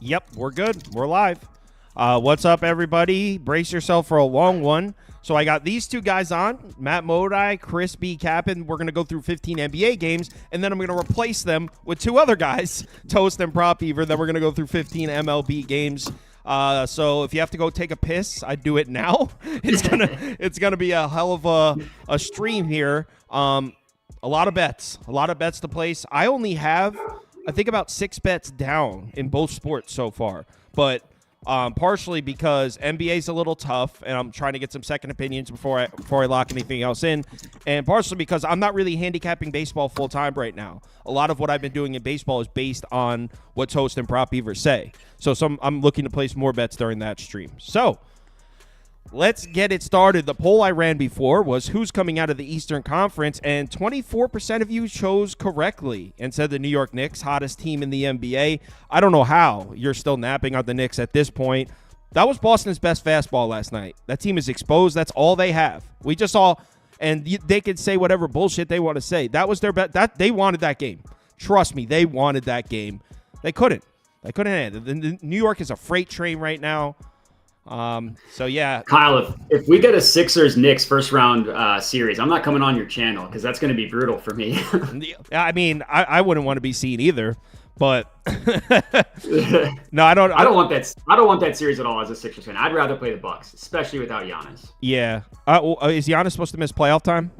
Yep, we're good. We're live. What's up, everybody? Brace yourself for a long one. So I got these two guys on, Matt Modi, Chris B. Kappen. We're going to go through 15 NBA games, and then I'm going to replace them with two other guys, Toast and Prop Beaver. Then we're going to go through 15 MLB games. So if you have to go take a piss, I'd do it now. It's gonna be a hell of a stream here. A lot of bets to place. I only have, I think, about 6 bets down in both sports so far, but partially because NBA's a little tough, and I'm trying to get some second opinions before I lock anything else in, and partially because I'm not really handicapping baseball full time right now. A lot of what I've been doing in baseball is based on what Toast and Prop Beaver say. So I'm looking to place more bets during that stream. So let's get it started. The poll I ran before was who's coming out of the Eastern Conference, and 24% of you chose correctly and said the New York Knicks, hottest team in the NBA. I don't know how you're still napping on the Knicks at this point. That was Boston's best fastball last night. That team is exposed. That's all they have. We just saw, and they could say whatever bullshit they want to say. That was their bet. That they wanted that game. Trust me, they wanted that game. They couldn't. The New York is a freight train right now. So yeah, Kyle, if we get a Sixers-Knicks first round series, I'm not coming on your channel because that's going to be brutal for me. I mean, I wouldn't want to be seen either, but no, I don't want that. I don't want that series at all as a Sixers fan. I'd rather play the Bucks, especially without Giannis. Yeah. Is Giannis supposed to miss playoff time?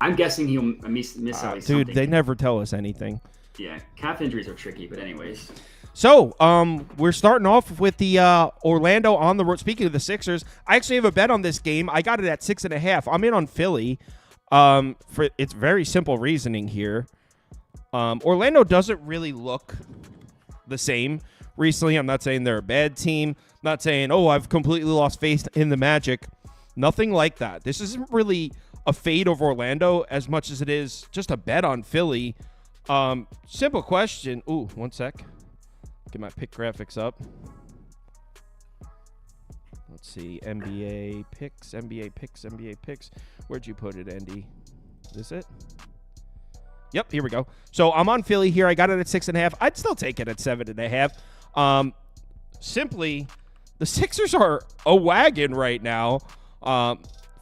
I'm guessing he'll miss at least dude, something. They never tell us anything. Yeah, calf injuries are tricky, but anyways. So, we're starting off with the Orlando on the road. Speaking of the Sixers, I actually have a bet on this game. I got it at 6.5. I'm in on Philly. It's very simple reasoning here. Orlando doesn't really look the same recently. I'm not saying they're a bad team. I'm not saying, I've completely lost faith in the Magic. Nothing like that. This isn't really a fade of Orlando as much as it is just a bet on Philly. Simple question. Ooh, one sec. Get my pick graphics up. Let's see. NBA picks. Where'd you put it, Andy? Is this it? Yep, here we go. So I'm on Philly here. I got it at 6.5. I'd still take it at 7.5. Simply, the Sixers are a wagon right now.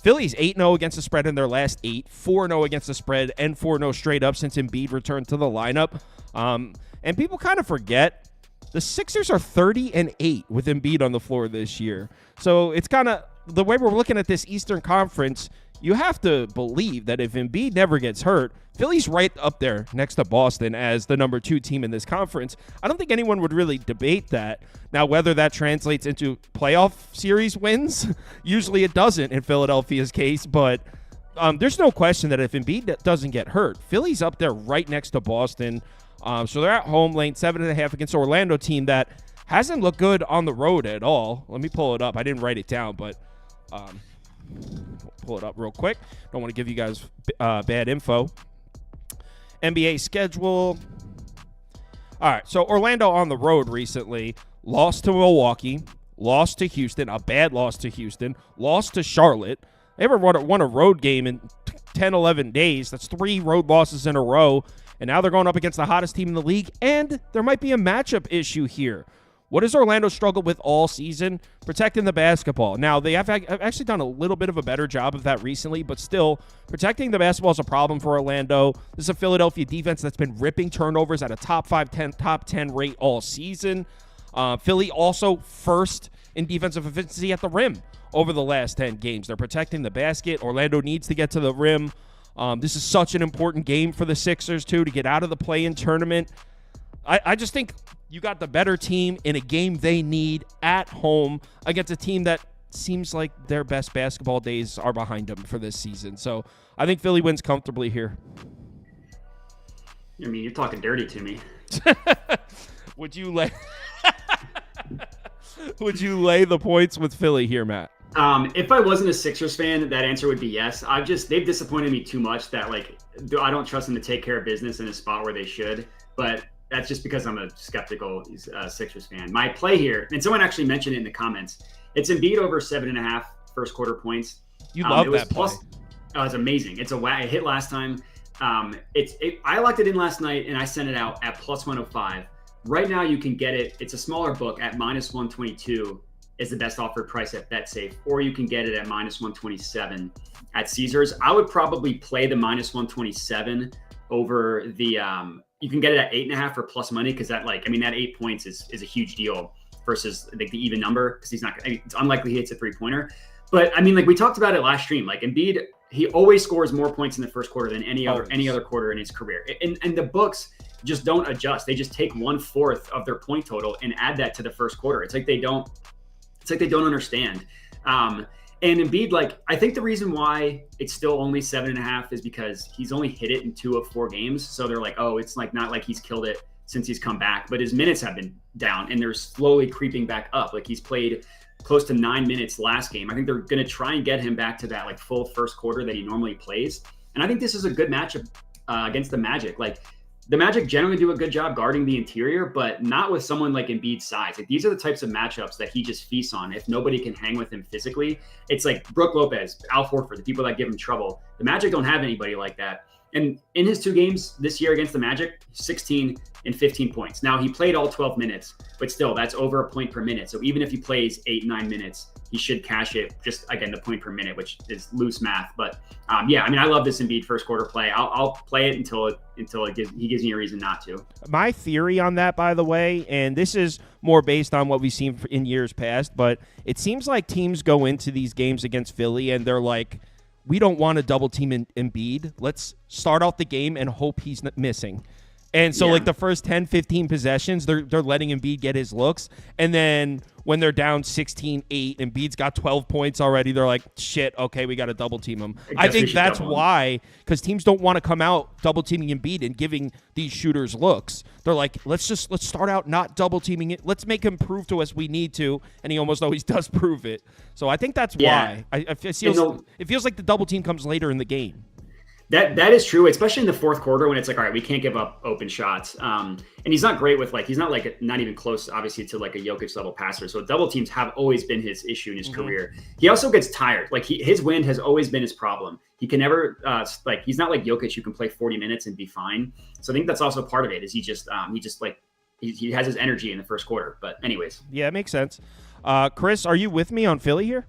Philly's 8-0 against the spread in their last 8, 4-0 against the spread, and 4-0 straight up since Embiid returned to the lineup. And people kind of forget the Sixers are 30-8 with Embiid on the floor this year. So it's kind of the way we're looking at this Eastern Conference. You have to believe that if Embiid never gets hurt, Philly's right up there next to Boston as the number 2 team in this conference. I don't think anyone would really debate that. Now, whether that translates into playoff series wins, usually it doesn't in Philadelphia's case, but there's no question that if Embiid doesn't get hurt, Philly's up there right next to Boston. So they're at home, laying 7.5 against Orlando team that hasn't looked good on the road at all. Let me pull it up. I didn't write it down, but pull it up real quick. Don't want to give you guys bad info. NBA schedule. All right, so Orlando on the road recently lost to Milwaukee, lost to Houston, a bad loss to Houston, lost to Charlotte. They ever won a road game in 10, 11 days. That's 3 road losses in a row. And now they're going up against the hottest team in the league, and there might be a matchup issue here. What has Orlando struggled with all season? Protecting the basketball. Now, they have actually done a little bit of a better job of that recently, but still, protecting the basketball is a problem for Orlando. This is a Philadelphia defense that's been ripping turnovers at a top 10 rate all season. Philly also first in defensive efficiency at the rim over the last 10 games. They're protecting the basket. Orlando needs to get to the rim. This is such an important game for the Sixers, too, to get out of the play-in tournament. I just think you got the better team in a game they need at home against a team that seems like their best basketball days are behind them for this season. So I think Philly wins comfortably here. I mean, you're talking dirty to me. Would you lay the points with Philly here, Matt? If I wasn't a Sixers fan, that answer would be yes. They've disappointed me too much that I don't trust them to take care of business in a spot where they should. But that's just because I'm a skeptical Sixers fan. My play here, and someone actually mentioned it in the comments, it's Embiid over 7.5 first quarter points. You love that play. Oh, it's amazing. It's it hit last time. I locked it in last night and I sent it out at plus 105. Right now, you can get it. It's a smaller book at -122 is the best offered price at BetSafe, or you can get it at -127 at Caesars. I would probably play the -127 over the. You can get it at 8.5 for plus money because that, like, I mean, that 8 points is a huge deal versus like the even number because he's not. I mean, it's unlikely he hits a 3-pointer. But I mean, like we talked about it last stream, like Embiid, he always scores more points in the first quarter than any other quarter in his career. And the books just don't adjust. They just take 1/4 of their point total and add that to the first quarter. It's like they don't understand. And Embiid, like, I think the reason why it's still only 7.5 is because he's only hit it in 2 of 4 games. So they're like, oh, it's like not like he's killed it since he's come back, but his minutes have been down and they're slowly creeping back up. Like he's played close to 9 minutes last game. I think they're going to try and get him back to that like full first quarter that he normally plays. And I think this is a good matchup against the Magic. Like the Magic generally do a good job guarding the interior, but not with someone like Embiid's size. Like these are the types of matchups that he just feasts on. If nobody can hang with him physically, it's like Brook Lopez, Al Horford, the people that give him trouble. The Magic don't have anybody like that. And in his 2 games this year against the Magic, 16 and 15 points. Now he played all 12 minutes, but still that's over a point per minute. So even if he plays 8-9 minutes, he should cash it just again, the point per minute, which is loose math. But yeah, I mean, I love this Embiid first quarter play. I'll play it until he gives me a reason not to. My theory on that, by the way, and this is more based on what we've seen in years past, but it seems like teams go into these games against Philly and they're like, we don't want to double team Embiid. Let's start off the game and hope he's not missing. And so, like, the first 10, 15 possessions, they're letting Embiid get his looks. And then when they're down 16-8, Embiid's got 12 points already, they're like, shit, okay, we got to double team him. I think that's why, because teams don't want to come out double teaming Embiid and giving these shooters looks. They're like, let's start out not double teaming it. Let's make him prove to us we need to. And he almost always does prove it. So I think that's why. It feels like the double team comes later in the game. That is true, especially in the fourth quarter when it's like, all right, we can't give up open shots. And he's not great with he's not even close, obviously, to like a Jokic level passer. So double teams have always been his issue in his career. He also gets tired. Like his wind has always been his problem. He can never he's not like Jokic who can play 40 minutes and be fine. So I think that's also part of it is he has his energy in the first quarter. But anyways. Yeah, it makes sense. Chris, are you with me on Philly here?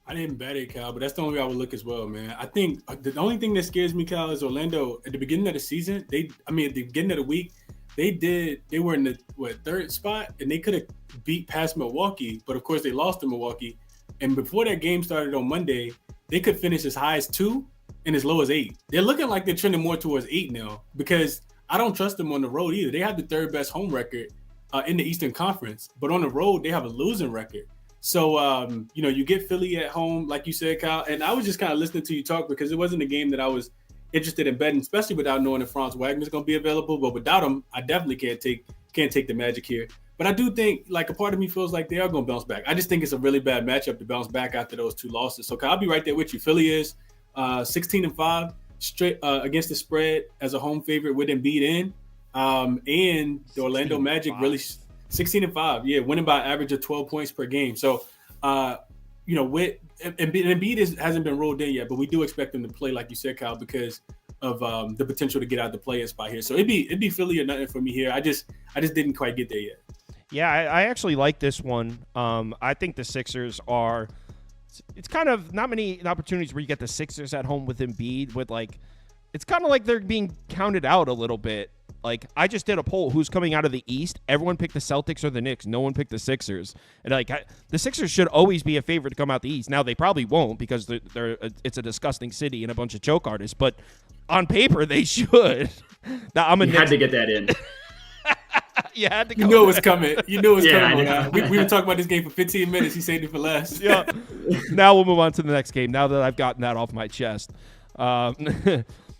I didn't bet it, Cal, but that's the only way I would look as well, man. I think the only thing that scares me, Cal, is Orlando. At the beginning of the season, at the beginning of the week, they were in the third spot, and they could have beat past Milwaukee, but of course they lost to Milwaukee. And before that game started on Monday, they could finish as high as 2 and as low as 8. They're looking like they're trending more towards 8 now because I don't trust them on the road either. They have the 3rd best home record in the Eastern Conference, but on the road they have a losing record. So, you get Philly at home, like you said, Kyle, and I was just kind of listening to you talk because it wasn't a game that I was interested in betting, especially without knowing if Franz Wagner's going to be available. But without him, I definitely can't take the Magic here. But I do think, like, a part of me feels like they are going to bounce back. I just think it's a really bad matchup to bounce back after those 2 losses. So, Kyle, I'll be right there with you. Philly is 16-5 straight against the spread as a home favorite with Embiid in, and the Orlando Magic really – 16-5, yeah, winning by an average of 12 points per game. So, with Embiid hasn't been rolled in yet, but we do expect him to play, like you said, Kyle, because of the potential to get out the play-in spot here. So it'd be Philly or nothing for me here. I just didn't quite get there yet. Yeah, I actually like this one. I think the Sixers are. It's kind of not many opportunities where you get the Sixers at home with Embiid. It's kind of like they're being counted out a little bit. Like, I just did a poll. Who's coming out of the East? Everyone picked the Celtics or the Knicks. No one picked the Sixers. And, the Sixers should always be a favorite to come out the East. Now, they probably won't because it's a disgusting city and a bunch of choke artists. But on paper, they should. Now, you had to get that in. You had to go. You knew it was coming. You knew it was coming. We were talking about this game for 15 minutes. He saved it for last. Yeah. Now we'll move on to the next game, now that I've gotten that off my chest.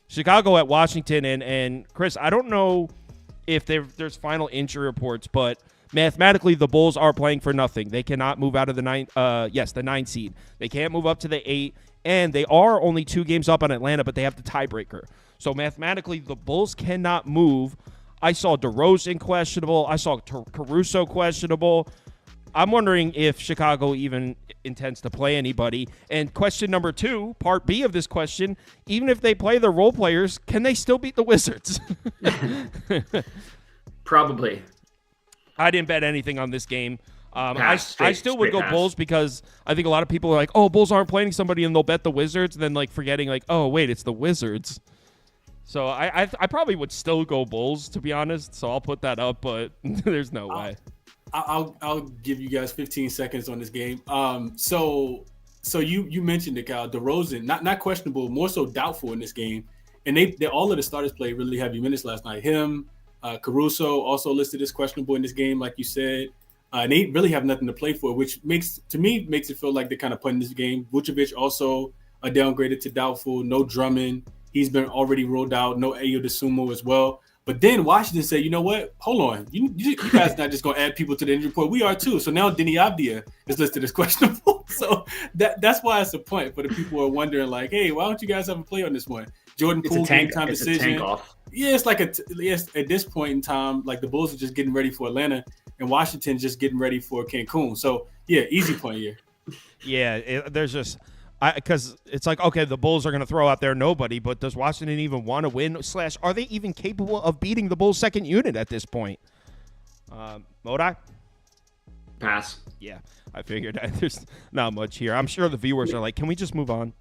Chicago at Washington, and Chris, I don't know if there's final injury reports, but mathematically the Bulls are playing for nothing. They cannot move out of the 9 seed. They can't move up to the 8, and they are only 2 games up on Atlanta, but they have the tiebreaker. So mathematically the Bulls cannot move. I saw DeRozan questionable. I saw Caruso questionable. I'm wondering if Chicago even intends to play anybody. And question number 2, part B of this question, even if they play their role players, can they still beat the Wizards? Probably. I didn't bet anything on this game. Pass, I still would straight go pass. Bulls because I think a lot of people are like, oh, Bulls aren't playing somebody, and they'll bet the Wizards, and then like forgetting like, oh wait, it's the Wizards. So I probably would still go Bulls, to be honest. So I'll put that up, but there's no way. I'll give you guys 15 seconds on this game. So you mentioned it, Kyle. DeRozan, not questionable, more so doubtful in this game. And they all of the starters played really heavy minutes last night. Him, Caruso also listed as questionable in this game, like you said. And they really have nothing to play for, which makes it feel like they're kind of putting this game. Vucevic also downgraded to doubtful. No Drummond. He's been already ruled out. No Ayo DeSumo as well. But then Washington said, you know what? Hold on. You guys not just going to add people to the injury report. We are too. So now Denny Avdia is listed as questionable. So that's why it's a point for the people who are wondering, like, hey, why don't you guys have a play on this one? Jordan Poole game time decision. Yeah, it's like at this point in time, like the Bulls are just getting ready for Atlanta and Washington just getting ready for Cancun. So yeah, easy point here. Yeah, there's just because it's like, okay, the Bulls are going to throw out there nobody, but does Washington even want to win? / are they even capable of beating the Bulls' second unit at this point? Modi? Pass. Yeah, I figured there's not much here. I'm sure the viewers are like, can we just move on?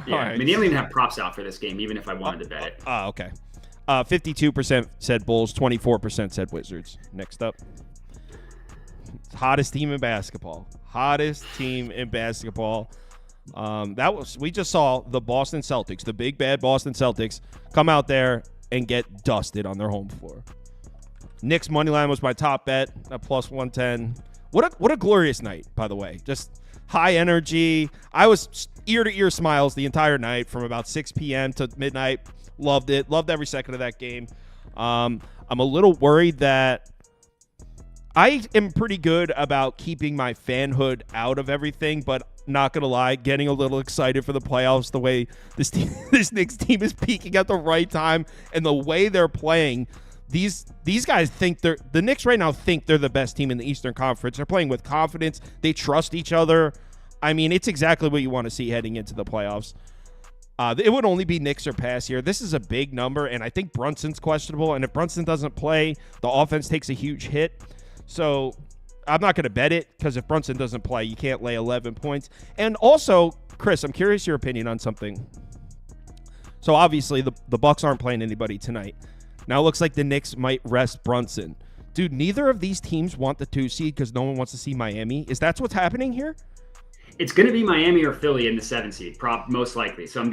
Yeah, All right. I mean, they don't even have props out for this game, even if I wanted to bet it. Okay. 52% said Bulls, 24% said Wizards. Next up. Hottest team in basketball. We just saw the Boston Celtics, the big bad Boston Celtics, come out there and get dusted on their home floor. Knicks money line was my top bet at plus 110. What a glorious night, by the way. Just high energy. I was ear to ear smiles the entire night from about 6 p.m. to midnight. Loved it. Loved every second of that game. I'm a little worried that I am pretty good about keeping my fanhood out of everything, but not going to lie, getting a little excited for the playoffs, the way this Knicks team is peaking at the right time and the way they're playing. These guys think the Knicks right now think they're the best team in the Eastern Conference. They're playing with confidence. They trust each other. I mean, it's exactly what you want to see heading into the playoffs. It would only be Knicks or pass here. This is a big number, and I think Brunson's questionable. And if Brunson doesn't play, the offense takes a huge hit. So I'm not going to bet it because if Brunson doesn't play, you can't lay 11 points. And also, Chris, I'm curious your opinion on something. So obviously the Bucks aren't playing anybody tonight. Now it looks like the Knicks might rest Brunson. Dude, neither of these teams want the 2 seed because no one wants to see Miami. Is that what's happening here? It's going to be Miami or Philly in the 7 seed, most likely. So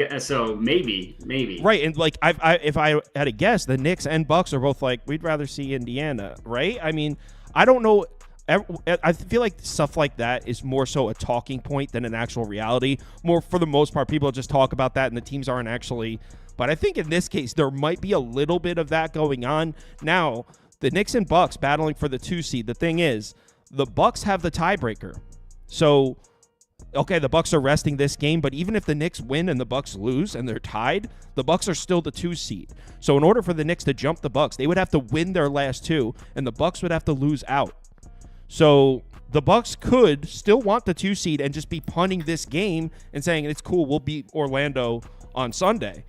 maybe. Right, and like if I had a guess, the Knicks and Bucks are both like, we'd rather see Indiana, right? I mean, I don't know. I feel like stuff like that is more so a talking point than an actual reality. More for the most part, people just talk about that and the teams aren't actually. But I think in this case, there might be a little bit of that going on. Now, the Knicks and Bucks battling for the 2 seed. The thing is, the Bucks have the tiebreaker. So, okay, the Bucks are resting this game, but even if the Knicks win and the Bucks lose and they're tied, the Bucks are still the 2 seed. So in order for the Knicks to jump the Bucks, they would have to win their last 2, and the Bucks would have to lose out. So the Bucks could still want the 2 seed and just be punting this game and saying it's cool, we'll beat Orlando on Sunday.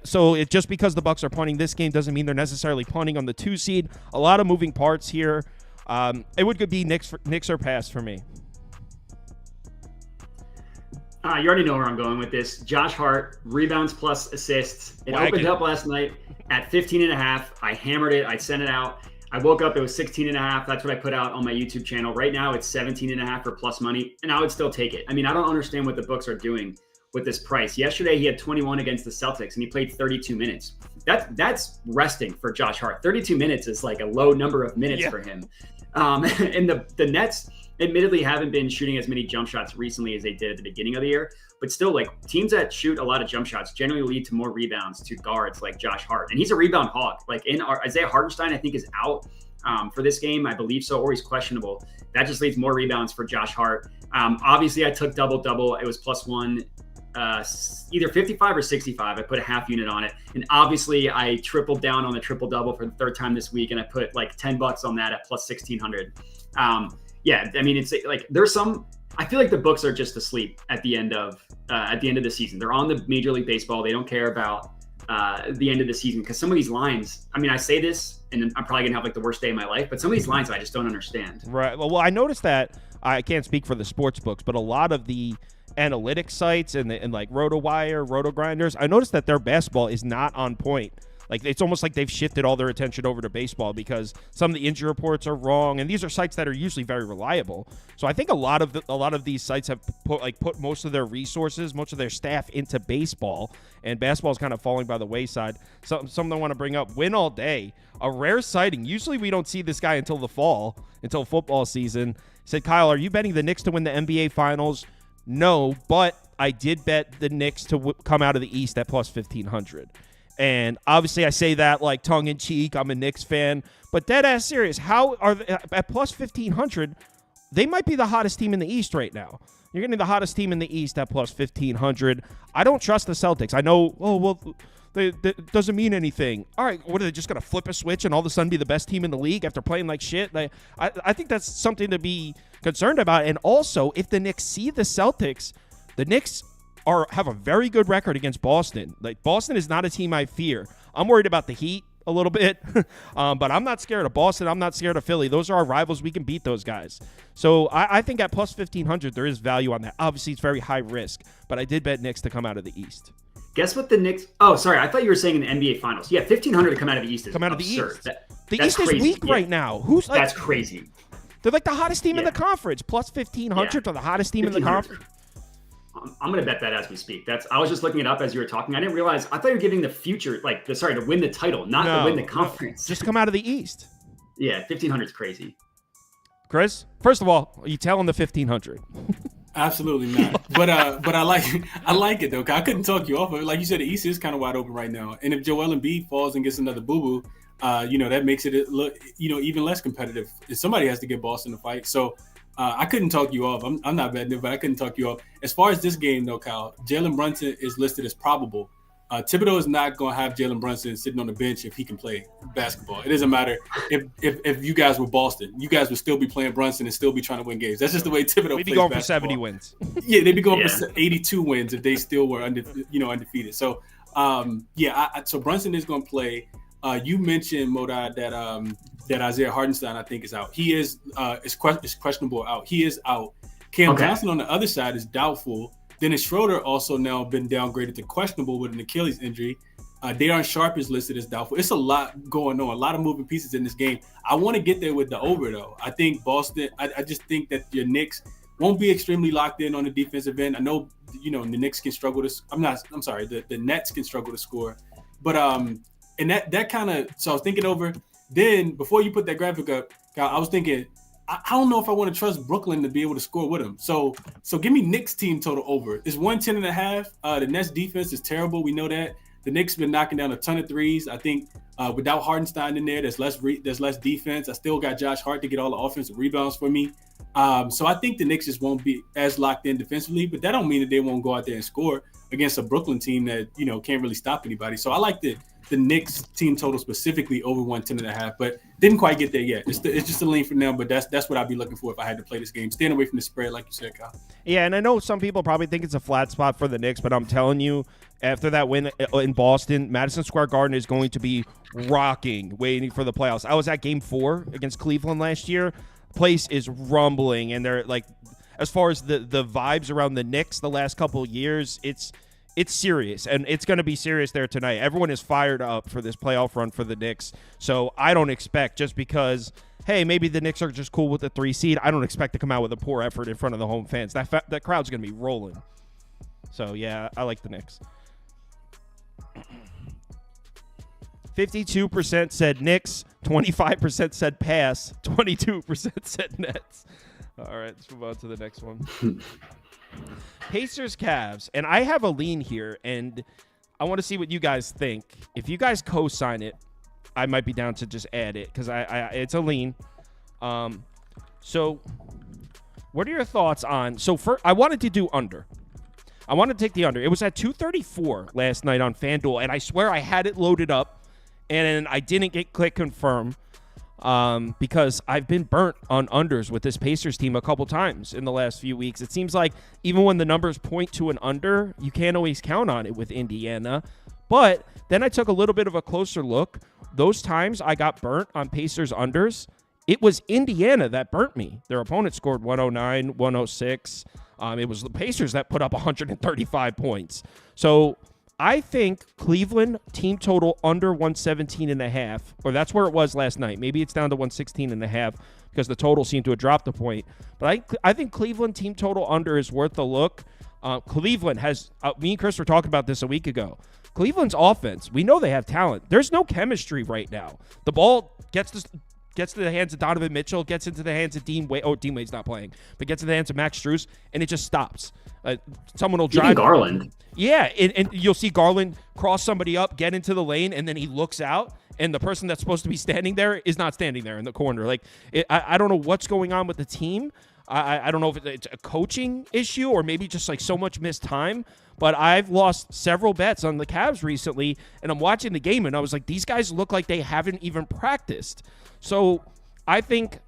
So it just because the Bucks are punting this game doesn't mean they're necessarily punting on the 2 seed. A lot of moving parts here. It would be Knicks or pass for me. You already know where I'm going with this. Josh Hart, rebounds plus assists. It opened up last night at 15.5. I hammered it. I sent it out. I woke up, it was 16.5. That's what I put out on my YouTube channel. Right now, it's 17.5 for plus money, and I would still take it. I mean, I don't understand what the books are doing with this price. Yesterday, he had 21 against the Celtics, and he played 32 minutes. That's resting for Josh Hart. 32 minutes is like a low number of minutes for him. And the Nets admittedly haven't been shooting as many jump shots recently as they did at the beginning of the year, but still, like, teams that shoot a lot of jump shots generally lead to more rebounds to guards like Josh Hart, and he's a rebound hog. Like, Isaiah Hartenstein, I think, is out for this game, I believe so, or he's questionable. That just leads more rebounds for Josh Hart. Obviously, I took double. It was plus one, either 55 or 65. I put a half unit on it, and obviously, I tripled down on the triple double for the 3rd time this week, and I put like $10 on that at plus 1,600. Yeah, I mean, it's like there's some. I feel like the books are just asleep at the end of the season. They're on the Major League Baseball. They don't care about the end of the season, because some of these lines, I mean, I say this and I'm probably gonna have like the worst day of my life, but some of these lines I just don't understand. Right. Well, I noticed that. I can't speak for the sports books, but a lot of the analytics sites and like RotoWire, RotoGrinders, I noticed that their basketball is not on point. Like, it's almost like they've shifted all their attention over to baseball because some of the injury reports are wrong, and these are sites that are usually very reliable. So I think a lot of these sites have put most of their resources, most of their staff into baseball, and basketball is kind of falling by the wayside. Something I want to bring up: Win All Day, a rare sighting. Usually we don't see this guy until the fall, until football season. He said, Kyle, are you betting the Knicks to win the NBA Finals? No, but I did bet the Knicks to come out of the East at plus 1,500. And obviously I say that like tongue-in-cheek. I'm a Knicks fan. But dead-ass serious, how are they, at plus 1,500, they might be the hottest team in the East right now. You're getting the hottest team in the East at plus 1,500. I don't trust the Celtics. I know, that doesn't mean anything. All right, what are they just going to flip a switch and all of a sudden be the best team in the league after playing like shit? I think that's something to be concerned about. And also, if the Knicks see the Celtics, the Knicks have a very good record against Boston. Like, Boston is not a team I fear. I'm worried about the Heat a little bit, but I'm not scared of Boston. I'm not scared of Philly. Those are our rivals. We can beat those guys. So I think at plus 1,500, there is value on that. Obviously, it's very high risk, but I did bet Knicks to come out of the East. Guess what the Knicks? Oh, sorry. I thought you were saying in the NBA Finals. Yeah, 1,500 to come out of the East is absurd. The East is weak right now. That's crazy. They're like the hottest team in the conference. Plus 1,500 to the hottest team in the conference. I'm going to bet that as we speak. I was just looking it up as you were talking. I didn't realize. I thought you were giving the future, to win the title, not to win the conference. Just come out of the East. Yeah, 1,500 is crazy. Chris, first of all, are you telling the 1,500? Absolutely not. But I like it though. I couldn't talk you off of it. Like you said, the East is kind of wide open right now. And if Joel Embiid falls and gets another boo-boo, that makes it look, even less competitive. Somebody has to get Boston to fight. So I couldn't talk you off. I'm not betting it, but I couldn't talk you off. As far as this game though, Kyle, Jalen Brunson is listed as probable. Thibodeau is not going to have Jalen Brunson sitting on the bench if he can play basketball. It doesn't matter if you guys were Boston. You guys would still be playing Brunson and still be trying to win games. That's just the way Thibodeau plays. We'd be going basketball. For 70 wins. Yeah, they'd be going for 82 wins if they still were undefeated. So, so Brunson is going to play. You mentioned, Modai, that Isaiah Hartenstein, I think, is out. He is questionable out. He is out. Cam Johnson on the other side is doubtful. Dennis Schroeder also now been downgraded to questionable with an Achilles injury. Day'Ron Sharpe is listed as doubtful. It's a lot going on, a lot of moving pieces in this game. I want to get there with the over, though. I think Boston, I just think that your Knicks won't be extremely locked in on the defensive end. I know, the Knicks can struggle to – the Nets can struggle to score. But and that kind of – so I was thinking over. Then before you put that graphic up, I was thinking – I don't know if I want to trust Brooklyn to be able to score with them. So give me Knicks team total over. It's 110.5. The Nets defense is terrible. We know that. The Knicks been knocking down a ton of threes. I think without Hardenstein in there, there's less defense. I still got Josh Hart to get all the offensive rebounds for me. So I think the Knicks just won't be as locked in defensively, but that don't mean that they won't go out there and score against a Brooklyn team that, can't really stop anybody. So I like the Knicks team total specifically over 110.5, but didn't quite get there yet. It's just a lean for now, but that's what I'd be looking for if I had to play this game. Staying away from the spread, like you said, Kyle. Yeah, and I know some people probably think it's a flat spot for the Knicks, but I'm telling you, after that win in Boston, Madison Square Garden is going to be rocking, waiting for the playoffs. I was at Game 4 against Cleveland last year. Place is rumbling, and they're like, as far as the vibes around the Knicks the last couple of years, it's serious, and it's going to be serious there tonight. Everyone is fired up for this playoff run for the Knicks, so I don't expect, just because, hey, maybe the Knicks are just cool with the 3 seed, I don't expect to come out with a poor effort in front of the home fans. That crowd's going to be rolling. So, yeah, I like the Knicks. 52% said Knicks, 25% said pass, 22% said Nets. All right, let's move on to the next one. Pacers Cavs, and I have a lean here, and I want to see what you guys think. If you guys co-sign it, I might be down to just add it because it's a lean. So what are your thoughts on? So I wanted to do under. I wanted to take the under. It was at 234 last night on FanDuel, and I swear I had it loaded up, and I didn't click confirm. Because I've been burnt on unders with this Pacers team a couple times in the last few weeks. It seems like even when the numbers point to an under, you can't always count on it with Indiana. But then I took a little bit of a closer look. Those times I got burnt on Pacers unders, it was Indiana that burnt me. Their opponent scored 109, 106. It was the Pacers that put up 135 points. So I think Cleveland team total under 117.5, or that's where it was last night. Maybe it's down to 116.5 because the total seemed to have dropped a point. But I think Cleveland team total under is worth a look. Cleveland has, me and Chris were talking about this a week ago. Cleveland's offense, we know they have talent. There's no chemistry right now. The ball gets to the hands of Donovan Mitchell, gets into the hands of Dean Wade. Oh, Dean Wade's not playing, but gets in the hands of Max Strus, and it just stops. Someone will drive. Even Garland. Yeah, and you'll see Garland cross somebody up, get into the lane, and then he looks out, and the person that's supposed to be standing there is not standing there in the corner. Like, I don't know what's going on with the team. I don't know if it's a coaching issue or maybe just like so much missed time, but I've lost several bets on the Cavs recently, and I'm watching the game, and I was like, these guys look like they haven't even practiced. So I think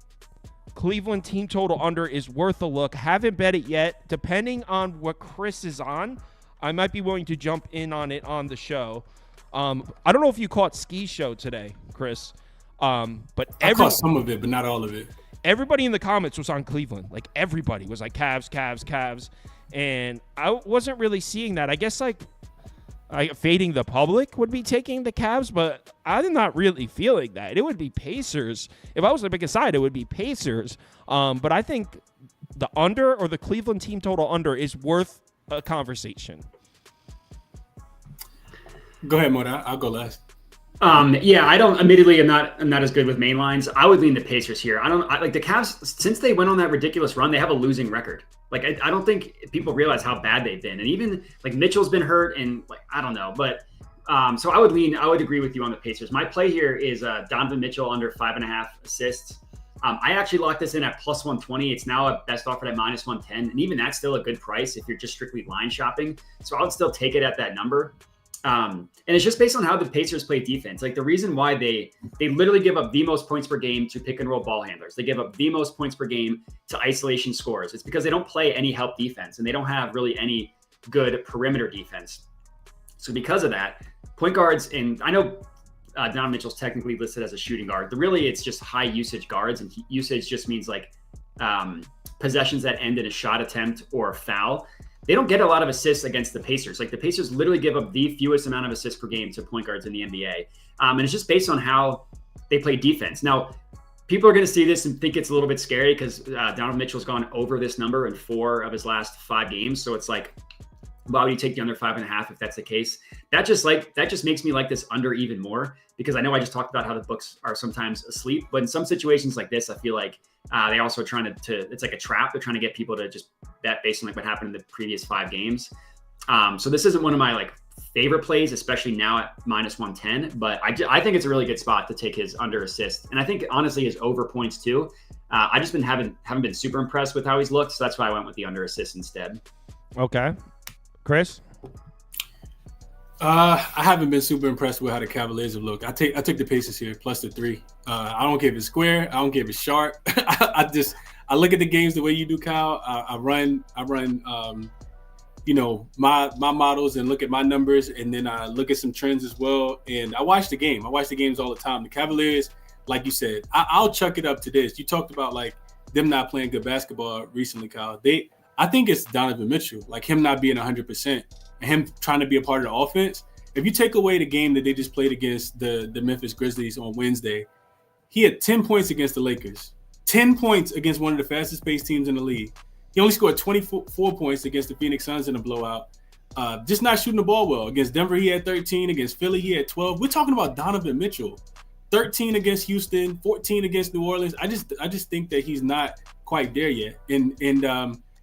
Cleveland team total under is worth a look. Haven't bet it yet. Depending on what Chris is on, I might be willing to jump in on it on the show. I don't know if you caught Ski Show today, Chris, but I caught some of it, but not all of it. Everybody in the comments was on Cleveland. Like, everybody was like, Cavs, Cavs, Cavs. And I wasn't really seeing that. I guess, like, fading the public would be taking the Cavs, but I'm not really feeling that. It would be Pacers. If I was to pick a side, it would be Pacers. But I think the under or the Cleveland team total under is worth a conversation. Go ahead, Moda. I'll go last. Yeah, I'm not as good with main lines. I would lean the Pacers here. Like the Cavs, since they went on that ridiculous run, they have a losing record. Like, I don't think people realize how bad they've been. And even like Mitchell's been hurt and like, I don't know, but so I would agree with you on the Pacers. My play here is Donovan Mitchell under 5.5 assists. I actually locked this in at plus 120. It's now a best offered at minus 110. And even that's still a good price if you're just strictly line shopping. So I would still take it at that number. And it's just based on how the Pacers play defense. Like, the reason why they literally give up the most points per game to pick and roll ball handlers. They give up the most points per game to isolation scores. It's because they don't play any help defense and they don't have really any good perimeter defense. So because of that, point guards, and I know Donovan Mitchell's technically listed as a shooting guard. Really, it's just high usage guards, and usage just means like possessions that end in a shot attempt or a foul. They don't get a lot of assists against the Pacers. Like, the Pacers literally give up the fewest amount of assists per game to point guards in the NBA. And it's just based on how they play defense. Now, people are going to see this and think it's a little bit scary because Donovan Mitchell's gone over this number in 4 of his last 5 games. So it's like, why would you take the under 5.5 if that's the case? That just makes me like this under even more, because I know I just talked about how the books are sometimes asleep, but in some situations like this, I feel like they also are trying to it's like a trap. They're trying to get people to just bet based on like what happened in the previous 5 games. So this isn't one of my like favorite plays, especially now at minus 110, but I think it's a really good spot to take his under assist. And I think honestly his over points too. I just haven't been super impressed with how he's looked. So that's why I went with the under assist instead. Okay. Chris? I haven't been super impressed with how the Cavaliers have looked. I took the Pacers here plus the 3. I don't care if it's square. I don't care if it's sharp. I look at the games the way you do, Kyle. I run my models and look at my numbers, and then I look at some trends as well. And I watch the game. I watch the games all the time. The Cavaliers, like you said, I'll chuck it up to this. You talked about like them not playing good basketball recently, Kyle. I think it's Donovan Mitchell, like him not being 100% and him trying to be a part of the offense. If you take away the game that they just played against the Memphis Grizzlies on Wednesday, he had 10 points against the Lakers, 10 points against one of the fastest paced teams in the league. He only scored 24 points against the Phoenix Suns in a blowout. Just not shooting the ball well. Against Denver, he had 13. Against Philly, he had 12. We're talking about Donovan Mitchell. 13 against Houston, 14 against New Orleans. I just think that he's not quite there yet. And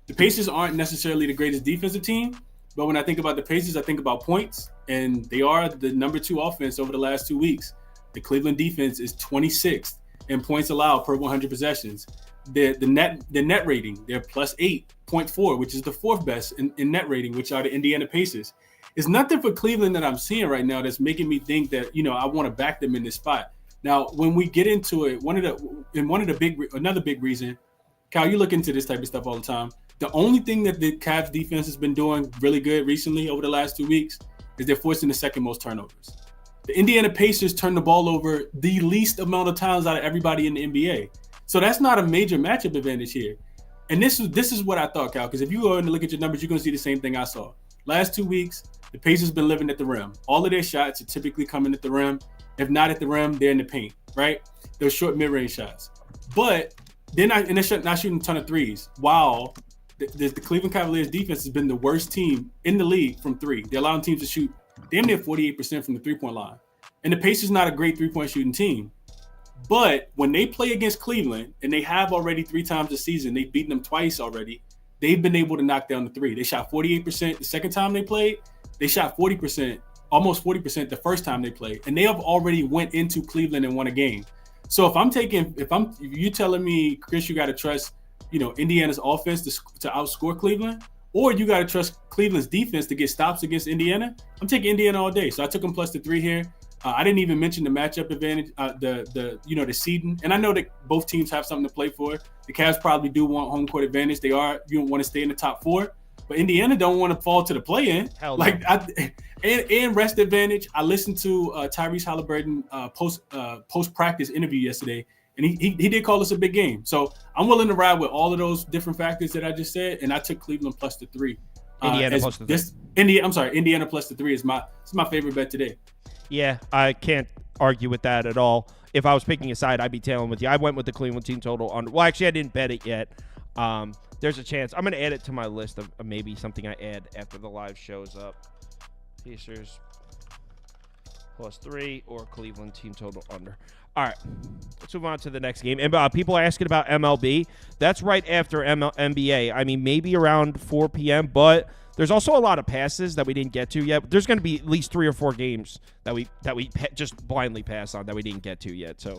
the Pacers aren't necessarily the greatest defensive team, but when I think about the Pacers, I think about points, and they are the number 2 offense over the last 2 weeks. The Cleveland defense is 26th in points allowed per 100 possessions. The net rating, they're plus 8.4, which is the 4th best in net rating, which are the Indiana Pacers. It's nothing for Cleveland that I'm seeing right now that's making me think that, I want to back them in this spot. Now, when we get into it, another big reason, Kyle, you look into this type of stuff all the time. The only thing that the Cavs defense has been doing really good recently over the last 2 weeks is they're forcing the second most turnovers. The Indiana Pacers turn the ball over the least amount of times out of everybody in the NBA. So that's not a major matchup advantage here. And this is what I thought, Cal, because if you go and look at your numbers, you're going to see the same thing I saw. Last 2 weeks, the Pacers been living at the rim. All of their shots are typically coming at the rim. If not at the rim, they're in the paint, right? Those short mid-range shots. But they're not shooting a ton of threes. While the Cleveland Cavaliers defense has been the worst team in the league from three. They're allowing teams to shoot damn near 48% from the three-point line. And the Pacers not a great three-point shooting team. But when they play against Cleveland, and they have already 3 times this season, they've beaten them twice already, they've been able to knock down the three. They shot 48% the second time they played. They shot 40%, almost 40% the first time they played. And they have already went into Cleveland and won a game. So if you're telling me, Chris, you got to trust, Indiana's offense to outscore Cleveland, or you got to trust Cleveland's defense to get stops against Indiana, I'm taking Indiana all day. So I took them plus the 3 here. I didn't even mention the matchup advantage, the seeding. And I know that both teams have something to play for. The Cavs probably do want home court advantage. You don't want to stay in the top 4. But Indiana don't want to fall to the play-in. Hell no. And rest advantage. I listened to Tyrese Halliburton post-practice interview yesterday, and he did call this a big game. So I'm willing to ride with all of those different factors that I just said, and I took Cleveland plus the 3. Indiana plus the 3. Indiana plus the 3 is my favorite bet today. Yeah, I can't argue with that at all. If I was picking a side, I'd be tailing with you. I went with the Cleveland team total on. Well, actually, I didn't bet it yet. There's a chance. I'm going to add it to my list of maybe something I add after the live shows up. Pacers plus 3 or Cleveland team total under. All right, let's move on to the next game. And people are asking about MLB. That's right after NBA. I mean, maybe around 4 p.m., but there's also a lot of passes that we didn't get to yet. There's going to be at least 3 or 4 games that we just blindly pass on that we didn't get to yet. So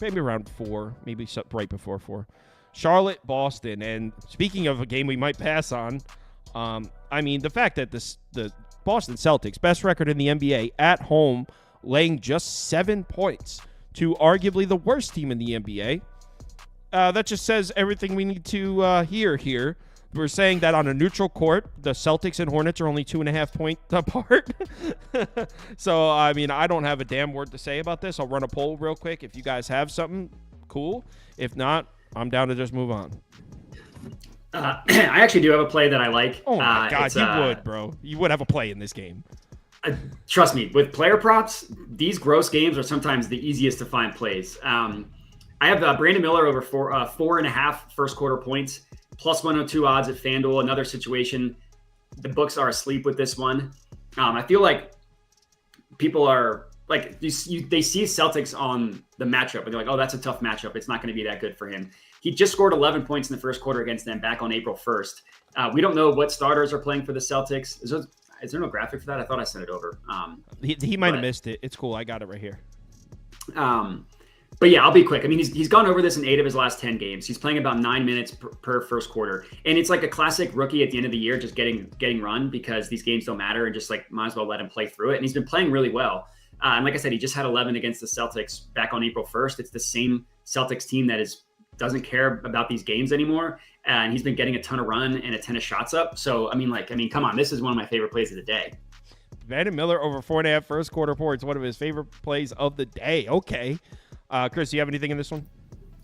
maybe around 4, maybe right before 4. Charlotte, Boston. And speaking of a game we might pass on, I mean, the fact that the Boston Celtics, best record in the NBA, at home, laying just 7 points to arguably the worst team in the NBA. That just says everything we need to hear here. We're saying that on a neutral court, the Celtics and Hornets are only 2.5 points apart. So, I mean, I don't have a damn word to say about this. I'll run a poll real quick. If you guys have something, cool. If not, I'm down to just move on. I actually do have a play that I like. Oh, my God, you would, bro. You would have a play in this game. Trust me, with player props, these gross games are sometimes the easiest to find plays. I have Brandon Miller over 4.5 first quarter points, plus 102 odds at FanDuel. Another situation, the books are asleep with this one. I feel like people are like, they see Celtics on the matchup, and they're like, oh, that's a tough matchup. It's not going to be that good for him. He just scored 11 points in the first quarter against them back on April 1st. We don't know what starters are playing for the Celtics. Is there no graphic for that? I thought I sent it over. He might have missed it. It's cool. I got it right here. But yeah, I'll be quick. I mean, he's gone over this in 8 of his last 10 games. He's playing about 9 minutes per first quarter. And it's like a classic rookie at the end of the year just getting run because these games don't matter and just like might as well let him play through it. And he's been playing really well. And like I said, he just had 11 against the Celtics back on April 1st. It's the same Celtics team that doesn't care about these games anymore. And he's been getting a ton of run and a ton of shots up. So, I mean, come on, this is one of my favorite plays of the day. Brandon Miller over 4.5 first quarter points, one of his favorite plays of the day. Okay. Chris, do you have anything in this one?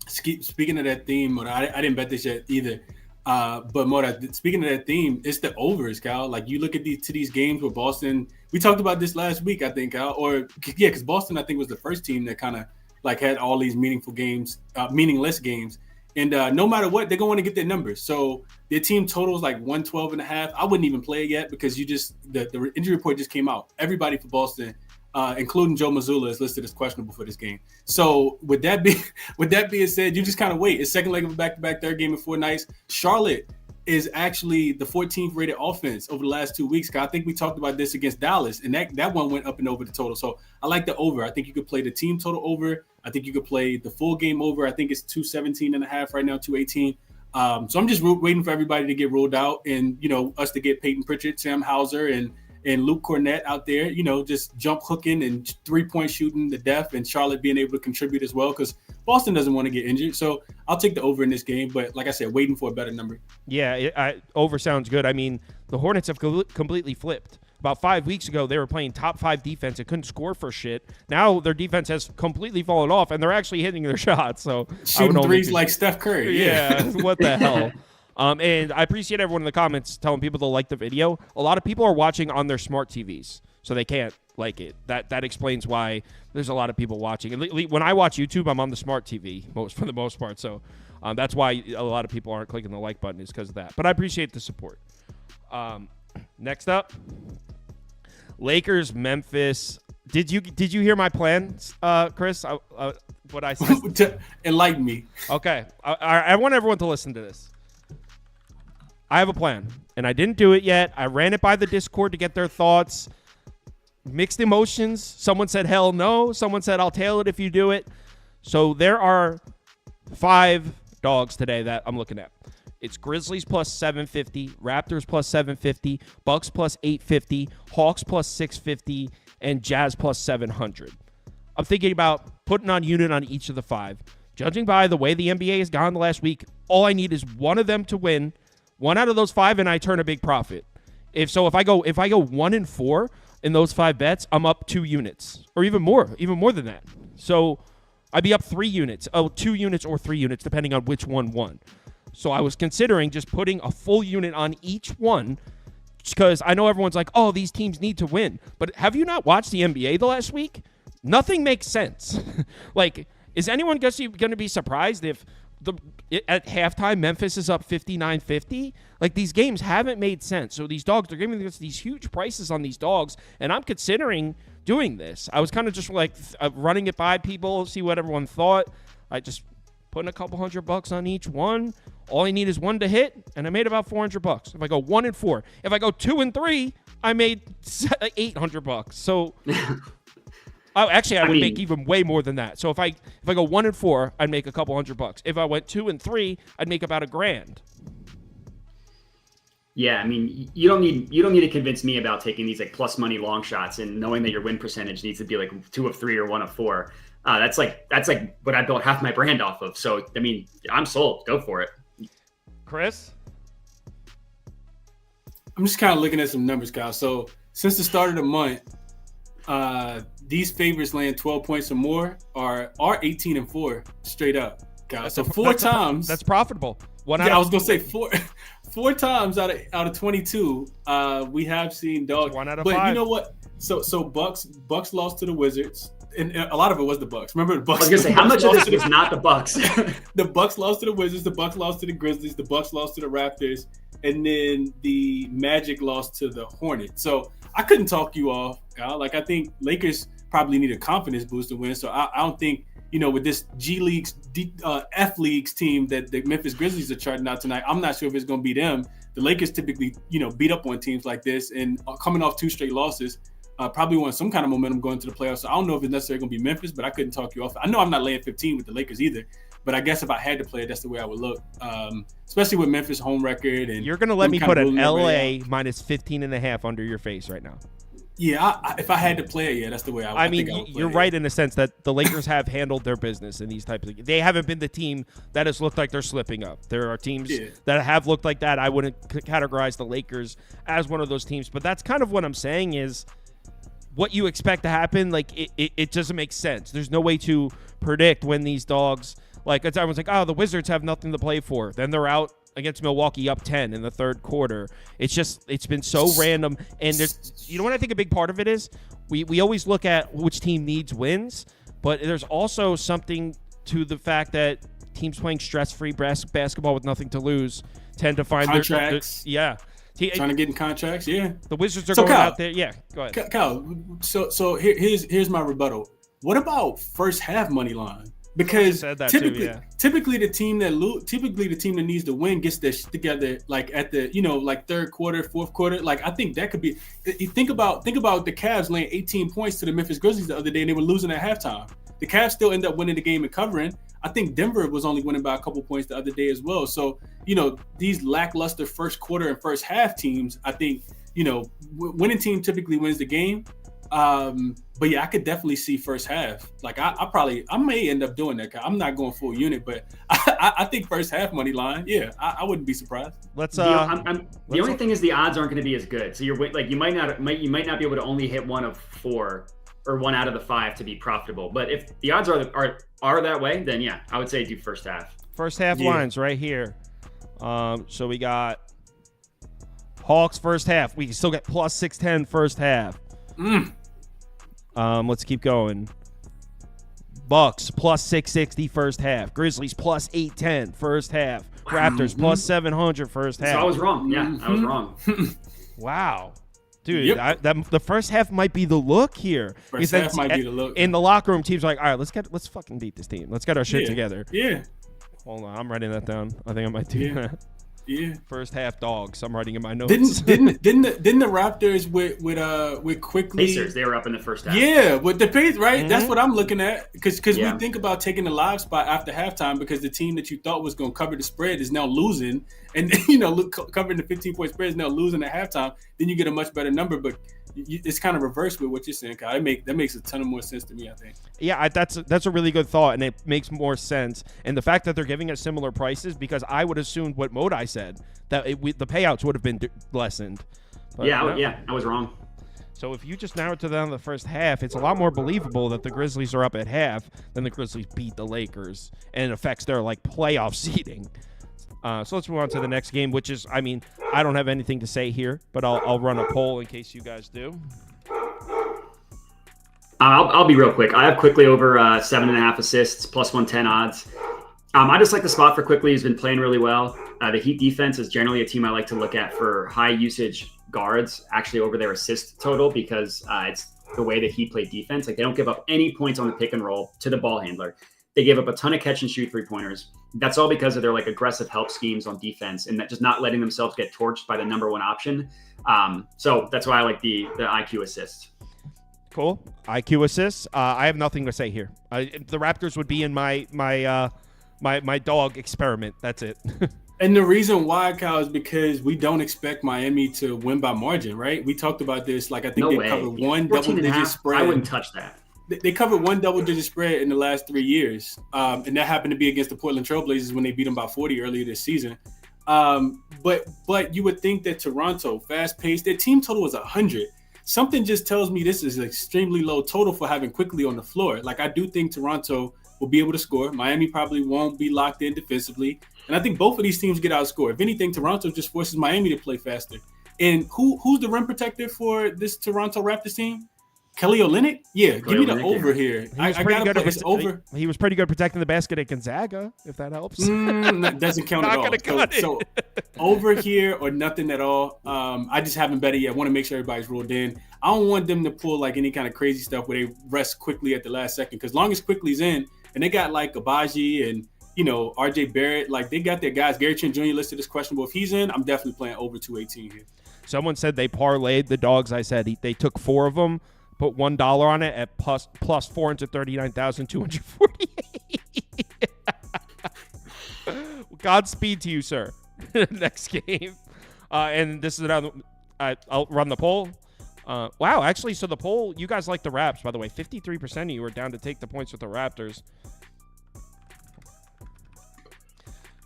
Speaking of that theme, Moda, I didn't bet this yet either. But Moda, speaking of that theme, it's the overs, Cal. Like you look at these games where Boston, we talked about this last week, I think, Cal, because Boston, I think, was the first team that kind of like had all these meaningless games. And no matter what, they're going to get their numbers. So their team total is like 112.5. I wouldn't even play it yet because the injury report just came out. Everybody for Boston, including Joe Mazzulla, is listed as questionable for this game. So with that being said, you just kind of wait. It's second leg of a back-to-back, third game in 4 nights. Charlotte is actually the 14th rated offense over the last 2 weeks. I think we talked about this against Dallas, and that one went up and over the total. So I like the over. I think you could play the team total over. I think you could play the full game over. I think it's 217.5 right now, 218. So I'm just waiting for everybody to get ruled out and, us to get Peyton Pritchard, Sam Hauser, and Luke Cornett out there, just jump hooking and 3-point shooting to death, and Charlotte being able to contribute as well because Boston doesn't want to get injured. So I'll take the over in this game. But like I said, waiting for a better number. Yeah, over sounds good. I mean, the Hornets have completely flipped. about 5 weeks ago, they were playing top 5 defense and couldn't score for shit. Now their defense has completely fallen off, and they're actually hitting their shots. So shooting threes like Steph Curry. Yeah, what the hell? And I appreciate everyone in the comments telling people to like the video. A lot of people are watching on their smart TVs, so they can't like it. That explains why there's a lot of people watching. When I watch YouTube, I'm on the smart TV for the most part. So that's why a lot of people aren't clicking the like button, is because of that. But I appreciate the support. Next up, Lakers, Memphis. Did you hear my plans, Chris? What I said? Enlighten me. Okay, I want everyone to listen to this. I have a plan, and I didn't do it yet. I ran it by the Discord to get their thoughts. Mixed emotions. Someone said, hell no. Someone said, I'll tail it if you do it. So there are 5 dogs today that I'm looking at. It's Grizzlies plus 750, Raptors plus 750, Bucks plus 850, Hawks plus 650, and Jazz plus 700. I'm thinking about putting on unit on each of the 5. Judging by the way the NBA has gone the last week, all I need is one of them to win, one out of those 5, and I turn a big profit. If I go 1-4 in those 5 bets, I'm up 2 units, or even more than that. So I'd be up 3 units, 2 units or 3 units, depending on which one won. So I was considering just putting a full unit on each one, because I know everyone's like, oh, these teams need to win. But have you not watched the NBA the last week? Nothing makes sense. Like, is anyone going to be surprised if at halftime Memphis is up 59-50? Like, these games haven't made sense. So these dogs, they're giving us these huge prices on these dogs, and I'm considering doing this. I was kind of just like running it by people, see what everyone thought. I just putting a couple $100 on each one. All I need is one to hit, and I made about $400. If I go 1-4, if I go 2-3, I made $800. So, I would make even way more than that. So if I go 1-4, I'd make a couple $100. If I went 2-3, I'd make about $1,000. Yeah, I mean, you don't need to convince me about taking these like plus money long shots and knowing that your win percentage needs to be like 2 of 3 or 1 of 4. That's like what I built half my brand off of. So I mean, I'm sold. Go for it. Chris? I'm just kind of looking at some numbers, Kyle. So since the start of the month, these favorites laying 12 points or more are 18-4 straight up, Kyle. So 4 times. That's profitable. I was gonna say 4 times out of 22. We have seen dogs. 1 out of 5. But you know what? So Bucks lost to the Wizards. And a lot of it was the Bucks. Remember the Bucks? I was gonna say, how much of this was not the Bucks? The Bucks lost to the Wizards. The Bucks lost to the Grizzlies. The Bucks lost to the Raptors, and then the Magic lost to the Hornets. So I couldn't talk you off, Kyle. Like, I think Lakers probably need a confidence boost to win. So I don't think, with this G Leagues, F Leagues team that the Memphis Grizzlies are charting out tonight, I'm not sure if it's going to be them. The Lakers typically, beat up on teams like this, and coming off 2 straight losses. Probably want some kind of momentum going to the playoffs. So I don't know if it's necessarily going to be Memphis, but I couldn't talk you off. I know I'm not laying 15 with the Lakers either, but I guess if I had to play it, that's the way I would look, especially with Memphis home record. And you're going to let me put an LA minus 15.5 under your face right now. Yeah, if I had to play it, yeah, that's the way I would. I mean, you're right in the sense that the Lakers have handled their business in these types of games. They haven't been the team that has looked like they're slipping up. There are teams that have looked like that. I wouldn't categorize the Lakers as one of those teams, but that's kind of what I'm saying is, what you expect to happen, like it doesn't make sense. There's no way to predict when these dogs, like everyone's like, oh, the Wizards have nothing to play for. Then they're out against Milwaukee up 10 in the third quarter. It's been so random. And there's, what I think a big part of it is? We always look at which team needs wins, but there's also something to the fact that teams playing stress-free basketball with nothing to lose tend to find contracts. Trying to get in contracts, yeah. The Wizards are going out there. Yeah, go ahead. Kyle, so here's my rebuttal. What about first half money line? Because typically the team that needs to win gets their shit together like at the like third quarter, fourth quarter. Like I think that could be. You think about the Cavs laying 18 points to the Memphis Grizzlies the other day, and they were losing at halftime. The Cavs still end up winning the game and covering. I think Denver was only winning by a couple points the other day as well. So, these lackluster first quarter and first half teams, I think, winning team typically wins the game. But yeah, I could definitely see first half. Like I may end up doing that. I'm not going full unit, but I think first half money line. Yeah, I wouldn't be surprised. Let's the only thing is the odds aren't going to be as good. So you're like you might not be able to only hit one of 4 or 1 out of the 5 to be profitable. But if the odds are that way, then yeah, I would say do first half. First half lines right here. So we got Hawks first half. We can still get plus 610 first half. Let's keep going. Bucks plus 660 first half. Grizzlies plus 810 first half. Raptors plus 700 first half. So I was wrong. Yeah, I was wrong. Wow. Dude, the first half might be the look here. First half might be the look. In the locker room, teams are like, all right, let's fucking beat this team. Let's get our shit together. Yeah. Hold on, I'm writing that down. I think I might do that. Yeah. First half dogs. I'm writing in my notes. Didn't the Raptors with quickly Pacers, they were up in the first half. Yeah, with the Pacers, right? That's what I'm looking at. Because we think about taking the live spot after halftime because the team that you thought was going to cover the spread is now losing, and covering the 15-point spread is now losing at halftime. Then you get a much better number, but it's kind of reversed with what you're saying, Kyle. That makes a ton of more sense to me, I think. Yeah, that's a really good thought, and it makes more sense. And the fact that they're giving us similar prices, because I would assume what Modai said, that the payouts would have been lessened. But I was wrong. So if you just narrow it to down the first half, it's a lot more believable that the Grizzlies are up at half than the Grizzlies beat the Lakers, and it affects their playoff seeding. So let's move on to the next game, which is, I don't have anything to say here, but I'll run a poll in case you guys do. I'll be real quick. I have Quickly over 7.5 assists, plus 110 odds. I just like the spot for Quickly. He's been playing really well. The Heat defense is generally a team I like to look at for high usage guards, actually over their assist total, because it's the way that he played defense. Like, they don't give up any points on the pick and roll to the ball handler. They gave up a ton of catch and shoot 3-pointers. That's all because of their aggressive help schemes on defense and that just not letting themselves get torched by the number one option. So that's why I like the IQ assist. Cool. IQ assists. I have nothing to say here. The Raptors would be in my dog experiment. That's it. And the reason why, Kyle, is because we don't expect Miami to win by margin, right? We talked about this. I think they covered one double-digit spread. I wouldn't touch that. They covered one double-digit spread in the last 3 years, and that happened to be against the Portland Trailblazers when they beat them by 40 earlier this season. But you would think that Toronto, fast-paced, their team total was 100. Something just tells me this is an extremely low total for having Quickly on the floor. I do think Toronto will be able to score. Miami probably won't be locked in defensively, and I think both of these teams get outscored. If anything, Toronto just forces Miami to play faster. And who's the rim protector for this Toronto Raptors team? Kelly Olynyk? Yeah, give me the over here. I got to put over. He was pretty good protecting the basket at Gonzaga, if that helps. That doesn't count at all. So over here or nothing at all. I just haven't bet it yet. I want to make sure everybody's ruled in. I don't want them to pull any kind of crazy stuff where they rest Quickly at the last second, because long as Quickly's in, and they got Abaji and RJ Barrett, they got their guys. Gary Trent Jr. listed as questionable. If he's in, I'm definitely playing over 218 here. Someone said they parlayed the dogs. I said they took 4 of them, put $1 on it at plus 439,248. Godspeed to you, sir. Next game. And this is another. I'll run the poll. Wow, actually, so the poll, you guys like the Raps, by the way. 53% of you are down to take the points with the Raptors.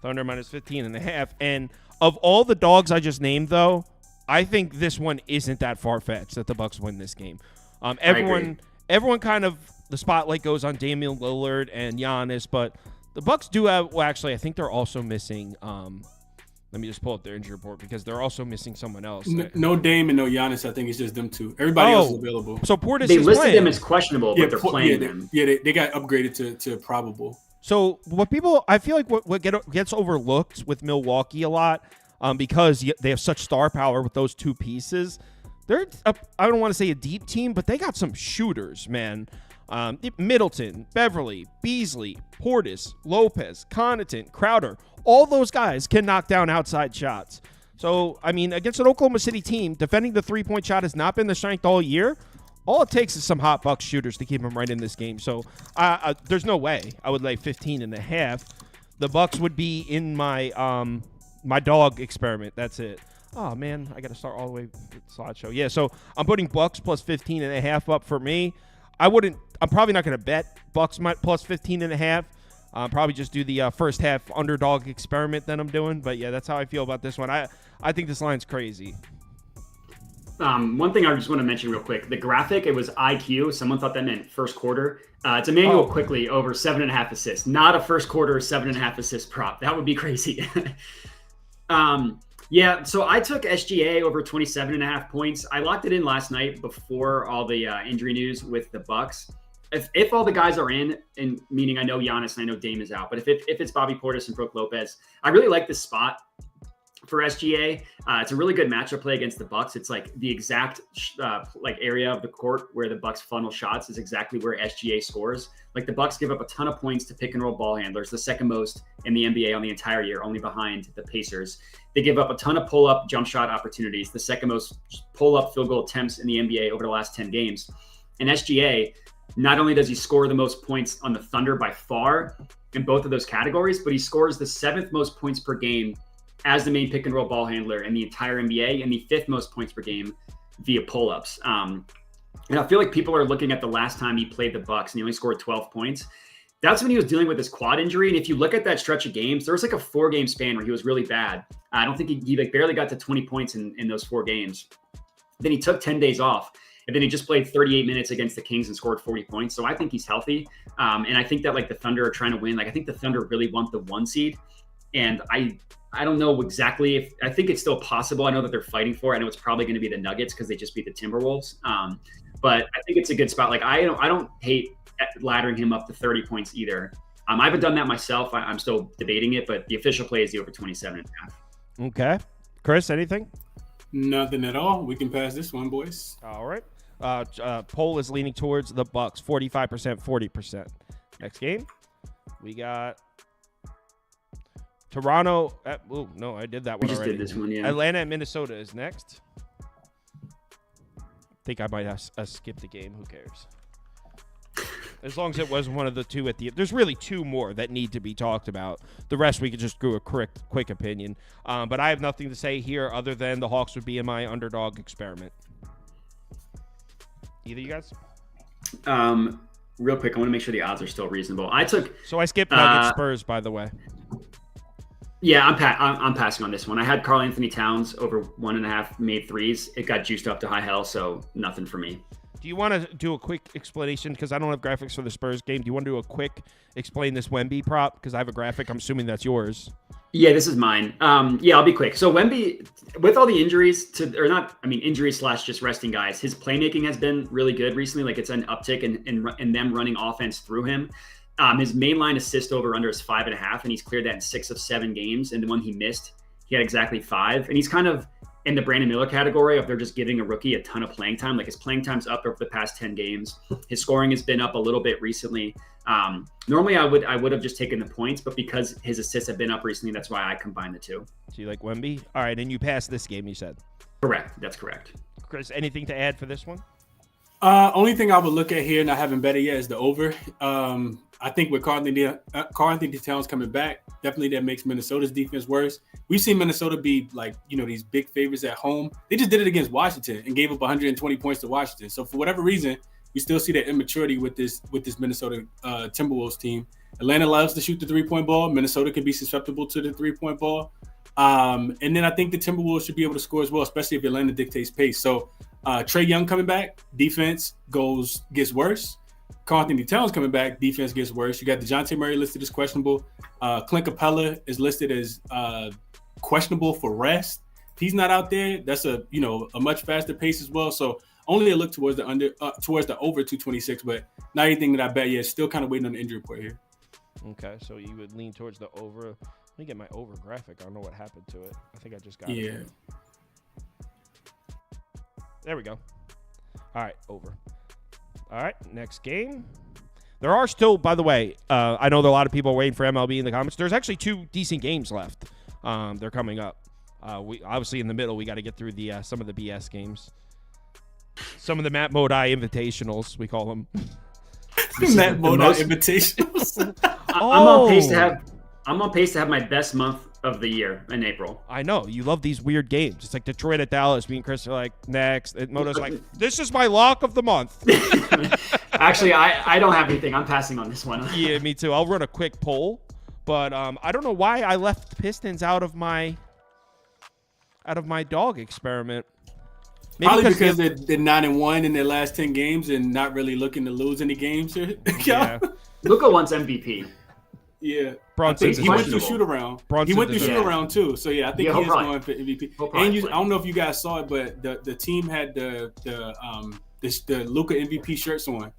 Thunder minus 15.5. And of all the dogs I just named, though, I think this one isn't that far-fetched that the Bucks win this game. Everyone kind of, the spotlight goes on Damian Lillard and Giannis, but the Bucks do have, well, actually, I think they're also missing, let me just pull up their injury report, because they're also missing someone else. No Dame and no Giannis. I think it's just them two. Everybody else is available. So Portis They listed playing. them as questionable, but they're playing them. They got upgraded to probable. So I feel like what gets overlooked with Milwaukee a lot, because they have such star power with those two pieces. They're I don't want to say a deep team, but they got some shooters, man. Middleton, Beverly, Beasley, Portis, Lopez, Connaughton, Crowder. All those guys can knock down outside shots. So, against an Oklahoma City team, defending the three-point shot has not been the strength all year. All it takes is some hot Bucks shooters to keep them right in this game. So, there's no way I would lay 15.5. The Bucks would be in my my dog experiment. That's it. Oh, man, I got to start all the way with the slideshow. Yeah, so I'm putting Bucks plus 15.5 up for me. I'm probably not going to bet Bucks plus 15.5. Probably just do the first half underdog experiment that I'm doing. But, yeah, that's how I feel about this one. I think this line's crazy. One thing I just want to mention real quick. The graphic, it was IQ. Someone thought that meant first quarter. It's Emmanuel Quickly over 7.5 assists. Not a first quarter 7.5 assist prop. That would be crazy. Yeah, so I took SGA over 27.5 points. I locked it in last night before all the injury news with the Bucks. If all the guys are in, and meaning I know Giannis and I know Dame is out, but if it's Bobby Portis and Brook Lopez, I really like this spot for SGA. It's a really good matchup play against the Bucks. It's like the exact area of the court where the Bucks funnel shots is exactly where SGA scores. Like the Bucks give up a ton of points to pick and roll ball handlers, the second most in the NBA on the entire year, only behind the Pacers. They give up a ton of pull-up jump shot opportunities, the second most pull-up field goal attempts in the NBA over the last 10 games. And SGA, not only does he score the most points on the Thunder by far in both of those categories, but he scores the 7th most points per game as the main pick and roll ball handler in the entire NBA and the 5th most points per game via pull-ups. And I feel like people are looking at the last time he played the Bucks and he only scored 12 points. That's when he was dealing with his quad injury. And if you look at that stretch of games, there was like a 4-game span where he was really bad. I don't think he like barely got to 20 points in those 4 games. Then he took 10 days off. And then he just played 38 minutes against the Kings and scored 40 points. So I think he's healthy. And I think that like the Thunder are trying to win. Like I think the Thunder really want the 1 seed. And I don't know exactly I think it's still possible. I know that they're fighting for it. I know it's probably going to be the Nuggets because they just beat the Timberwolves. But I think it's a good spot. Like I don't hate laddering him up to 30 points either. I haven't done that myself. I'm still debating it, but the official play is the over 27.5. Okay. Chris, anything? Nothing at all. We can pass this one, boys. All right. Poll is leaning towards the Bucks, 45%, 40%. Next game, we got Toronto. No, I did that one already. We just did this one, yeah. Atlanta and Minnesota is next. I think I might have skipped the game. Who cares? As long as it was one of the two at the end. There's really 2 more that need to be talked about. The rest we could just do a quick opinion. But I have nothing to say here other than the Hawks would be in my underdog experiment. Either you guys? Real quick, I want to make sure the odds are still reasonable. So I skipped Nuggets Spurs, by the way. Yeah, I'm passing on this one. I had Karl Anthony Towns over 1.5 made threes. It got juiced up to high hell, so nothing for me. Do you want to do a quick explanation? Because I don't have graphics for the Spurs game. Do you want to do a quick explain this Wemby prop? Because I have a graphic. I'm assuming that's yours. Yeah, this is mine. Yeah, I'll be quick. So Wemby, with all the injuries injuries / just resting guys, his playmaking has been really good recently. Like it's an uptick in them running offense through him. His mainline assist over under is 5.5, and he's cleared that in 6 of 7 games. And the one he missed, he had exactly 5. And he's kind of in the Brandon Miller category of they're just giving a rookie a ton of playing time. Like his playing time's up over the past 10 games. His scoring has been up a little bit recently. Normally I would have just taken the points, but because his assists have been up recently, that's why I combined the 2. So you like Wemby? All right, and you passed this game, you said. Correct. That's correct. Chris, anything to add for this one? Only thing I would look at here, and I haven't bet it yet, is the over. I think with Karl Anthony Towns coming back, definitely that makes Minnesota's defense worse. We've seen Minnesota be like, these big favorites at home. They just did it against Washington and gave up 120 points to Washington. So for whatever reason, we still see that immaturity with this Minnesota Timberwolves team. Atlanta loves to shoot the 3-point ball. Minnesota can be susceptible to the 3-point ball. And then I think the Timberwolves should be able to score as well, especially if Atlanta dictates pace. So Trae Young coming back, defense gets worse. Karl Anthony Towns coming back, defense gets worse. You got DeJounte Murray listed as questionable. Clint Capella is listed as questionable for rest. If he's not out there, that's a much faster pace as well. So only a look towards the over 226, but not anything that I bet yet. Still kind of waiting on the injury report here. Okay, so you would lean towards the over. Let me get my over graphic. I don't know what happened to it. I think I just got it. Yeah. There we go. All right, over. All right, next game. There are still, by the way, I know that a lot of people are waiting for MLB in the comments. There's actually 2 decent games left. They're coming up. We obviously in the middle, we got to get through the some of the BS games. Some of the Matt Modai Invitationals, we call them. Matt Modai Invitationals. I'm on pace to have my best month of the year in April. I know you love these weird games. It's like Detroit at Dallas. Me and Chris are like next. And Moto's like, this is my lock of the month. Actually, I don't have anything. I'm passing on this one. Yeah, me too. I'll run a quick poll, but I don't know why I left Pistons out of my dog experiment. Maybe Probably because they're 9-1 in their last 10 games and not really looking to lose any games here. Yeah. Luka wants MVP. Yeah. Brunson. He went through shoot around. He went through shoot around too. So yeah, I think he is going for MVP. And I don't know if you guys saw it, but the team had the Luka MVP shirts on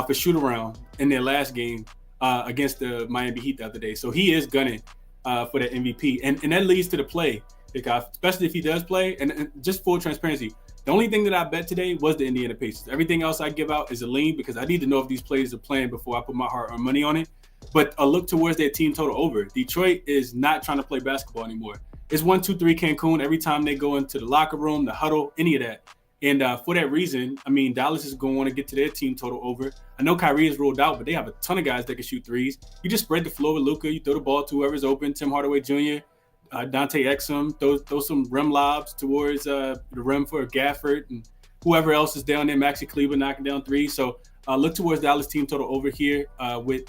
for shoot around in their last game against the Miami Heat the other day. So he is gunning for the MVP, and that leads to the play, because especially if he does play. And just full transparency, the only thing that I bet today was the Indiana Pacers. Everything else I give out is a lean because I need to know if these players are playing before I put my hard-earned money on it. But a look towards their team total over. Detroit is not trying to play basketball anymore. It's 1-2-3 Cancun every time they go into the locker room, the huddle, any of that. And for that reason, I mean, Dallas is going to want to get to their team total over. I know Kyrie is ruled out, but they have a ton of guys that can shoot threes. You just spread the floor with Luka. You throw the ball to whoever's open, Tim Hardaway Jr., Dante Exum, throw some rim lobs towards the rim for Gafford and whoever else is down there, Maxi Kleber knocking down threes. So look towards Dallas team total over here with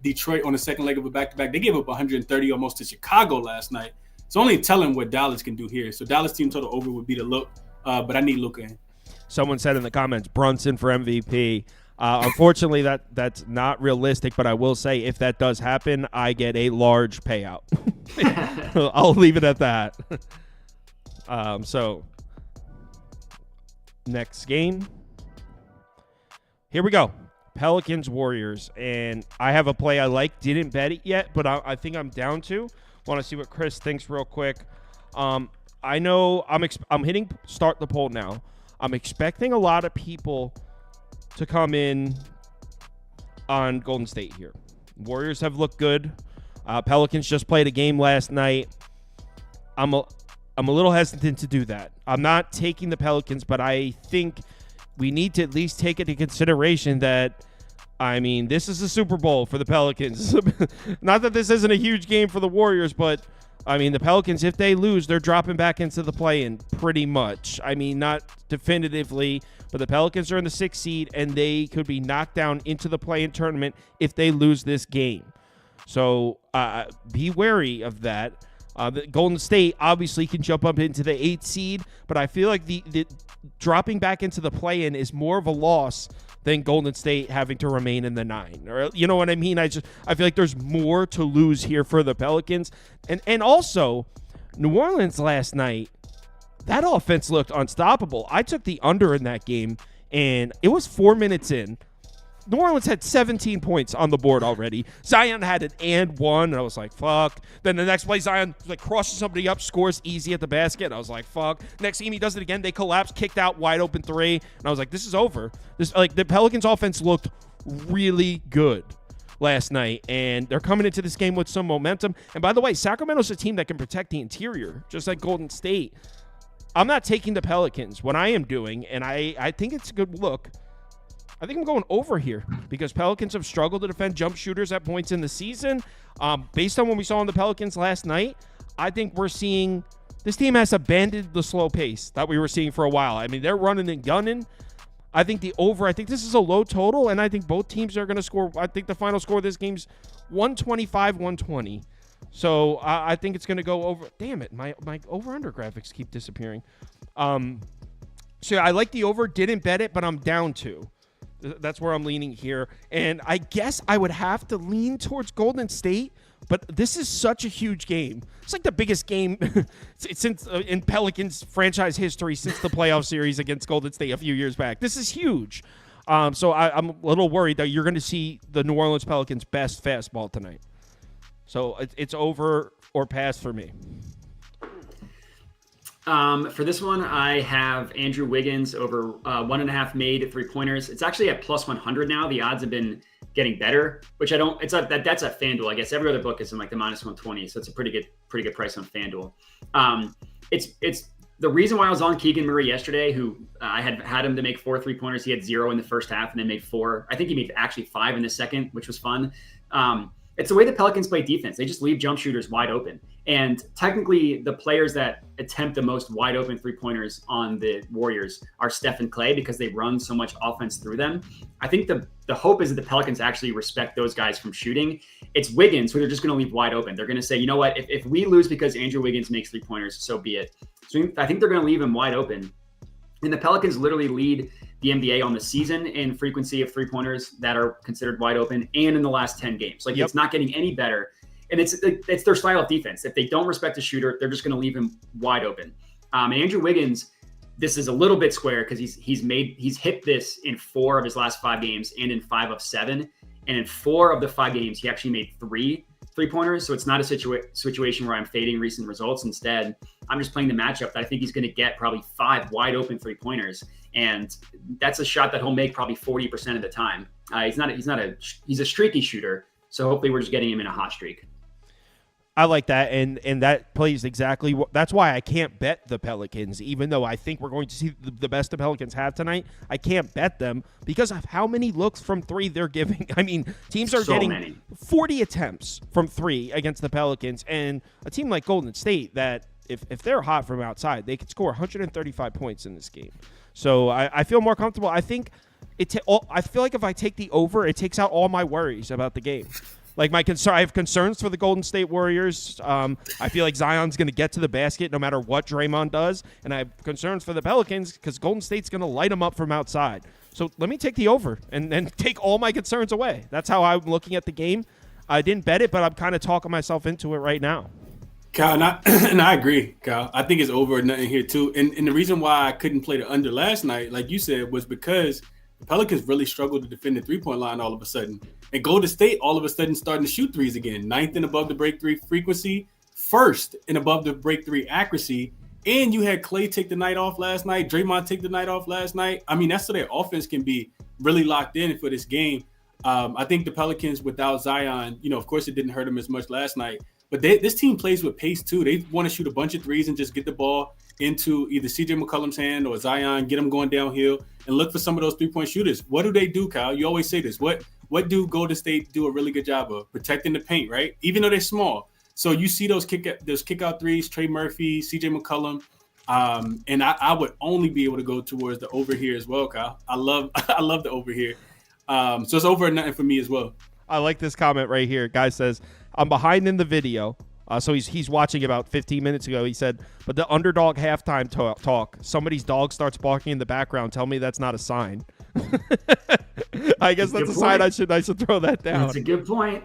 Detroit on the second leg of a back-to-back. They gave up 130 almost to Chicago last night. It's only telling what Dallas can do here. So Dallas team total over would be the look, but I need Luka in. Someone said in the comments, Brunson for MVP. Unfortunately, that's not realistic, but I will say if that does happen, I get a large payout. I'll leave it at that. So, next game. Here we go. Pelicans Warriors, and I have a play I like. Didn't bet it yet, but I think I'm down to. Want to see what Chris thinks real quick. I know I'm hitting start the poll now. I'm expecting a lot of people to come in on Golden State here. Warriors have looked good. Pelicans just played a game last night. I'm a little hesitant to do that. I'm not taking the Pelicans, but I think we need to at least take into consideration that, I mean, this is a Super Bowl for the Pelicans. Not that this isn't a huge game for the Warriors, but, I mean, the Pelicans, if they lose, they're dropping back into the play-in pretty much. I mean, not definitively, but the Pelicans are in the 6th seed, and they could be knocked down into the play-in tournament if they lose this game. So be wary of that. The Golden State obviously can jump up into the 8th seed, but I feel like the dropping back into the play-in is more of a loss than Golden State having to remain in the 9. Or, you know what I mean? I feel like there's more to lose here for the Pelicans. And also, New Orleans last night, that offense looked unstoppable. I took the under in that game, and it was 4 minutes in. New Orleans had 17 points on the board already. Zion had an and one, and I was like, fuck. Then the next play, Zion crosses somebody up, scores easy at the basket. I was like, fuck. Next game, he does it again. They collapse, kicked out, wide open three. And I was like, this is over. The Pelicans offense looked really good last night, and they're coming into this game with some momentum. And by the way, Sacramento's a team that can protect the interior, just like Golden State. I'm not taking the Pelicans. What I am doing, and I think it's a good look, I think I'm going over here because Pelicans have struggled to defend jump shooters at points in the season. Based on what we saw in the Pelicans last night, I think we're seeing this team has abandoned the slow pace that we were seeing for a while. I mean, they're running and gunning. I think this is a low total, and I think both teams are going to score. I think the final score of this game's 125-120. So I think it's going to go over. Damn it, my over-under graphics keep disappearing. So I like the over, didn't bet it, but I'm down to. That's where I'm leaning here. And I guess I would have to lean towards Golden State, but this is such a huge game. It's like the biggest game since in Pelicans franchise history since the playoff series against Golden State a few years back. This is huge. So I'm a little worried that you're going to see the New Orleans Pelicans' best fastball tonight. So it's over or pass for me. For this one, I have Andrew Wiggins over 1.5 made 3-pointers. It's actually at plus 100 now. The odds have been getting better, which I don't. It's that's at FanDuel. I guess every other book is in like the minus 120, so it's a pretty good price on FanDuel. It's the reason why I was on Keegan Murray yesterday, who I had him to make 4 3-pointers. He had 0 in the first half and then made 4. I think he made actually 5 in the second, which was fun. It's the way the Pelicans play defense. They just leave jump shooters wide open. And technically, the players that attempt the most wide open 3-pointers on the Warriors are Steph and Clay because they run so much offense through them. I think the hope is that the Pelicans actually respect those guys from shooting. It's Wiggins who they're just going to leave wide open. They're going to say, you know what, if we lose because Andrew Wiggins makes 3-pointers, so be it. So I think they're going to leave him wide open. And the Pelicans literally lead the NBA on the season in frequency of 3-pointers that are considered wide open and in the last 10 games. Like, It's not getting any better. And it's their style of defense. If they don't respect a shooter, they're just going to leave him wide open. And Andrew Wiggins, this is a little bit square because he's hit this in 4 of his last 5 games and in 5 of 7. And in 4 of the 5 games, he actually made 3-pointers. So it's not a situation where I'm fading recent results. Instead, I'm just playing the matchup that I think he's going to get probably 5 wide open 3-pointers. And that's a shot that he'll make probably 40% of the time. He's a streaky shooter. So hopefully we're just getting him in a hot streak. I like that, and that plays exactly that's why I can't bet the Pelicans, even though I think we're going to see the best the Pelicans have tonight. I can't bet them because of how many looks from 3 they're giving. I mean, teams are getting 40 attempts from 3 against the Pelicans, and a team like Golden State that if they're hot from outside, they could score 135 points in this game. So I feel more comfortable. I think I feel like if I take the over, it takes out all my worries about the game. Like I have concerns for the Golden State Warriors. I feel like Zion's going to get to the basket no matter what Draymond does. And I have concerns for the Pelicans because Golden State's going to light them up from outside. So let me take the over and take all my concerns away. That's how I'm looking at the game. I didn't bet it, but I'm kind of talking myself into it right now. Kyle, and I agree, Kyle. I think it's over or nothing here too. And the reason why I couldn't play the under last night, like you said, was because the Pelicans really struggled to defend the 3-point line all of a sudden. And Golden State all of a sudden starting to shoot threes again. 9th and above the break 3 frequency, 1st and above the break 3 accuracy. And you had Clay take the night off last night. Draymond take the night off last night. I mean, that's so their offense can be really locked in for this game. I think the Pelicans without Zion, of course it didn't hurt them as much last night. But this team plays with pace too. They want to shoot a bunch of threes and just get the ball into either CJ McCollum's hand or Zion, get them going downhill, and look for some of those 3-point shooters. What do they do, Kyle? You always say this. What do Golden State do a really good job of? Protecting the paint, right? Even though they're small. So you see those kick out threes, Trey Murphy, CJ McCollum. And I would only be able to go towards the over here as well, Kyle. I love the over here. So it's over or nothing for me as well. I like this comment right here. Guy says, I'm behind in the video. So he's watching about 15 minutes ago. He said, but the underdog halftime talk, somebody's dog starts barking in the background. Tell me that's not a sign. I guess that's a sign I should throw that down. That's a good point.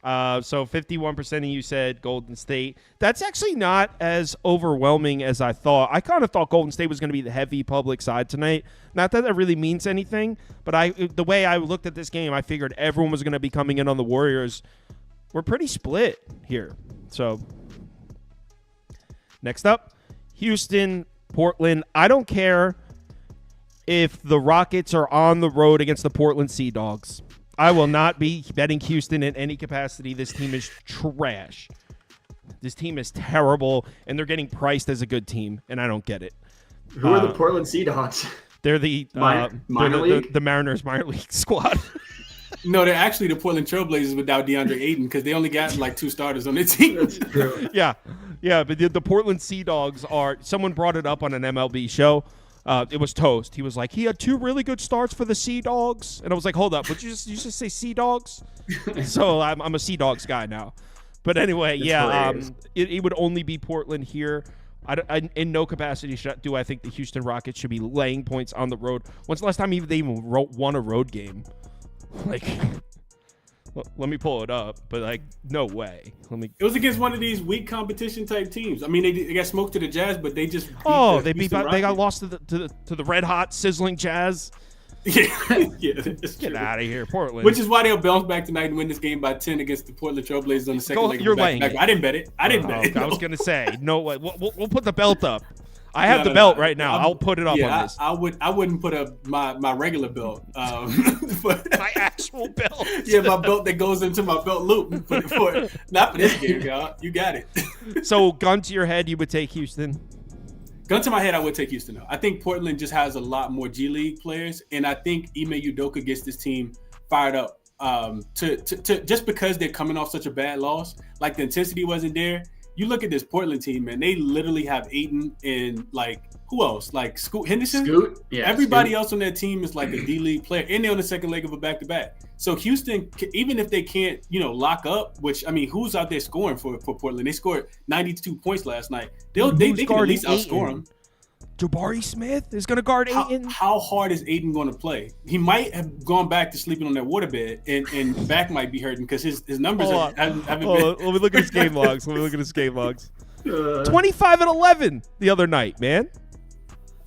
So 51% of you said Golden State. That's actually not as overwhelming as I thought. I kind of thought Golden State was going to be the heavy public side tonight. Not that that really means anything, but the way I looked at this game, I figured everyone was going to be coming in on the Warriors. We're pretty split here. So next up, Houston, Portland. I don't care if the Rockets are on the road against the Portland Sea Dogs. I will not be betting Houston in any capacity. This team is trash. This team is terrible, and they're getting priced as a good team, and I don't get it. Who are the Portland Sea Dogs? They're the minor league? the Mariners minor league squad. No, they're actually the Portland Trailblazers without DeAndre Ayton because they only got like 2 starters on their team. That's true. Yeah, but the Portland Sea Dogs are – someone brought it up on an MLB show. It was Toast. He was like, he had 2 really good starts for the Sea Dogs. And I was like, hold up. Would you just say Sea Dogs? So I'm a Sea Dogs guy now. But anyway, it would only be Portland here. I in no capacity do I think the Houston Rockets should be laying points on the road. When's the last time they even won a road game? Like, let me pull it up, but no way. It was against one of these weak competition type teams. I mean, they got smoked to the Jazz, but they just they got lost to the red hot sizzling Jazz. Yeah, that's Get out of here, Portland. Which is why they'll bounce back tonight and win this game by 10 against the Portland Trailblazers on the second leg. You're laying it. I didn't bet it. I was gonna say no way. We'll put the belt up. I have the belt right now. I'll put it up on this. I wouldn't put up my regular belt. My actual belt. Yeah, my belt that goes into my belt loop. Not for this game, y'all. You got it. So, gun to your head, you would take Houston? Gun to my head, I would take Houston. Though. I think Portland just has a lot more G League players, and I think Ime Udoka gets this team fired up. to just because they're coming off such a bad loss, like the intensity wasn't there. You look at this Portland team, man. They literally have Ayton and like who else? Like Scoot Henderson. Scoot, yeah. Everybody Scoot. else on that team is like a D-League player, and they're on the second leg of a back-to-back. So Houston, even if they can't, lock up, which I mean, who's out there scoring for Portland? They scored 92 points last night. They can at least outscore them. Jabari Smith is going to guard Ayton. How hard is Ayton going to play? He might have gone back to sleeping on that waterbed, and back might be hurting because his numbers haven't been. Let me look at his game logs. 25 and 11 the other night, man.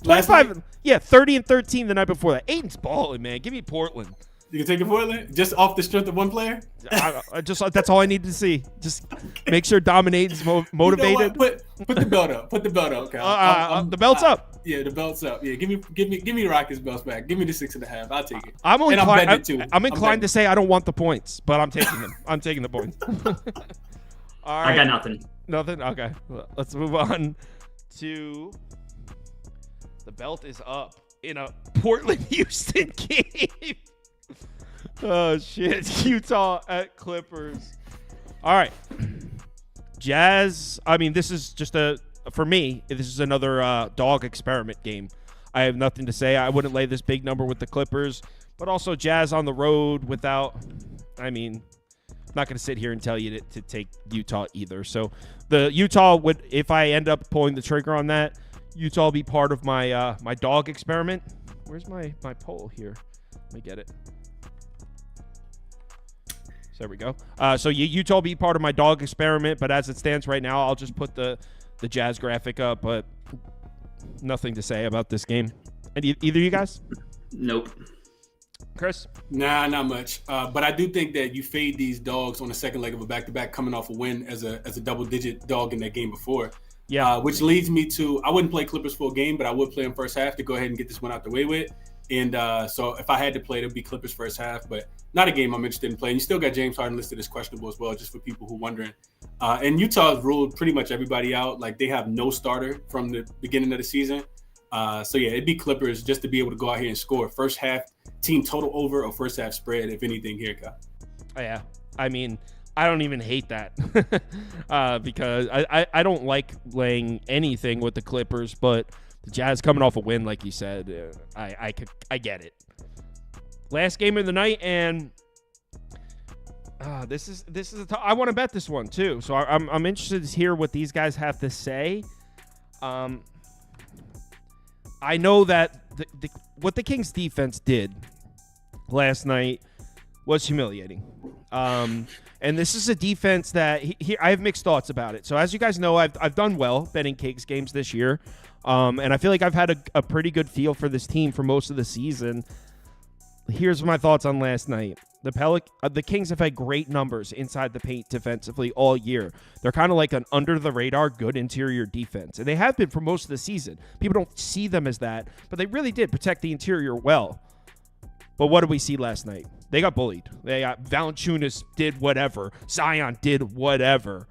25. Yeah, 30 and 13 the night before that. Ayton's balling, man. Give me Portland. You can take it Portland just off the strength of one player. That's all I need to see. Just make sure Dominate's motivated. Put the belt up. Put the belt up, Kyle. The belt's up. Yeah, the belt's up. Yeah, give me Rockets belts back. Give me the 6.5. I'll take it. I'm inclined to say I don't want the points, but I'm taking them. I'm taking the points. All right. I got nothing. Nothing. Okay, let's move on to the belt is up in a Portland-Houston game. Oh shit! Utah at Clippers. All right, Jazz. I mean, this is just for me. This is another dog experiment game. I have nothing to say. I wouldn't lay this big number with the Clippers, but also Jazz on the road without. I mean, I'm not going to sit here and tell you to take Utah either. So the Utah would, if I end up pulling the trigger on that, Utah will be part of my my dog experiment. Where's my poll here? Let me get it. So there we go. So Utah will be part of my dog experiment, but as it stands right now, I'll just put the Jazz graphic up, but nothing to say about this game. And either you guys? Nope. Chris? Nah, not much. But I do think that you fade these dogs on the second leg of a back-to-back coming off a win as a double-digit dog in that game before. Yeah. Which leads me to, I wouldn't play Clippers full game, but I would play them first half to go ahead and get this one out the way with. And so if I had to play, it would be Clippers first half, but not a game I'm interested in playing. You still got James Harden listed as questionable as well, just for people who are wondering. And Utah's ruled pretty much everybody out. Like, they have no starter from the beginning of the season. So, yeah, it'd be Clippers just to be able to go out here and score. First half team total over or first half spread, if anything here, Kyle. Oh, yeah. I mean, I don't even hate that because I don't like laying anything with the Clippers, but the Jazz coming off a win, like you said, I get it. Last game of the night, and this is I want to bet this one too. So I'm interested to hear what these guys have to say. I know that what the Kings defense did last night was humiliating. And this is a defense that I have mixed thoughts about it. So as you guys know, I've done well betting Kings games this year. And I feel like I've had a pretty good feel for this team for most of the season. Here's my thoughts on last night. The Kings have had great numbers inside the paint defensively all year. They're kind of like an under-the-radar good interior defense. And they have been for most of the season. People don't see them as that, but they really did protect the interior well. But what did we see last night? They got bullied. Valanciunas did whatever. Zion did whatever.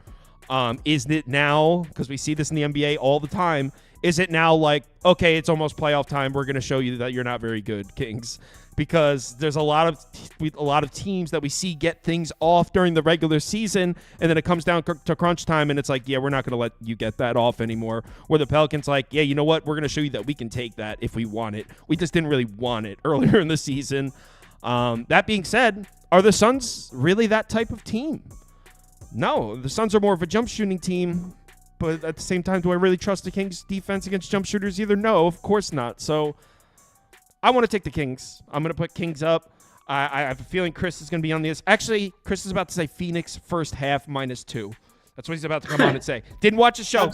Isn't it now, because we see this in the NBA all the time, is it now like, okay, it's almost playoff time, we're going to show you that you're not very good, Kings? Because there's a lot of teams that we see get things off during the regular season, and then it comes down to crunch time, and it's like, yeah, we're not going to let you get that off anymore. Where the Pelicans like, yeah, you know what? We're going to show you that we can take that if we want it. We just didn't really want it earlier in the season. That being said, are the Suns really that type of team? No, the Suns are more of a jump shooting team, but at the same time, do I really trust the Kings defense against jump shooters either? No, of course not. So I want to take the Kings. I'm going to put Kings up. I have a feeling Chris is going to be on this. Actually, Chris is about to say Phoenix first half -2. That's what he's about to come on and say. Didn't watch the show.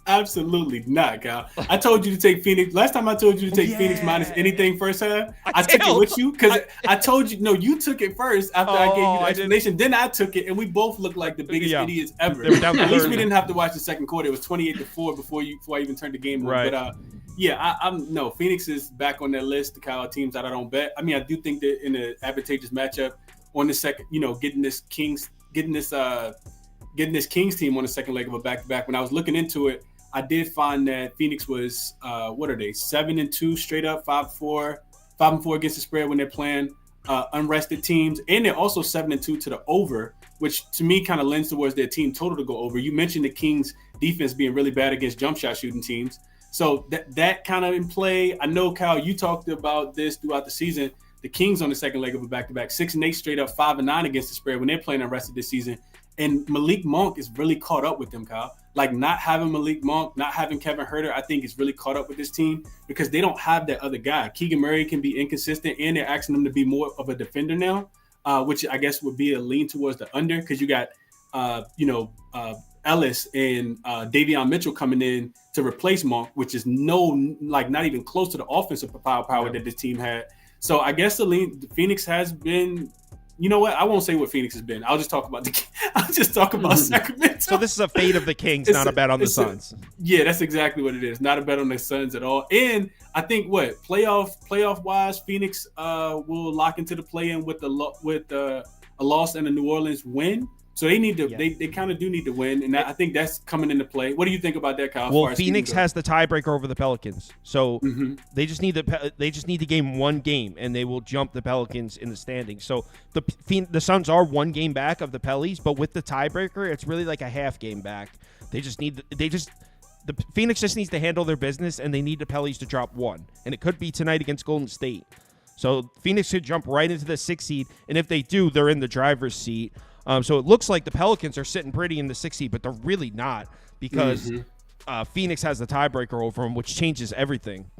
Absolutely not, Kyle. I told you to take Phoenix. Last time I told you to take Phoenix minus anything first half, I took it with you because I told you, no, you took it first after I gave you the explanation. Then I took it, and we both looked like the biggest idiots ever. At least we didn't have to watch the second quarter. It was 28-4 before I even turned the game on. Right. But no, Phoenix is back on that list. The Kyle teams that I don't bet. I mean, I do think that in an advantageous matchup on the second, getting this Kings team on the second leg of a back-to-back. When I was looking into it, I did find that Phoenix was, 7-2 straight up, 5-4 against the spread when they're playing. unrested teams, and they're also 7-2 to the over, which to me kind of lends towards their team total to go over. You mentioned the Kings defense being really bad against jump shot shooting teams. So that kind of in play. I know, Kyle, you talked about this throughout the season. The Kings on the second leg of a back-to-back, 6-8 straight up, 5-9 against the spread when they're playing unrested this season. And Malik Monk is really caught up with them, Kyle. Like, not having Malik Monk, not having Kevin Huerter, I think is really caught up with this team because they don't have that other guy. Keegan Murray can be inconsistent, and they're asking him to be more of a defender now, which I guess would be a lean towards the under because you got, Ellis and Davion Mitchell coming in to replace Monk, which is not even close to the offensive power that this team had. So I guess the Phoenix has been, you know what? I won't say what Phoenix has been. I'll just talk about Sacramento. So this is a fate of the Kings, not a bet on the Suns. Yeah, that's exactly what it is. Not a bet on the Suns at all. And I think playoff wise, Phoenix will lock into the play-in with a loss and a New Orleans win. So they need to. Yeah. They kind of do need to win, and I think that's coming into play. What do you think about that, Kyle? Well, Phoenix has the tiebreaker over the Pelicans, so they just need to gain one game, and they will jump the Pelicans in the standings. So the Suns are one game back of the Pellies, but with the tiebreaker, it's really like a half game back. The Phoenix just needs to handle their business, and they need the Pellies to drop one, and it could be tonight against Golden State. So Phoenix should jump right into the 6th seed, and if they do, they're in the driver's seat. So it looks like the Pelicans are sitting pretty in the 6th seed, but they're really not because Phoenix has the tiebreaker over them, which changes everything.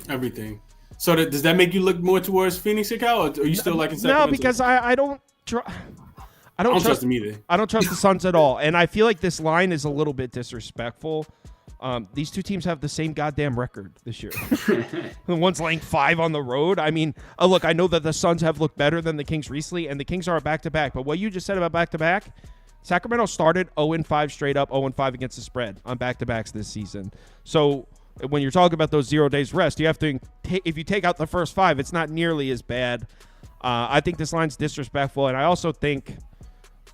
Everything. So does that make you look more towards Phoenix, Kyle, or are you still liking Sacramento? No, because I don't trust them either. I don't trust the Suns at all, and I feel like this line is a little bit disrespectful. These two teams have the same goddamn record this year. One's laying 5 on the road. I mean, look, I know that the Suns have looked better than the Kings recently, and the Kings are a back-to-back. But what you just said about back-to-back, Sacramento started 0-5 straight up, 0-5 against the spread on back-to-backs this season. So when you're talking about those 0 days rest, you have to if you take out the first 5, it's not nearly as bad. I think this line's disrespectful, and I also think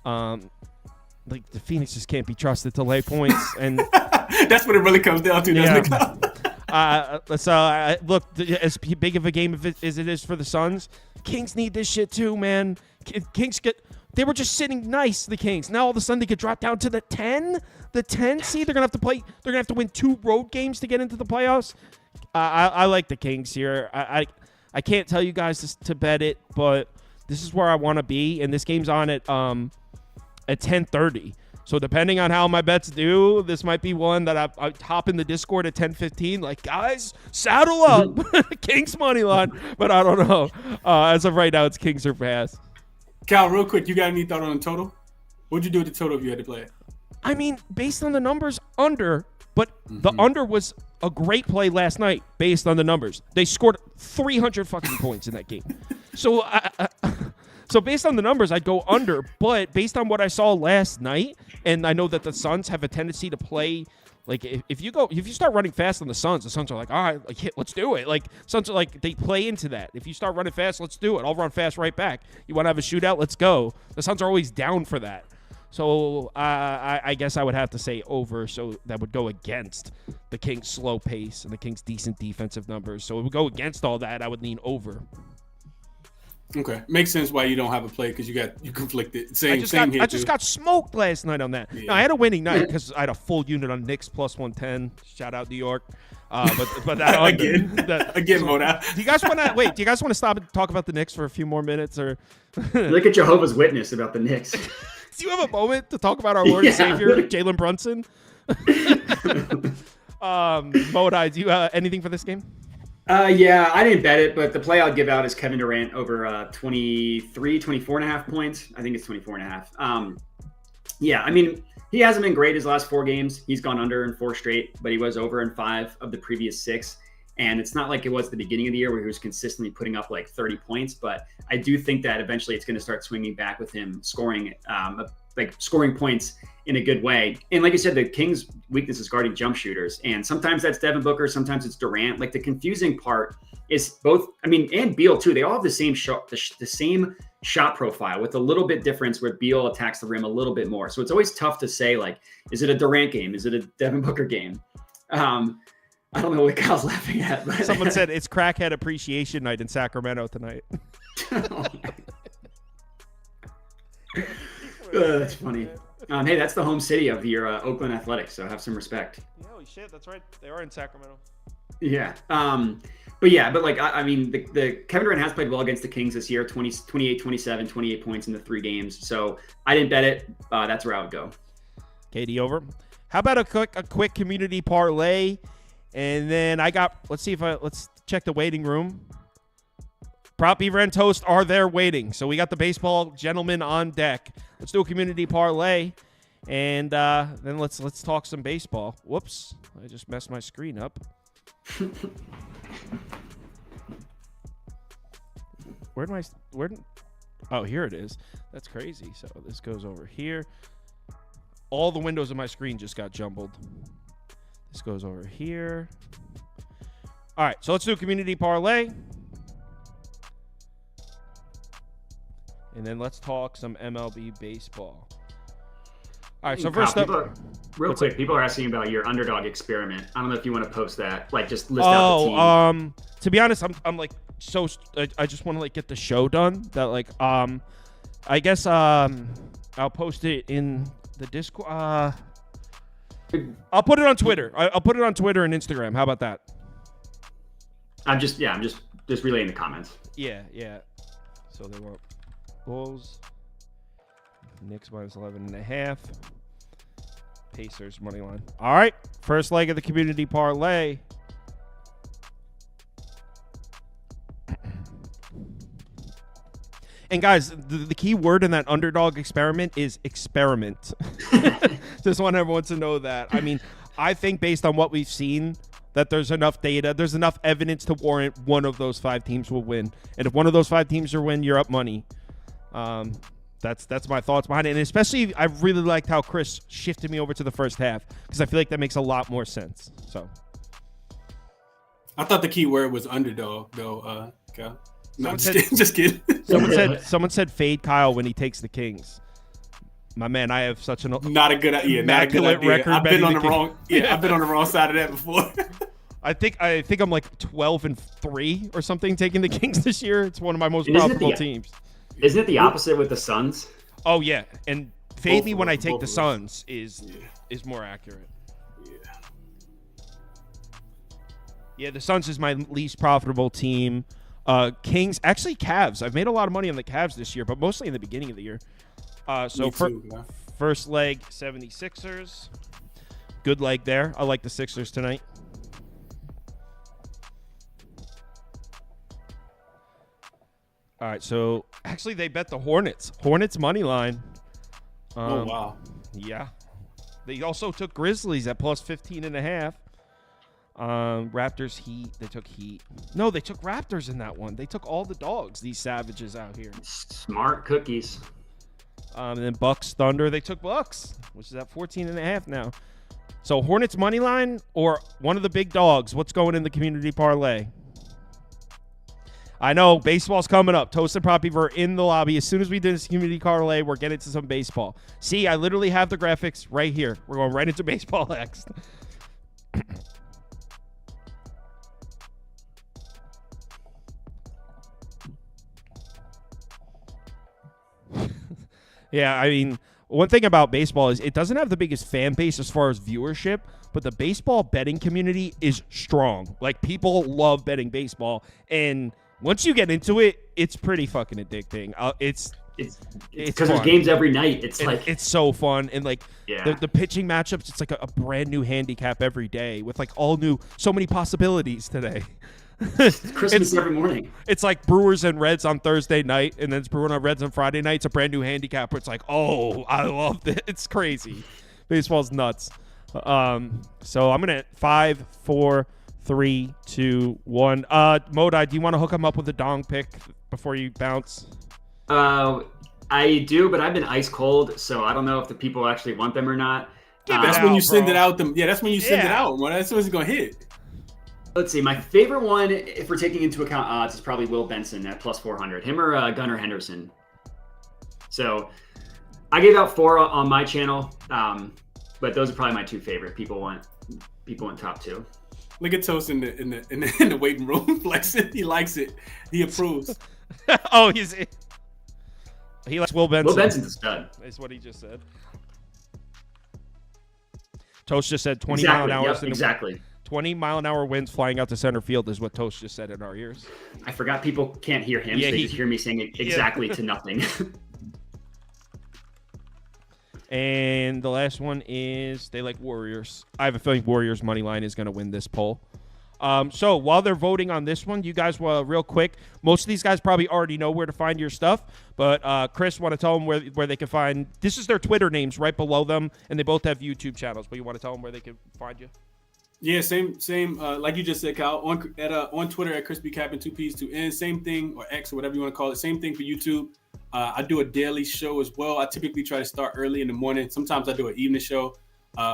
like the Phoenix just can't be trusted to lay points, and that's what it really comes down to. Yeah. Look, as big of a game as it is for the Suns, Kings need this shit too, man. They were just sitting nice, the Kings. Now all of a sudden they could drop down to the 10 seed. They're gonna have to win 2 road games to get into the playoffs. I like the Kings here. I can't tell you guys to bet it, but this is where I want to be, and this game's on at 10:30. So depending on how my bets do, this might be one that I hop in the Discord at 10:15. Like, guys, saddle up, Kings money line. But I don't know. As of right now, it's Kings or pass. Cal, real quick, you got any thought on the total? What'd you do with the total if you had to play it? I mean, based on the numbers, under. But the under was a great play last night based on the numbers. They scored 300 fucking points in that game. So So based on the numbers, I'd go under. But based on what I saw last night, and I know that the Suns have a tendency to play, like if you start running fast on the Suns are like, all right, like, let's do it. Like Suns are like, they play into that. If you start running fast, let's do it. I'll run fast right back. You want to have a shootout? Let's go. The Suns are always down for that. So I guess I would have to say over. So that would go against the Kings' slow pace and the Kings' decent defensive numbers. So it would go against all that. I would lean over. Okay, makes sense why you don't have a play because you conflicted. I just got smoked last night on that. Yeah. No, I had a winning night because I had a full unit on Knicks plus 110. Shout out New York. But that again, Mona. Do you guys want to stop and talk about the Knicks for a few more minutes, or look at Jehovah's Witness about the Knicks? Do you have a moment to talk about our Lord and Savior, Jalen Brunson? Mona, do you anything for this game? Yeah, I didn't bet it, but the play I'd give out is Kevin Durant over 24 and a half points. I think it's 24 and a half. Yeah, I mean, he hasn't been great his last 4 games. He's gone under in 4 straight, but he was over in 5 of the previous 6. And it's not like it was the beginning of the year where he was consistently putting up like 30 points. But I do think that eventually it's going to start swinging back with him scoring points in a good way. And like I said, the Kings' weakness is guarding jump shooters. And sometimes that's Devin Booker, sometimes it's Durant. Like the confusing part is both, I mean, and Beal too, they all have the same shot, the same shot profile with a little bit difference where Beal attacks the rim a little bit more. So it's always tough to say, like, is it a Durant game? Is it a Devin Booker game? I don't know what Kyle's laughing at. But someone said it's crackhead appreciation night in Sacramento tonight. That's funny. Hey, that's the home city of your Oakland Athletics, so have some respect. Yeah, holy shit, that's right. They are in Sacramento. Yeah. But like, I mean, the Kevin Durant has played well against the Kings this year, 28, 27, 28 points in the 3 games. So I didn't bet it. That's where I would go. KD over. How about a quick community parlay? And then let's check the waiting room. Prop Beaver and Toast are there waiting. So we got the baseball gentlemen on deck. Let's do a community parlay. And then let's talk some baseball. Whoops. I just messed my screen up. Oh, here it is. That's crazy. So this goes over here. All the windows of my screen just got jumbled. This goes over here. All right, so let's do a community parlay. And then let's talk some MLB baseball. All right, so first up, people are asking about your underdog experiment. I don't know if you want to post that, like just list out the team. To be honest, I'm like I just want to like get the show done. That like I guess I'll post it in the Discord. I'll put it on Twitter. I'll put it on Twitter and Instagram. How about that? I'm just relaying the comments. Yeah. So they want Bulls, Knicks minus 11.5, Pacers money line. All right, first leg of the community parlay. And guys, the key word in that underdog experiment is experiment. Just want everyone to know that. I mean, I think based on what we've seen, that there's enough data, there's enough evidence to warrant one of those 5 teams will win. And if one of those 5 teams will win, you're up money. That's my thoughts behind it. And especially, I really liked how Chris shifted me over to the first half because I feel like that makes a lot more sense. So, I thought the key word was underdog, though, Cal. No, just kidding. Someone said fade Kyle when he takes the Kings. My man, I have such not a good idea. Record. I've been on the wrong. Yeah, I've been on the wrong side of that before. I think I'm like 12-3 or something taking the Kings this year. It's one of my most profitable teams. Isn't it the opposite with the Suns? Oh yeah, and fade me when I take the Suns is more accurate. Yeah, the Suns is my least profitable team. Kings, actually Cavs. I've made a lot of money on the Cavs this year, but mostly in the beginning of the year. First leg, 76ers. Good leg there. I like the Sixers tonight. All right, so actually they bet the Hornets. Hornets money line. Oh, wow. Yeah. They also took Grizzlies at plus 15.5. Raptors, Heat. They took Heat. No, they took Raptors in that one. They took all the dogs, these savages out here. Smart cookies. And then Bucks, Thunder. They took Bucks, which is at 14.5 now. So Hornets money line or one of the big dogs. What's going in the community parlay? I know baseball's coming up. Toast and Prop Beaver in the lobby. As soon as we do this community parlay, we're getting to some baseball. See, I literally have the graphics right here. We're going right into baseball next. Yeah, I mean, one thing about baseball is it doesn't have the biggest fan base as far as viewership, but the baseball betting community is strong. Like, people love betting baseball, and once you get into it, it's pretty fucking addicting. It's because there's games every night. It's so fun, and like the pitching matchups, it's like a brand new handicap every day with like so many possibilities today. It's Christmas every morning. It's like Brewers and Reds on Thursday night, and then it's Brewers and Reds on Friday night. It's a brand new handicap where it's like, oh, I love this. It's crazy. Baseball's nuts. So I'm gonna 5, 4, 3, 2, 1. Modai, do you want to hook him up with a dong pick before you bounce? I do, but I've been ice cold, so I don't know if the people actually want them or not. That's when you send it out. That's when you send it out. Well, that's when it's gonna hit. Let's see. My favorite one, if we're taking into account odds, is probably Will Benson at plus 400. Him or Gunnar Henderson. So I gave out 4 on my channel, but those are probably my 2 favorite. People want top 2. Look at Toast in the waiting room flexing. He likes it. He approves. Oh, he likes Will Benson. Will Benson's a stud. That's what he just said. Toast just said 20 Exactly. mile an hour. Yep, exactly. 20 mile an hour winds flying out to center field is what Toast just said in our ears. I forgot people can't hear him, Yeah, so they just hear me saying it exactly to nothing. And the last one is they like Warriors. I have a feeling Warriors money line is going to win this poll. So while they're voting on this one, you guys, real quick, most of these guys probably already know where to find your stuff. But Chris, want to tell them where they can find. This is their Twitter names right below them, and they both have YouTube channels. But you want to tell them where they can find you? Yeah, same. Like you just said, Kyle, on Twitter at CrispyCappin 2Ps2N. Same thing, or X or whatever you want to call it. Same thing for YouTube. I do a daily show as well. I typically try to start early in the morning. Sometimes I do an evening show.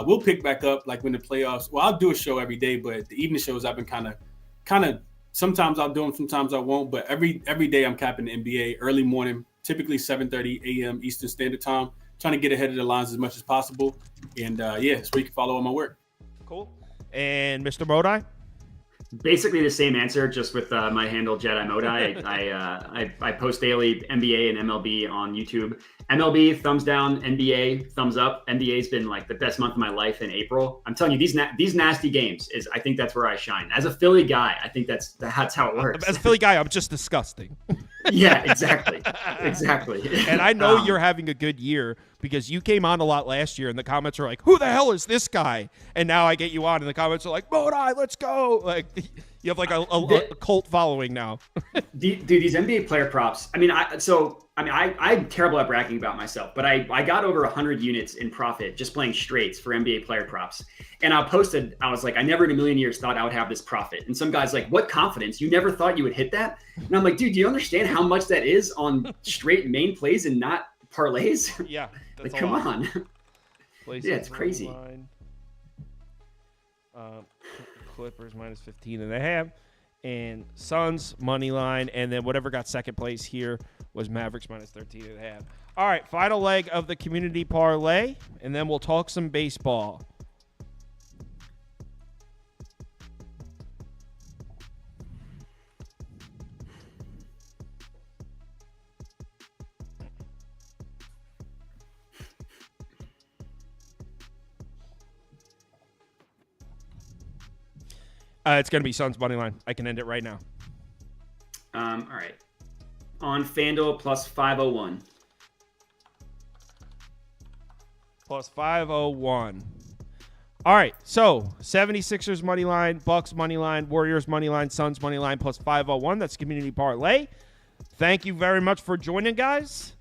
We'll pick back up like when the playoffs. Well, I'll do a show every day, but the evening shows I've been kind of. Sometimes I'll do them, sometimes I won't. But every day I'm capping the NBA early morning, typically 7:30 a.m. Eastern Standard Time. Trying to get ahead of the lines as much as possible, and that's where you can follow all my work. Cool. And Mr. Modi? Basically the same answer, just with my handle Jedi Modi. I post daily NBA and MLB on YouTube. MLB thumbs down, NBA thumbs up. NBA's been like the best month of my life in April. I'm telling you, these nasty games I think that's where I shine. As a Philly guy, I think that's how it works. As a Philly guy, I'm just disgusting. Yeah, exactly. And I know you're having a good year because you came on a lot last year and the comments are like, who the hell is this guy? And now I get you on and the comments are like, Modi, let's go. Like you have like a cult following now. Dude, these NBA player props. I'm terrible at bragging about myself, but I got over 100 units in profit just playing straights for NBA player props. And I was like, I never in a million years thought I would have this profit. And some guy's like, what confidence? You never thought you would hit that? And I'm like, dude, do you understand how much that is on straight main plays and not parlays? Yeah. Like, come on. Yeah, it's crazy. Clippers minus 15.5. And Suns money line, and then whatever got second place here was Mavericks minus 13.5. All right, final leg of the community parlay, and then we'll talk some baseball. It's going to be Suns money line. I can end it right now. All right. On FanDuel plus 501. Plus 501. All right. So 76ers money line, Bucks money line, Warriors money line, Suns money line plus 501. That's community parlay. Thank you very much for joining, guys.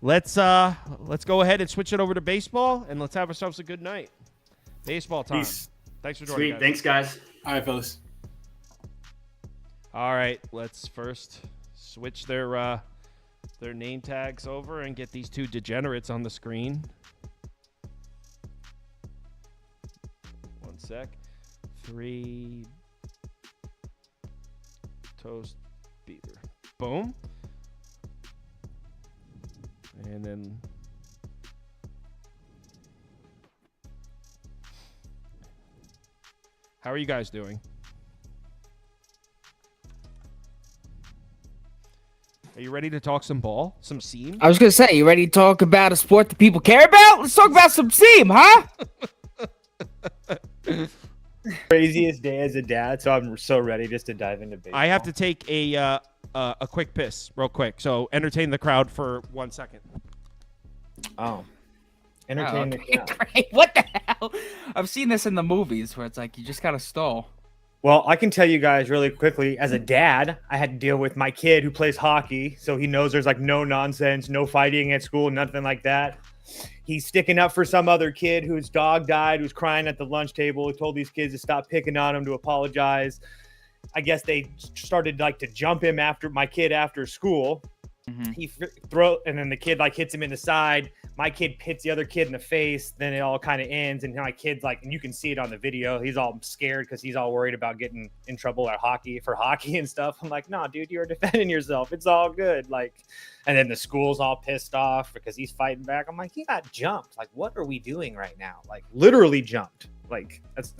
Let's go ahead and switch it over to baseball, and let's have ourselves a good night. Baseball time. Peace. Thanks for joining. Sweet. Guys. Thanks, guys. All right, fellas. All right, let's first switch their name tags over and get these two degenerates on the screen. One sec. 3 Toast Beaver. Boom. And then how are you guys doing? Are you ready to talk some ball? Some seam? I was going to say, you ready to talk about a sport that people care about? Let's talk about some seam, huh? Craziest day as a dad, so I'm so ready just to dive into baseball. I have to take a quick piss real quick. So entertain the crowd for 1 second. Oh. Entertain the crowd. Great. What the hell? I've seen this in the movies where it's like you just got to stall. Well, I can tell you guys really quickly, as a dad, I had to deal with my kid who plays hockey, so he knows there's like no nonsense, no fighting at school, nothing like that. He's sticking up for some other kid whose dog died, who's crying at the lunch table. He told these kids to stop picking on him, to apologize. I guess they started like to jump him after my kid after school. Mm-hmm. He and then the kid like hits him in the side. My kid hits the other kid in the face. Then it all kind of ends, and my kid's like, and you can see it on the video. He's all scared because he's all worried about getting in trouble at hockey and stuff. I'm like, nah, dude, you're defending yourself. It's all good. Like, and then the school's all pissed off because he's fighting back. I'm like, he got jumped. Like, what are we doing right now? Like, literally jumped. Like, that's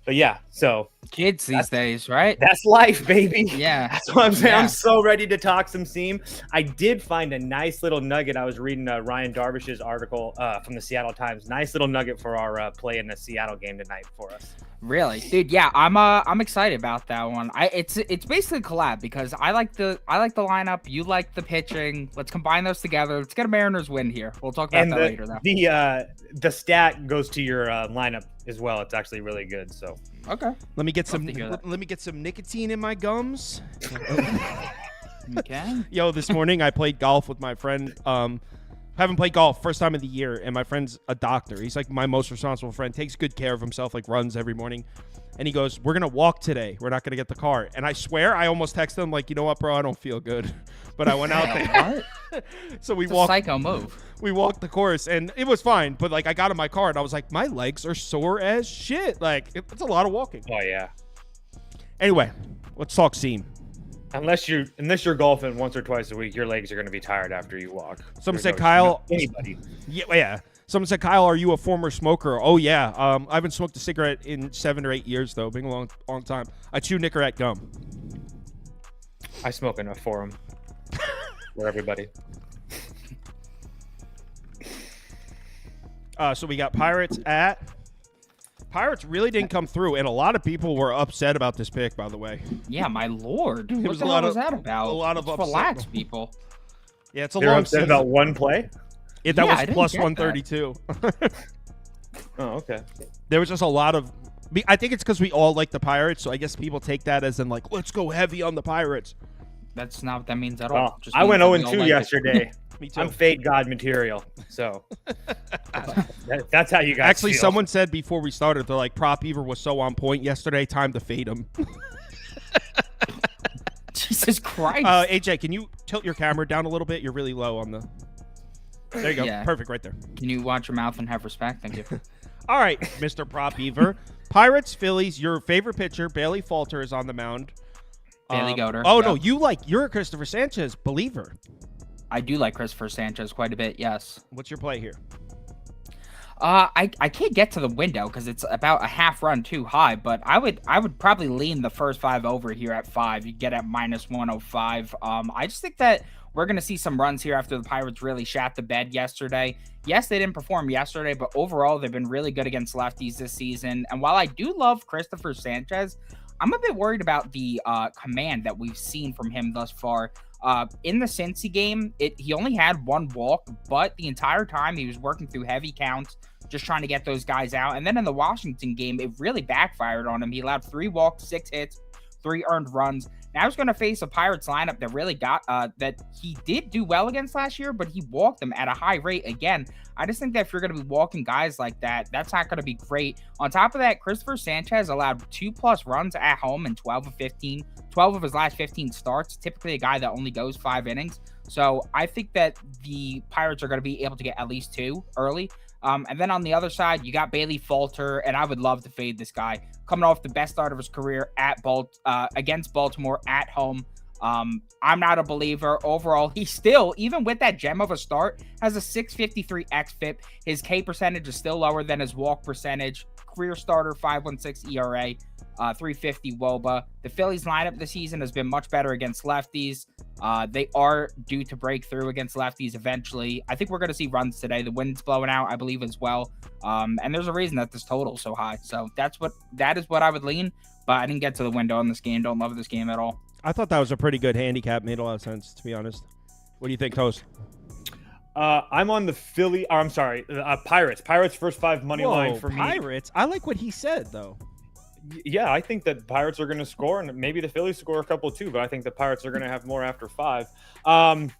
But yeah, so Kids these days, right? that's life, baby. Yeah. That's what I'm saying. Yeah. I'm so ready to talk some seam. I did find a nice little nugget. I was reading Ryan Darvish's article from the Seattle Times. Nice little nugget for our play in the Seattle game tonight for us. Really, dude? Yeah, I'm excited about that one. It's basically a collab because I like the lineup. You like the pitching. Let's combine those together. Let's get a Mariners win here. We'll talk about that later, though. The stat goes to your lineup as well. It's actually really good. So Okay. Let me get Love to hear that. some nicotine in my gums. Okay. Yo, this morning I played golf with my friend. Haven't played golf, first time of the year, and my friend's a doctor. He's like my most responsible friend, takes good care of himself, like runs every morning. And he goes, "We're gonna walk today. We're not gonna get the car." And I swear, I almost texted him like, "You know what, bro? I don't feel good," but I went out there. What? So we It's a walked. psycho move. We walked the course, and it was fine. But like, I got in my car, and I was like, my legs are sore as shit. Like, it's a lot of walking. oh yeah. Anyway, let's talk seam. Unless you're golfing once or twice a week, your legs are going to be tired after you walk. Someone There's said, Kyle. Anybody. Yeah. Someone said, Kyle, are you a former smoker? Oh, yeah. I haven't smoked a cigarette in 7 or 8 years, though. Been a long time. I chew Nicorette gum. I smoke enough for them. For everybody. So we got Pirates at. Pirates really didn't come through, and a lot of people were upset about this pick, by the way. Yeah, my lord. What was the a hell lot was of- that about? a lot of Let's upset. relax, people. Yeah, it's a They're long upset season. about one play? That Yeah, I was didn't plus get that. 132. Oh, okay. There was just a lot of. I think it's because we all like the Pirates, so I guess people take that as in like, let's go heavy on the Pirates. That's not what that means at all. Well, Just I went means that 0-2 we all like it. yesterday. Me too. I'm fade god material. So that's how you guys Actually, feel. someone said before we started, they're like, Prop Ever was so on point yesterday. Time to fade him. Jesus Christ. AJ, can you tilt your camera down a little bit? You're really low on the. There you go. Yeah. Perfect right there. Can you watch your mouth and have respect? Thank you. All right, Mr. Prop Ever. Pirates, Phillies, your favorite pitcher, Bailey Falter, is on the mound. Bailey Goater. Oh, no, Yep. you're a Christopher Sanchez believer. I do like Christopher Sanchez quite a bit, yes. What's your play here? I can't get to the window because it's about a half run too high, but I would probably lean the first 5 over here at 5. You get at minus 105. I just think that we're gonna see some runs here after the Pirates really shat the bed yesterday. Yes, they didn't perform yesterday, but overall they've been really good against lefties this season. And while I do love Christopher Sanchez, I'm a bit worried about the command that we've seen from him thus far. In the Cincy game, he only had 1 walk, but the entire time he was working through heavy counts, just trying to get those guys out. And then in the Washington game, it really backfired on him. He allowed 3 walks, 6 hits, 3 earned runs. Now he's going to face a Pirates lineup that really got that he did do well against last year, but he walked them at a high rate again. I just think that if you're going to be walking guys like that, that's not going to be great. On top of that, Christopher Sanchez allowed 2+ runs at home in 12 of his last 15 starts, typically a guy that only goes 5 innings. So I think that the Pirates are going to be able to get at least 2 early. And then on the other side, you got Bailey Falter, and I would love to fade this guy. Coming off the best start of his career at against Baltimore at home. I'm not a believer. Overall, he still, even with that gem of a start, has a 653 xFIP. His K percentage is still lower than his walk percentage. Career starter, 5.16 ERA, 350 WOBA. The Phillies lineup this season has been much better against lefties. They are due to break through against lefties eventually. I think we're going to see runs today. The wind's blowing out, I believe, as well. And there's a reason that this total is so high. So that is what I would lean. But I didn't get to the window on this game. Don't love this game at all. I thought that was a pretty good handicap. Made a lot of sense, to be honest. What do you think, Toast? I'm on the Pirates. Pirates first 5 money line for me. Pirates? I like what he said, though. Yeah, I think that Pirates are going to score, and maybe the Phillies score a couple too. But I think the Pirates are going to have more after 5.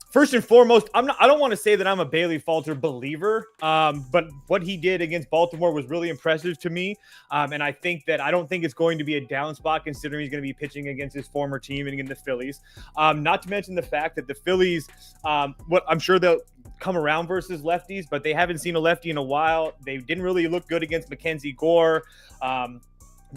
First and foremost, I don't want to say that I'm a Bailey Falter believer, but what he did against Baltimore was really impressive to me. And I don't think it's going to be a down spot considering he's going to be pitching against his former team and against the Phillies. Not to mention the fact that the Phillies, what I'm sure they'll come around versus lefties, but they haven't seen a lefty in a while. They didn't really look good against Mackenzie Gore.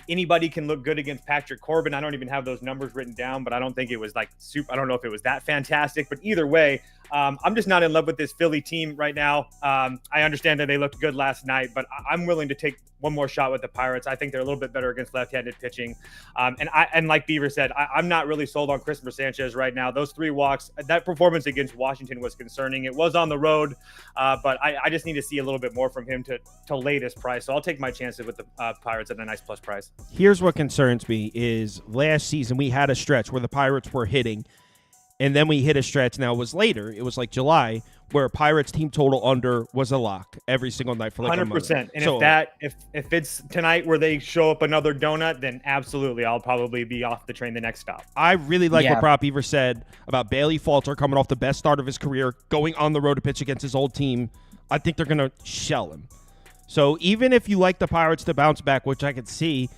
Anybody can look good against Patrick Corbin. I don't even have those numbers written down, but I don't think it was like super. I don't know if it was that fantastic, but either way, I'm just not in love with this Philly team right now. I understand that they looked good last night, but I'm willing to take one more shot with the Pirates. I think they're a little bit better against left-handed pitching. And like Beaver said, I'm not really sold on Christopher Sanchez right now. Those 3 walks, that performance against Washington was concerning. It was on the road, but I just need to see a little bit more from him to lay this price. So I'll take my chances with the Pirates at a nice plus price. Here's what concerns me is last season we had a stretch where the Pirates were hitting, and then we hit a stretch. Now, it was later. It was like July, where Pirates team total under was a lock every single night for like 100%. And so, if it's tonight where they show up another donut, then absolutely, I'll probably be off the train the next stop. I really like what Prop Beaver said about Bailey Falter coming off the best start of his career, going on the road to pitch against his old team. I think they're going to shell him. So even if you like the Pirates to bounce back, which I could see,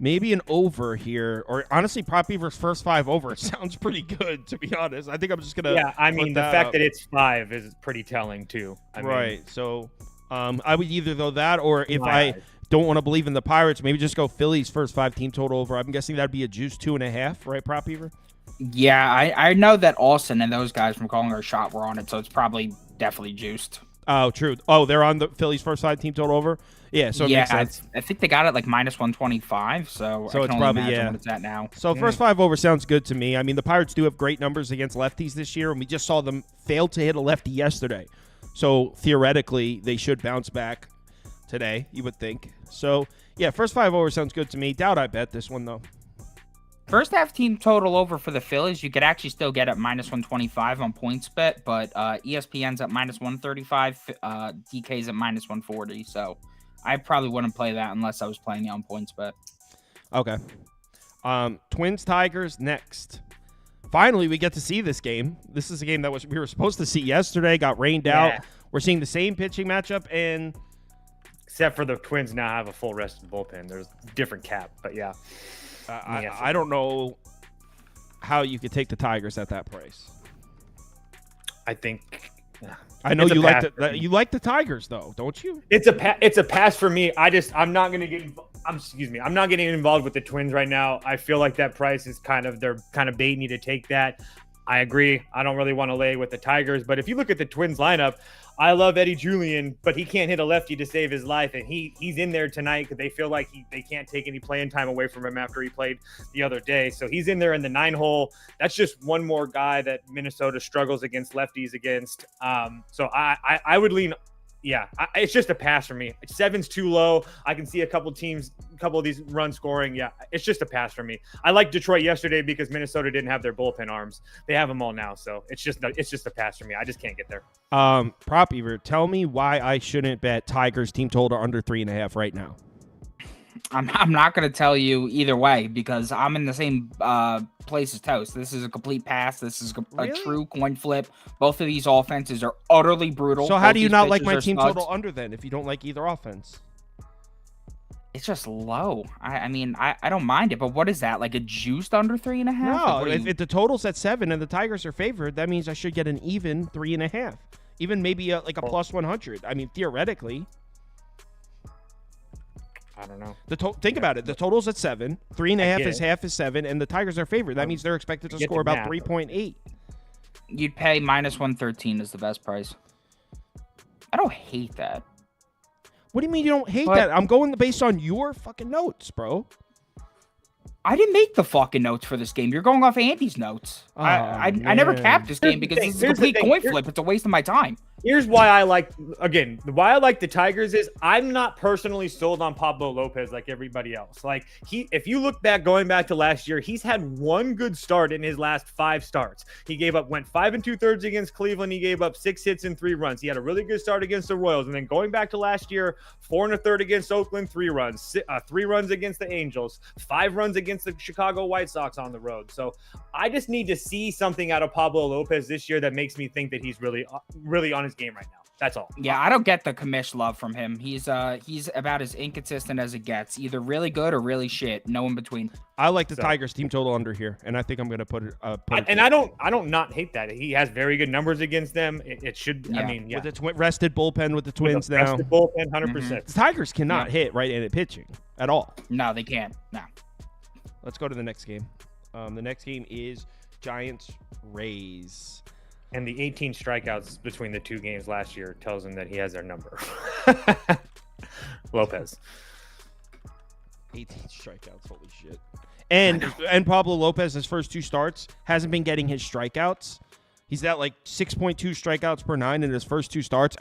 maybe an over here, or honestly, Prop Beaver's first 5 over sounds pretty good, to be honest. I think I'm just going to Yeah, I mean, the fact that it's 5 is pretty telling, too. Right. So I would either go that, or if I don't want to believe in the Pirates, maybe just go Phillies first 5 team total over. I'm guessing that'd be a juice 2.5, right, Prop Beaver? Yeah, I know that Austin and those guys from Calling Our Shot were on it, so it's probably definitely juiced. Oh, true. Oh, they're on the Phillies first 5 team total over? Yeah, so it makes sense. I think they got it like minus 125, so I can it's only probably, imagine what it's at now. So first 5 over sounds good to me. I mean, the Pirates do have great numbers against lefties this year, and we just saw them fail to hit a lefty yesterday. So theoretically, they should bounce back today, you would think. So, yeah, first 5 over sounds good to me. Doubt I bet this one, though. First half team total over for the Phillies, you could actually still get at minus 125 on PointsBet, but ESPN's at minus 135, DK's at minus 140, so I probably wouldn't play that unless I was playing it on PointsBet. Okay. Twins Tigers next. Finally, we get to see this game. This is a game that we were supposed to see yesterday, got rained out. We're seeing the same pitching matchup, and except for the Twins now have a full rested bullpen. There's different cap, but yeah. I don't know how you could take the Tigers at that price. I think I know you like the Tigers though, don't you? It's a pass for me. I'm not going to get I'm not getting involved with the Twins right now. I feel like that price is they're kind of baiting you to take that. I agree. I don't really want to lay with the Tigers, but if you look at the Twins lineup, I love Eddie Julian, but he can't hit a lefty to save his life, and he's in there tonight because they feel like they can't take any playing time away from him after he played the other day. So he's in there in the 9-hole. That's just one more guy that Minnesota struggles against lefties against. So I would lean. Yeah, it's just a pass for me. 7's too low. I can see a couple of these runs scoring. Yeah, it's just a pass for me. I liked Detroit yesterday because Minnesota didn't have their bullpen arms. They have them all now, so it's just a pass for me. I just can't get there. Prop Beaver, tell me why I shouldn't bet Tigers team total under 3.5 right now. I'm not going to tell you either way because I'm in the same place as Toast. This is a complete pass. This is a true coin flip. Both of these offenses are utterly brutal. So how do you not like my team total under then if you don't like either offense? It's just low. I mean, I don't mind it, but what is that? Like a juiced under 3.5? No, if the total's at 7 and the Tigers are favored, that means I should get an even 3.5. Even maybe like a plus 100. I mean, theoretically. I don't know. Think about it. The total's at 7. 3.5 is half is 7, and the Tigers are favored. That means they're expected to score about 3.8. You'd pay minus 113 is the best price. I don't hate that. What do you mean you don't hate that? I'm going based on your fucking notes, bro. I didn't make the fucking notes for this game. You're going off Andy's notes. I never capped this game because this is a complete coin flip. It's a waste of my time. Here's why I like the Tigers is I'm not personally sold on Pablo Lopez like everybody else. Like if you look back, going back to last year, he's had one good start in his last 5 starts. He went 5 2/3 against Cleveland. He gave up 6 hits and 3 runs. He had a really good start against the Royals. And then going back to last year, 4 1/3 against Oakland, 3 runs, 3 runs against the Angels, 5 runs against the Chicago White Sox on the road. So I just need to see something out of Pablo Lopez this year that makes me think that he's really on his game right now. That's all. Yeah, I don't get the commish love from him. He's about as inconsistent as it gets. Either really good or really shit. No in between. I like the Tigers team total under here, and I think I'm going to put it. I don't not hate that. He has very good numbers against them. It should. Yeah. I mean, yeah. With the rested bullpen with the Twins now. Rested bullpen, 100%. The Tigers cannot hit right-handed pitching at all. No, they can't. No. Let's go to the next game. The next game is Giants-Rays. And the 18 strikeouts between the 2 games last year tells him that he has their number. Lopez. 18 strikeouts. Holy shit. And Pablo Lopez, his first 2 starts, hasn't been getting his strikeouts. He's at like 6.2 strikeouts per 9 in his first 2 starts.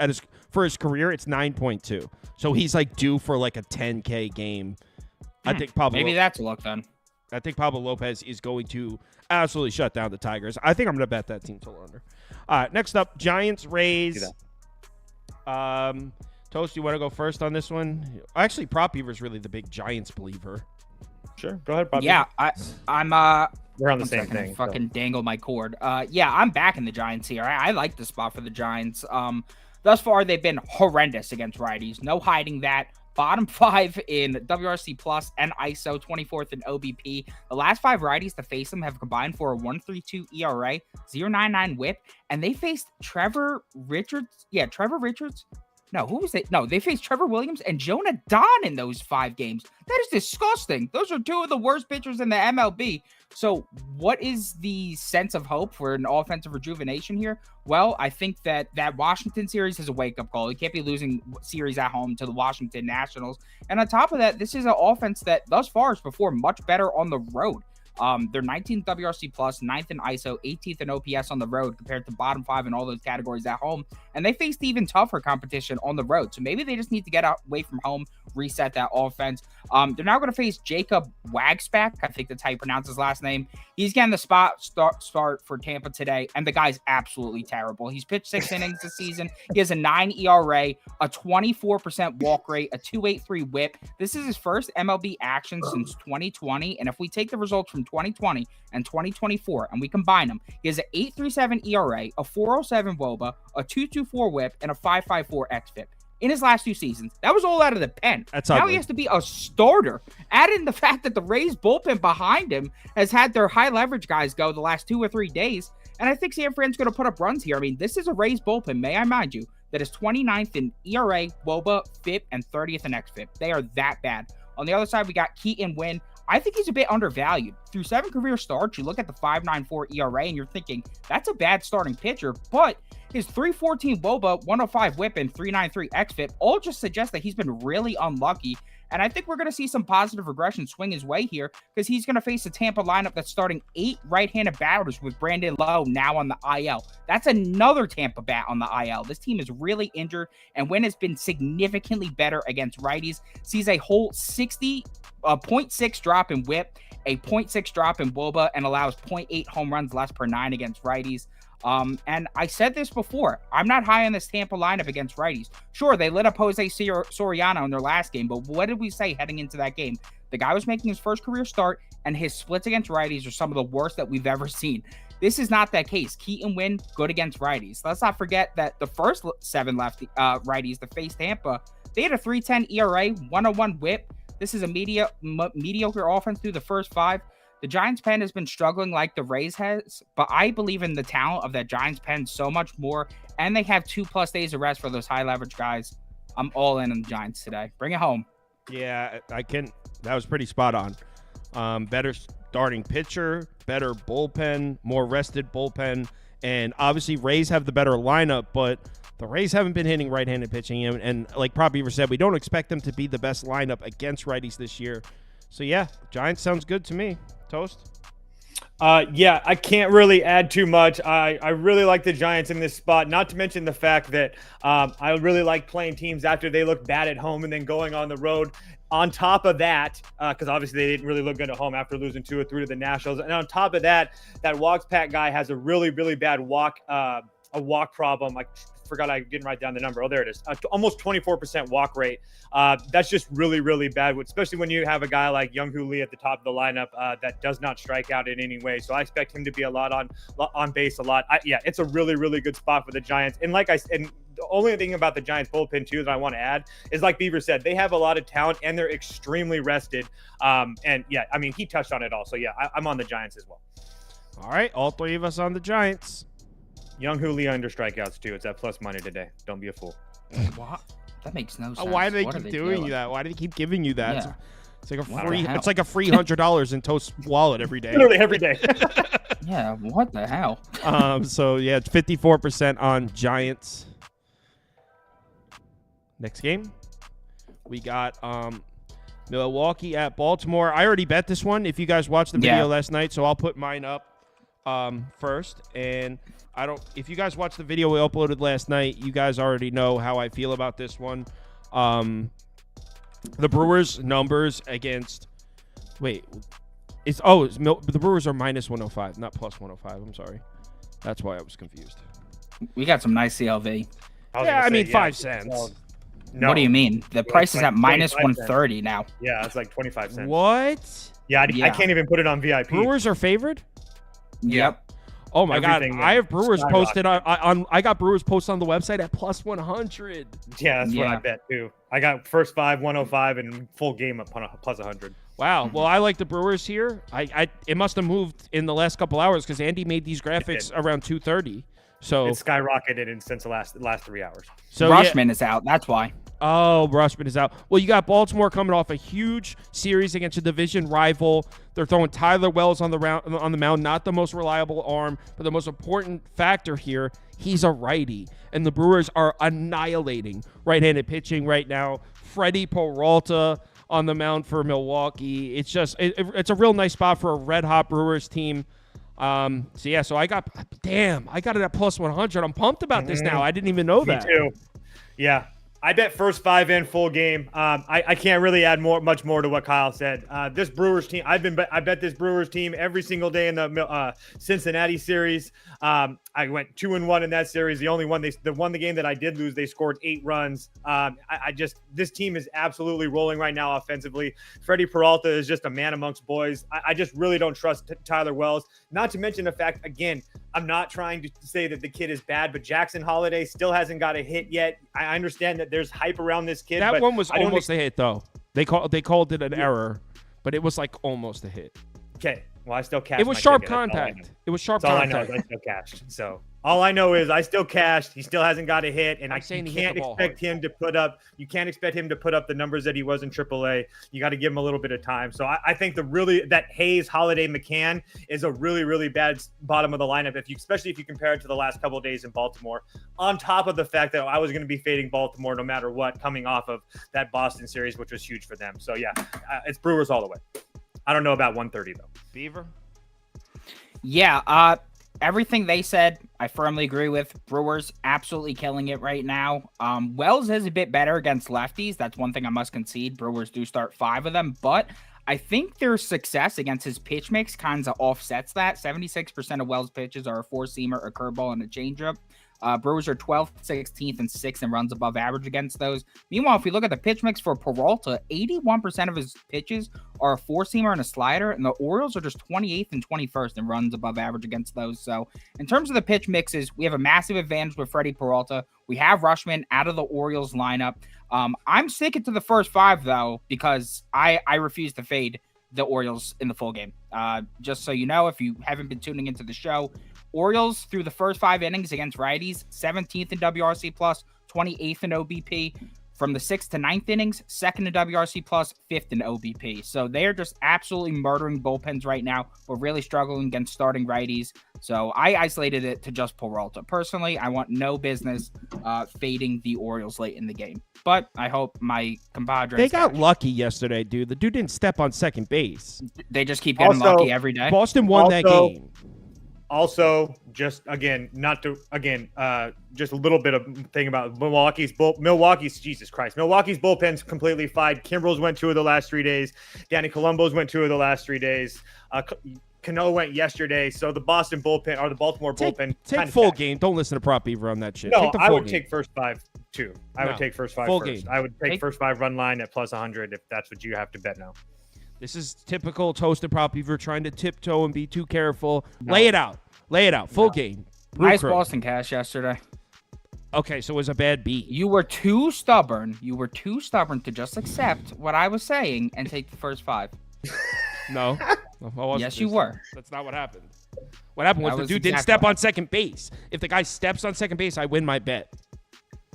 For his career, it's 9.2. So he's like due for like a 10K game. I think maybe that's a look then. I think Pablo Lopez is going to absolutely shut down the Tigers. I think I'm going to bet that team total under. All right, next up, Giants, Rays. Toast, you want to go first on this one? Actually, Prop Beaver's really the big Giants believer. Sure, go ahead, Bob. Yeah, I'm we're on the one same second, thing. Fucking dangle my cord. Yeah, I'm backing the Giants here. I like the spot for the Giants. Thus far they've been horrendous against righties. No hiding that. Bottom 5 in WRC plus and ISO, 24th in OBP. The last 5 righties to face them have combined for a 1.32 ERA, 0.99 WHIP, and they faced Trevor Richards. Yeah, Trevor Richards. No, who was it? No, they faced Trevor Williams and Jonah Don in those 5 games. That is disgusting. Those are 2 of the worst pitchers in the MLB. So what is the sense of hope for an offensive rejuvenation here? Well, I think that Washington series is a wake-up call. You can't be losing series at home to the Washington Nationals. And on top of that, this is an offense that thus far has performed much better on the road. They're 19th WRC plus, 9th in ISO, 18th in OPS on the road compared to bottom 5 in all those categories at home. And they faced even tougher competition on the road. So maybe they just need to get away from home, reset that offense. They're now going to face Jacob Wagsback. I think that's how you pronounce his last name. He's getting the start for Tampa today, and the guy's absolutely terrible. He's pitched 6 innings this season. He has a 9 ERA, a 24% walk rate, a 2.83 WHIP. This is his first MLB action since 2020, and if we take the results from 2020 and 2024 and we combine them, he has an 8.37 ERA, a 4.07 WOBA, a 2.24 WHIP, and a 5.54 xFIP. In his last 2 seasons. That was all out of the pen. That's now ugly. he has to be a starter. Add in the fact that the Rays bullpen behind him has had their high leverage guys go the last 2 or 3 days. And I think San Fran's going to put up runs here. I mean, this is a Rays bullpen, may I mind you, that is 29th in ERA, WOBA, FIP, and 30th in xFIP. They are that bad. On the other side, we got Keaton Wynn. I think he's a bit undervalued. Through 7 career starts, you look at the 5.94 ERA and you're thinking, that's a bad starting pitcher, but his 3.14 WOBA, 105 WHIP, and 3.93 xFIP all just suggest that he's been really unlucky. And I think we're going to see some positive regression swing his way here because he's going to face a Tampa lineup that's starting 8 right-handed batters with Brandon Lowe now on the IL. That's another Tampa bat on the IL. This team is really injured, and Wynn has been significantly better against righties. Sees a whole 0.6 drop in WHIP, a 0.6 drop in WOBA, and allows 0.8 home runs less per 9 against righties. And I said this before, I'm not high on this Tampa lineup against righties. Sure, they lit up Jose Soriano in their last game, but what did we say heading into that game? The guy was making his first career start, and his splits against righties are some of the worst that we've ever seen. This is not that case. Keaton Wynn, good against righties. Let's not forget that the first 7 righties to face Tampa, they had a 3.10 ERA, 101 WHIP. This is a mediocre offense through the first 5. The Giants pen has been struggling like the Rays has, but I believe in the talent of that Giants pen so much more, and they have 2+ days of rest for those high leverage guys. I'm all in on the Giants today. Bring it home. Yeah, I can. That was pretty spot on. Better starting pitcher, better bullpen, more rested bullpen, and obviously Rays have the better lineup, but the Rays haven't been hitting right-handed pitching, and like Prop Beaver said, we don't expect them to be the best lineup against righties this year. So yeah, Giants sounds good to me. Toast? Yeah, I can't really add too much. I really like the Giants in this spot, not to mention the fact that I really like playing teams after they look bad at home and then going on the road. On top of that, because obviously they didn't really look good at home after losing 2 or 3 to the Nationals. And on top of that, that Wagsback guy has a really, really bad walk problem. I forgot I didn't write down the number. Oh, there it is. Almost 24% walk rate. That's just really, really bad, especially when you have a guy like Young-Hoo Lee at the top of the lineup that does not strike out in any way. So I expect him to be a lot on base a lot. Yeah, it's a really, really good spot for the Giants. And like I said, the only thing about the Giants bullpen too that I want to add is, like Beaver said, they have a lot of talent and they're extremely rested. And yeah, I mean, he touched on it all. So yeah, I'm on the Giants as well. All right, all 3 of us on the Giants. Young-Hoo Lee under strikeouts too. It's at plus money today. Don't be a fool. What? That makes no sense. Why do they What are keep they doing that? Why do they keep giving you that? Yeah. It's like a What free. the hell? It's like a free $100 in Toast wallet every day. Literally every day. Yeah, what the hell? So yeah, it's 54% on Giants. Next game, we got Milwaukee at Baltimore. I already bet this one. If you guys watched the video last night, so I'll put mine up first. And if you guys watched the video we uploaded last night, you guys already know how I feel about this one. The Brewers numbers against the Brewers are minus 105, not plus 105. I'm sorry. That's why I was confused. We got some nice CLV. I mean 5 cents. Well, no. What do you mean? The price is like at minus 25 cents. 130 now. Yeah, it's like 25 cents. What? Yeah, I can't even put it on VIP. Brewers are favored? Yep. Oh my God! Everything I have Brewers skyrocketed. posted I got Brewers posted on the website at plus 100. Yeah, that's what I Yeah. bet too. I got first 5, 105, and full game up on a plus 100. Wow. Well, I like the Brewers here. It must have moved in the last couple hours because Andy made these graphics around 2:30. So It skyrocketed since the last 3 hours. so Rushman is out. That's why. Oh, Rushman is out. Well, you got Baltimore coming off a huge series against a division rival. They're throwing Tyler Wells on the mound, not the most reliable arm, but the most important factor here, he's a righty. And the Brewers are annihilating right-handed pitching right now. Freddie Peralta on the mound for Milwaukee. It's just it's a real nice spot for a red-hot Brewers team. So I got it at plus 100. I'm pumped about this now. I didn't even know that. Me too. Yeah. I bet first 5 in full game. I can't really add much more to what Kyle said. This Brewers team, I bet this Brewers team every single day in the Cincinnati series. I went 2-1 in that series. The game that I did lose, they scored 8 runs. This team is absolutely rolling right now offensively. Freddie Peralta is just a man amongst boys. I just really don't trust Tyler Wells. Not to mention the fact, again, I'm not trying to say that the kid is bad, but Jackson Holiday still hasn't got a hit yet. I understand that there's hype around this kid. That but one was I don't almost a hit, though. They called it an error, but it was like almost a hit. Okay. Well, I still cashed. It was my sharp ticket. That's all I know. contact. It was sharp That's all I know contact. is I still cashed. So all I know is I still cashed. He still hasn't got a hit, and I'm I saying he hit can't the ball expect him to put up. You can't expect him to put up the numbers that he was in AAA. You got to give him a little bit of time. So I think that Hayes, Holiday, McCann is a really, really bad bottom of the lineup. Especially if you compare it to the last couple of days in Baltimore. On top of the fact that I was going to be fading Baltimore no matter what, coming off of that Boston series, which was huge for them. So yeah, it's Brewers all the way. I don't know about 130 though. Beaver? Yeah, everything they said, I firmly agree with. Brewers absolutely killing it right now. Wells is a bit better against lefties. That's one thing I must concede. Brewers do start 5 of them, but I think their success against his pitch mix kind of offsets that. 76% of Wells' pitches are a 4-seamer, a curveball, and a changeup. Brewers are 12th, 16th, and 6th in runs above average against those. Meanwhile, if you look at the pitch mix for Peralta, 81% of his pitches are a 4-seamer and a slider, and the Orioles are just 28th and 21st in runs above average against those. So in terms of the pitch mixes, we have a massive advantage with Freddie Peralta. We have Rushman out of the Orioles lineup. I'm sticking to the first 5, though, because I refuse to fade the Orioles in the full game. Just so you know, if you haven't been tuning into the show, Orioles through the first 5 innings against righties, 17th in WRC+, 28th in OBP. From the 6th to 9th innings, 2nd in WRC+, 5th in OBP. So they are just absolutely murdering bullpens right now. We're really struggling against starting righties. So I isolated it to just Peralta. Personally, I want no business fading the Orioles late in the game. But I hope my compadres... They got lucky yesterday, dude. The dude didn't step on second base. They just keep getting Also, lucky every day. Boston won that game. Also, just again, just a little bit of thing about Milwaukee's Jesus Christ. Milwaukee's bullpen's completely fired. Kimbrel's went 2 of the last 3 days. Danny Colombo's went 2 of the last 3 days. Cano went yesterday. So the Boston bullpen or the Baltimore bullpen. Take full game. Don't listen to Prop Beaver on that shit. No, take the I full would game. take first 5 too. I would take first 5 full first. game. I would take first 5 run line at plus 100 if that's what you have to bet now. This is typical Toasted Prop Beaver trying to tiptoe and be too careful. No. Lay it out. Full game. Nice Boston cash yesterday. Okay, so it was a bad beat. You were too stubborn. To just accept what I was saying and take the first 5. No. Yes, you were. That's not what happened. What happened was the dude didn't step on second base. If the guy steps on second base, I win my bet.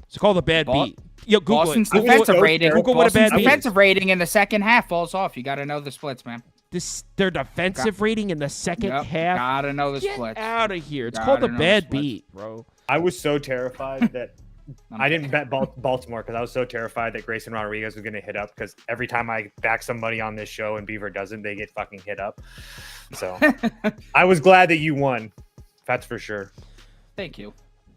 It's called a bad beat. Yo, Google Boston's it. defensive rating. Google what a bad beat. Defensive rating in the second half falls off. You got to know the splits, man. Their defensive rating in the second half. Gotta know the Get splits. out of here. It's called a bad beat, bro. I was so terrified that I didn't bet Baltimore because I was so terrified that Grayson Rodriguez was going to hit up, because every time I back somebody on this show and Beaver doesn't, they get fucking hit up. So I was glad that you won. That's for sure. Thank you.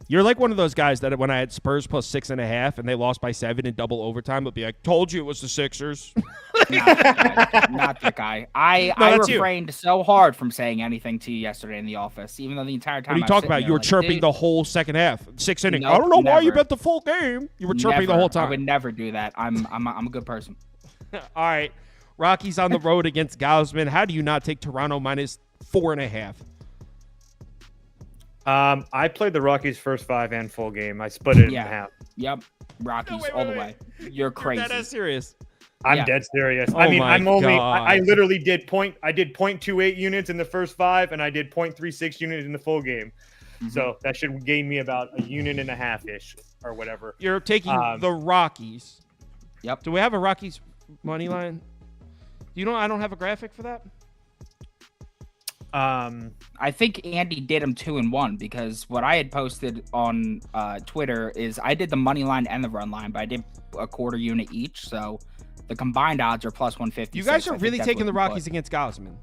You're like one of those guys that when I had Spurs plus 6.5 and they lost by 7 in double overtime, would be like, "Told you it was the Sixers." Not that guy. I that's you. refrained so hard from saying anything to you yesterday in the office, even though the entire time. What are you I was talking sitting about? there You were like, chirping dude, the whole second half, 6 innings. Nope, I don't know why you never. bet the full game. You were chirping the never. whole time. I would never do that. I'm a good person. All right, Rockies on the road against Gausman. How do you not take Toronto minus 4.5? I played the Rockies first 5 and full game. I split it in Yeah. half. Yep. Rockies wait, all wait, the wait. way. You're crazy. That is serious. I'm Yeah. dead serious. Oh I mean, my I'm only God. I literally did 0.28 units in the first 5, and I did 0.36 units in the full game. Mhm. So that should gain me about a unit and a half ish or whatever. You're taking the Rockies. Yep. Do we have a Rockies money line? You know, I don't have a graphic for that. I think Andy did them 2-1 because what I had posted on Twitter is I did the money line and the run line, but I did a quarter unit each. So the combined odds are plus 150. You guys are really taking the Rockies against Gausman.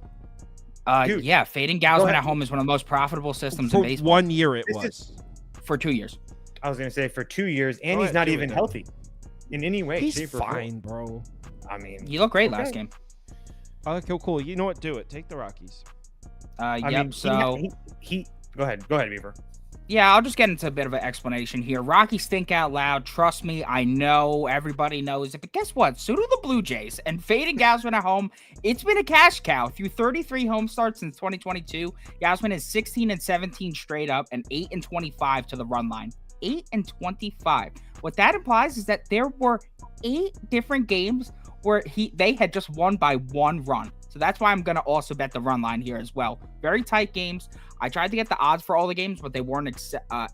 Dude, Yeah, fading go Gausman ahead. at home is one of the most profitable systems For in baseball 1 year it This was. for 2 years. I was gonna say for 2 years, and Go he's ahead, not do it even then. healthy in any way. He's shape, or form. fine, bro. I mean, He looked great Okay. last game. Okay, cool. You know what? Do it. Take the Rockies. I Yep. mean, So he go ahead, Beaver. yeah, I'll just get into a bit of an explanation here. Rockies think out loud. Trust me, I know everybody knows it. But guess what? So do the Blue Jays. And fading Gausman at home, it's been a cash cow. Through 33 home starts since 2022, Gausman is 16-17 straight up and 8-25 to the run line. 8-25. What that implies is that there were 8 different games where they had just won by 1 run. So that's why I'm going to also bet the run line here as well. Very tight games. I tried to get the odds for all the games, but they weren't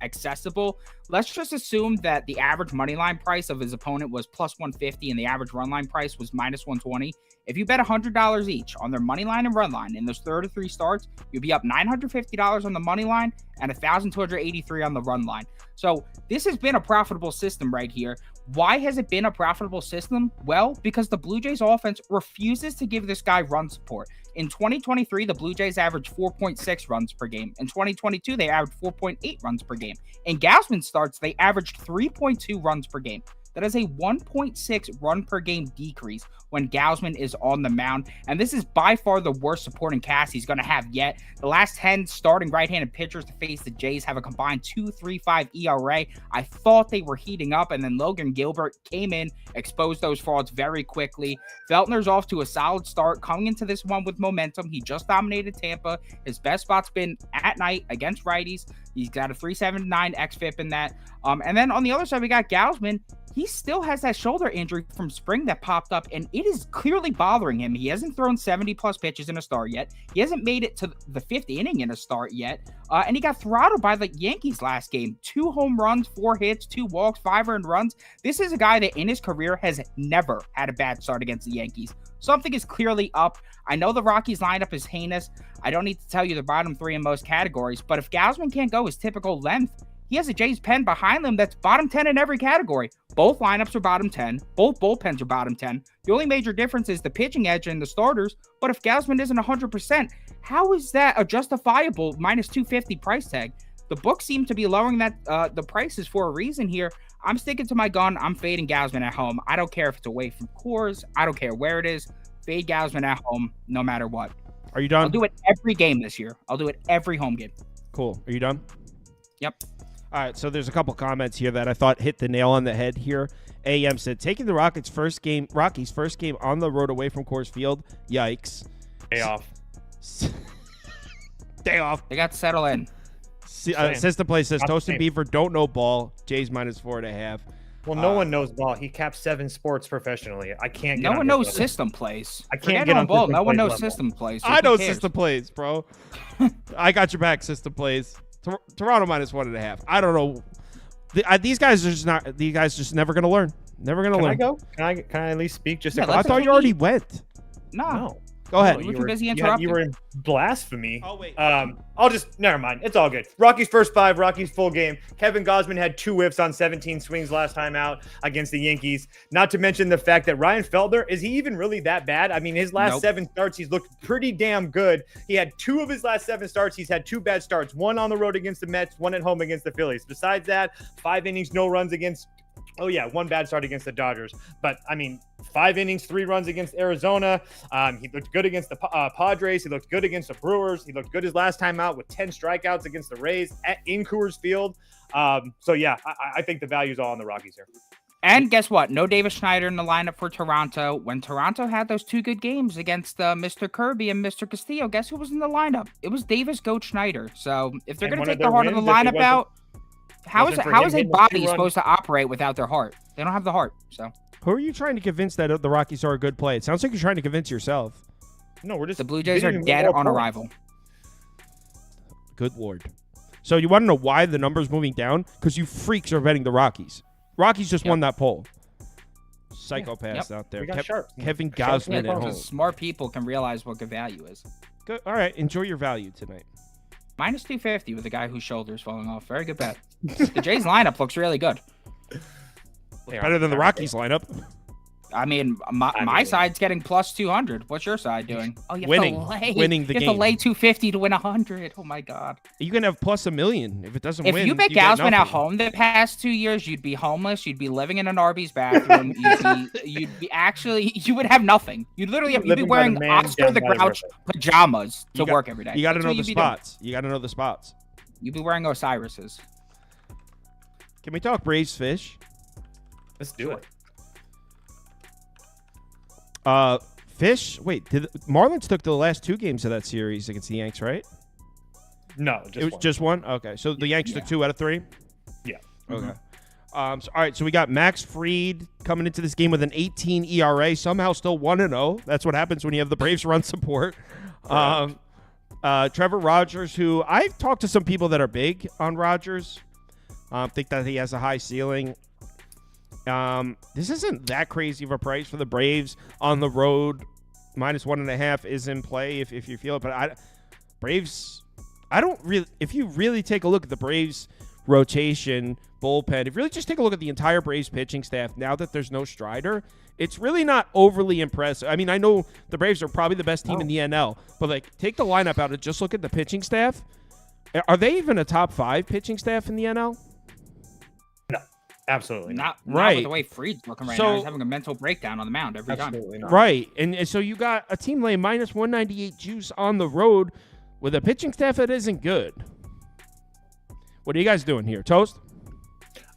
accessible. Let's just assume that the average money line price of his opponent was plus 150 and the average run line price was minus 120. If you bet $100 each on their money line and run line in those 33 starts, you'll be up $950 on the money line and $1,283 on the run line. So this has been a profitable system right here. Why has it been a profitable system? Well, because the Blue Jays offense refuses to give this guy run support. In 2023, the Blue Jays averaged 4.6 runs per game. In 2022, they averaged 4.8 runs per game. In Gausman starts, they averaged 3.2 runs per game. That is a 1.6 run per game decrease when Gausman is on the mound. And this is by far the worst supporting cast he's going to have yet. The last 10 starting right-handed pitchers to face the Jays have a combined 2.35 ERA. I thought they were heating up, and then Logan Gilbert came in, exposed those frauds very quickly. Feltner's off to a solid start, coming into this one with momentum. He just dominated Tampa. His best spot's been at night against righties. He's got a 3.79 xFIP in that. And then on the other side, we got Gausman. He still has that shoulder injury from spring that popped up, and it is clearly bothering him. He hasn't thrown 70-plus pitches in a start yet. He hasn't made it to the 5th inning in a start yet. And he got throttled by the Yankees last game. 2 home runs, 4 hits, 2 walks, 5 earned runs. This is a guy that in his career has never had a bad start against the Yankees. Something is clearly up. I know the Rockies lineup is heinous. I don't need to tell you the bottom 3 in most categories, but if Gausman can't go his typical length, he has a Jays pen behind them that's bottom 10 in every category. Both lineups are bottom 10. Both bullpens are bottom 10. The only major difference is the pitching edge and the starters. But if Gausman isn't 100%, how is that a justifiable minus 250 price tag? The books seem to be lowering that the prices for a reason here. I'm sticking to my gun. I'm fading Gausman at home. I don't care if it's away from Coors. I don't care where it is. Fade Gausman at home no matter what. Are you done? I'll do it every game this year. I'll do it every home game. Cool. Are you done? Yep. All right, so there's a couple comments here that I thought hit the nail on the head here. AM said, taking the Rockies' first game on the road away from Coors Field. Yikes. Day off. Day off. They got to settle in. System Play says, Not the Toast and same. Beaver don't know ball. Jays minus 4.5. Well, no one knows ball. He caps 7 sports professionally. I can't. No get one on knows his level. system plays. I can't Forget get on ball. system No one plays knows level. system plays. so I who know cares? System Plays, bro. I got your back, System Plays. Toronto minus 1.5. I don't know. These guys are just not. These guys just never gonna learn. Never gonna Can learn. I go? Can I at least speak? Just Yeah, a couple I thought you already went. No. No. Go ahead. Oh, You were too busy you interrupting. were in blasphemy. Oh, wait. Never mind. It's all good. Rockies first 5, Rockies full game. Kevin Gausman had 2 whiffs on 17 swings last time out against the Yankees. Not to mention the fact that Ryan Felder, is he even really that bad? I mean, his last Nope. 7 starts, he's looked pretty damn good. He had 2 of his last 7 starts. He's had 2 bad starts, 1 on the road against the Mets, 1 at home against the Phillies. Besides that, 5 innings, no runs against 1 bad start against the Dodgers. But, I mean, 5 innings, 3 runs against Arizona. He looked good against the Padres. He looked good against the Brewers. He looked good his last time out with 10 strikeouts against the Rays in Coors Field. So, yeah, I think the value's all on the Rockies here. And guess what? No Davis Schneider in the lineup for Toronto. When Toronto had those 2 good games against Mr. Kirby and Mr. Castillo, guess who was in the lineup? It was Davis Goat Schneider. So if they're And going to one of take the their heart of the wins, if it lineup out, how is wasn't for how him is a hitting the body 2-run supposed to operate without their heart? They don't have the heart. So Who are you trying to convince that the Rockies are a good play? It sounds like you're trying to convince yourself. No, we're just the Blue Jays are getting dead more on points. arrival. Good Lord. So you want to know why the number's moving down? Because you freaks are betting the Rockies. Rockies just won that poll. Psychopaths out there. We got sharp. Kevin Sharps Gausman in at the home. Because smart people can realize what good value is. Good. All right, enjoy your value tonight. Minus 250 with a guy whose shoulder's falling off. Very good bet. The Jays lineup looks really good. Better than the Rockies lineup. I mean, my side's getting plus 200. What's your side doing? Oh, you have Winning. to lay. Winning the you have game. to lay 250 to win 100. Oh my god! You can have plus $1 million if it doesn't If win. you bet get Gausman at nothing. home the past 2 years, you'd be homeless. You'd be living in an Arby's bathroom. You would have nothing. You'd literally you'd be Living by wearing the man Oscar down the by the Grouch river. pajamas to You got- work every day. You got to That's know what the you'd be doing. spots. You got to know the spots. You'd be wearing Osiris's. Can we talk Braves fish? Let's do it. Fish. Wait, Marlins took the last 2 games of that series against the Yanks, right? No, It was one. just one. Okay, so the Yanks took 2 out of 3. Yeah. Okay. All right, so we got Max Fried coming into this game with an 18 ERA, somehow still 1-0. That's what happens when you have the Braves run support. Trevor Rogers, who I've talked to some people that are big on Rogers, think that he has a high ceiling. This isn't that crazy of a price for the Braves on the road. Minus 1.5 is in play if you feel it, but Braves. I don't really. If you really take a look at the Braves rotation, bullpen, if you really just take a look at the entire Braves pitching staff now that there's no Strider, it's really not overly impressive. I mean, I know the Braves are probably the best team in the NL, but like take the lineup out and just look at the pitching staff. Are they even a top 5 pitching staff in the NL? Absolutely not. Not Right. with the way Fried's looking right So- now. He's having a mental breakdown on the mound every time. Absolutely not. Right. And so you got a team laying minus 198 juice on the road with a pitching staff that isn't good. What are you guys doing here? Toast?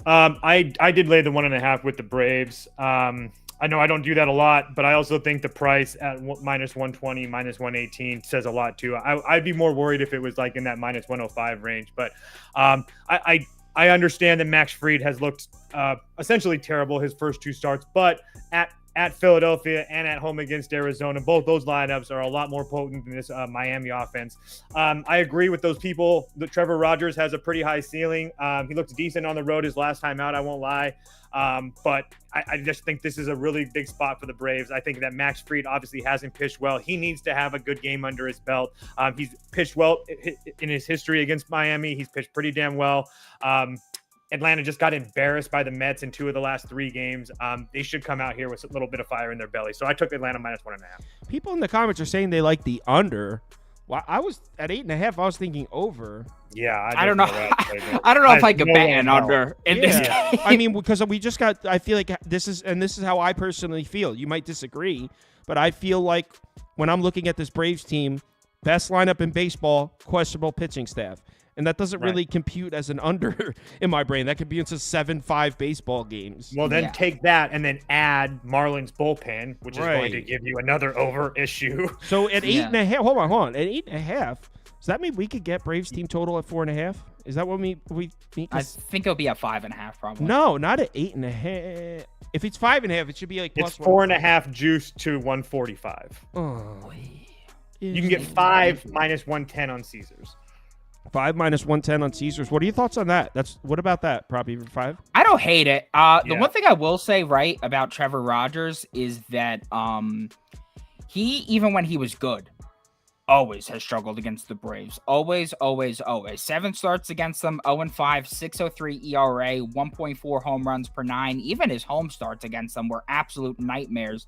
I did lay the 1.5 with the Braves. I know I don't do that a lot, but I also think the price at minus 120, minus 118 says a lot too. I'd be more worried if it was like in that minus 105 range. But I understand that Max Fried has looked essentially terrible his first 2 starts, but at Philadelphia and at home against Arizona, both those lineups are a lot more potent than this Miami offense. I agree with those people that Trevor Rogers has a pretty high ceiling. He looked decent on the road his last time out, I won't lie. But I just think this is a really big spot for the Braves. I think that Max Fried obviously hasn't pitched well. He needs to have a good game under his belt. He's pitched well in his history against Miami. He's pitched pretty damn well. Atlanta just got embarrassed by the Mets in 2 of the last 3 games. They should come out here with a little bit of fire in their belly. So I took Atlanta minus 1.5. People in the comments are saying they like the under. Well, I was at 8.5. I was thinking over. Yeah, I don't know. I don't know if I could bet an under in this game. I mean, because we just got. I feel like this is how I personally feel. You might disagree, but I feel like when I'm looking at this Braves team, best lineup in baseball, questionable pitching staff. And that doesn't really compute as an under in my brain. That could be into 7-5 baseball games. Well, then Yeah. take that and then add Marlins bullpen, which is going to Right. give you another over issue. So at Yeah. 8.5, hold on. At 8.5, does that mean we could get Braves team total at 4.5? Is that what we mean? I think it'll be a 5.5 probably. No, not at 8.5. If it's 5.5, it should be like It's plus 4.5 juice to 145. Oh. You can get 5 minus 110 on Caesars. 5 minus 110 on Caesars. What are your thoughts on that? What about that? Probably 5. I don't hate it. The Yeah. one thing I will say right about Trevor Rogers is that he, even when he was good, always has struggled against the Braves. Always, always, always. 7 starts against them, 0-5, 6.03 ERA, 1.4 home runs per 9. Even his home starts against them were absolute nightmares.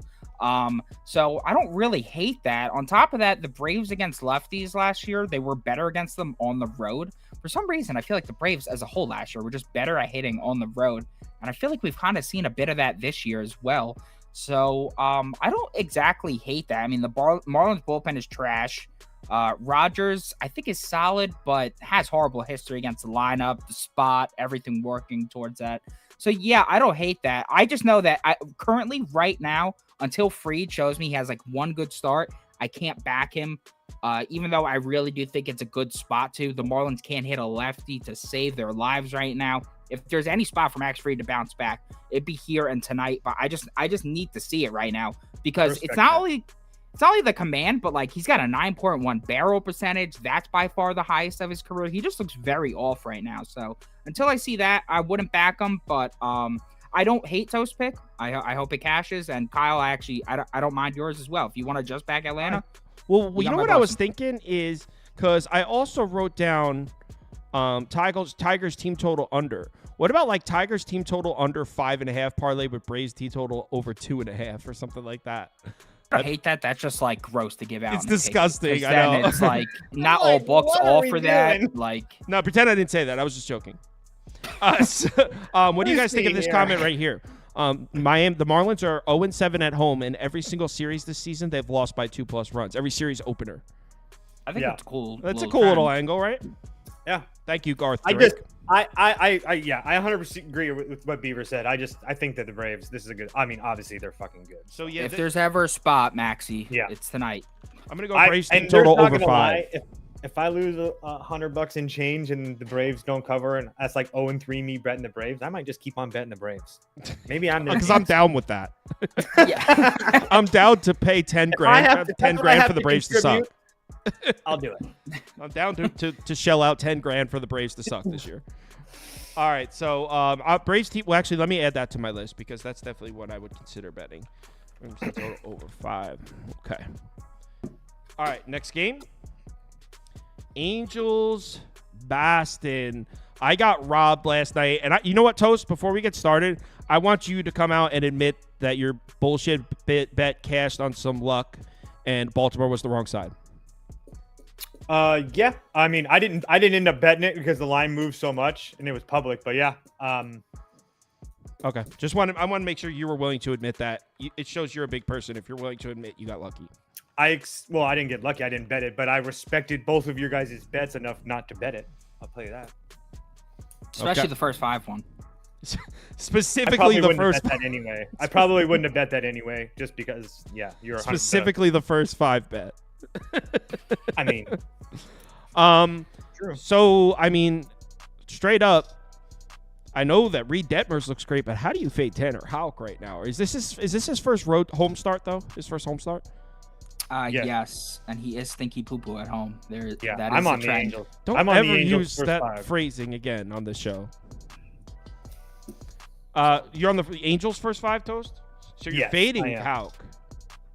So I don't really hate that. On top of that, the Braves against lefties last year, they were better against them on the road. For some reason, I feel like the Braves as a whole last year were just better at hitting on the road. And I feel like we've kind of seen a bit of that this year as well. So I don't exactly hate that. I mean, the Marlins bullpen is trash. Rogers, I think, is solid, but has horrible history against the lineup, the spot, everything working towards that. So, yeah, I don't hate that. I just know that currently, right now, until Fried shows me he has like one good start, I can't back him. Even though I really do think it's a good spot to. The Marlins can't hit a lefty to save their lives right now. If there's any spot for Max Fried to bounce back, it'd be here and tonight. But I just need to see it right now because it's not only the command, but like he's got a 9.1 barrel percentage. That's by far the highest of his career. He just looks very off right now. So until I see that, I wouldn't back him. But I don't hate Toast pick. I hope it cashes. And Kyle, I don't mind yours as well. If you want to just back Atlanta. Well, you know what I was thinking is because I also wrote down Tigers team total under. What about like Tigers team total under 5.5 parlay with Braves team total over 2.5 or something like that? I hate that. That's just like gross to give out. It's disgusting. I know. It's like not all books offer that. Like, no, pretend I didn't say that. I was just joking. What do you guys think of this comment right here? The Marlins are 0-7 at home, and every single series this season they've lost by 2+ runs. Every series opener. I think that's cool. That's a cool little angle, right? Yeah. Thank you, Garth. I 100% agree with what Beaver said. I think that the Braves, this is a good. I mean, obviously they're fucking good. So yeah, if there's ever a spot, Maxie, yeah, it's tonight. I'm gonna go Braves team total over 5. If I lose $100 in change and the Braves don't cover, and that's like 0-3 me betting the Braves, I might just keep on betting the Braves. Maybe I'm because I'm down with that. Yeah. I'm down to pay 10 grand, 10 grand for the Braves to suck. I'll do it. I'm down to shell out 10 grand for the Braves to suck this year. All right, so Braves team. Well, actually, let me add that to my list because that's definitely what I would consider betting. Total over 5. Okay. All right, next game. Angels Boston. I got robbed last night, and you know what, Toast? Before we get started, I want you to come out and admit that your bullshit bet cashed on some luck, and Baltimore was the wrong side. Yeah. I mean, I didn't end up betting it because the line moved so much and it was public. But yeah. Okay. I want to make sure you were willing to admit that. It shows you're a big person if you're willing to admit you got lucky. I didn't get lucky. I didn't bet it, but I respected both of your guys' bets enough not to bet it. I'll tell you that. Especially the first 5 one. Specifically the first. Bet that anyway. I probably wouldn't have bet that anyway, just because. Yeah, you're specifically the first 5 bet. I mean, true. So I mean, straight up, I know that Reed Detmers looks great, but how do you fade Tanner Houck right now? Is this his first home start though? His first home start? Yes, and he is stinky poo poo at home. That is I'm on the trend. Angels. Don't I'm on ever the Angels use first that 5. phrasing again on this show. You're on the Angels first 5, Toast? So you're fading Houck.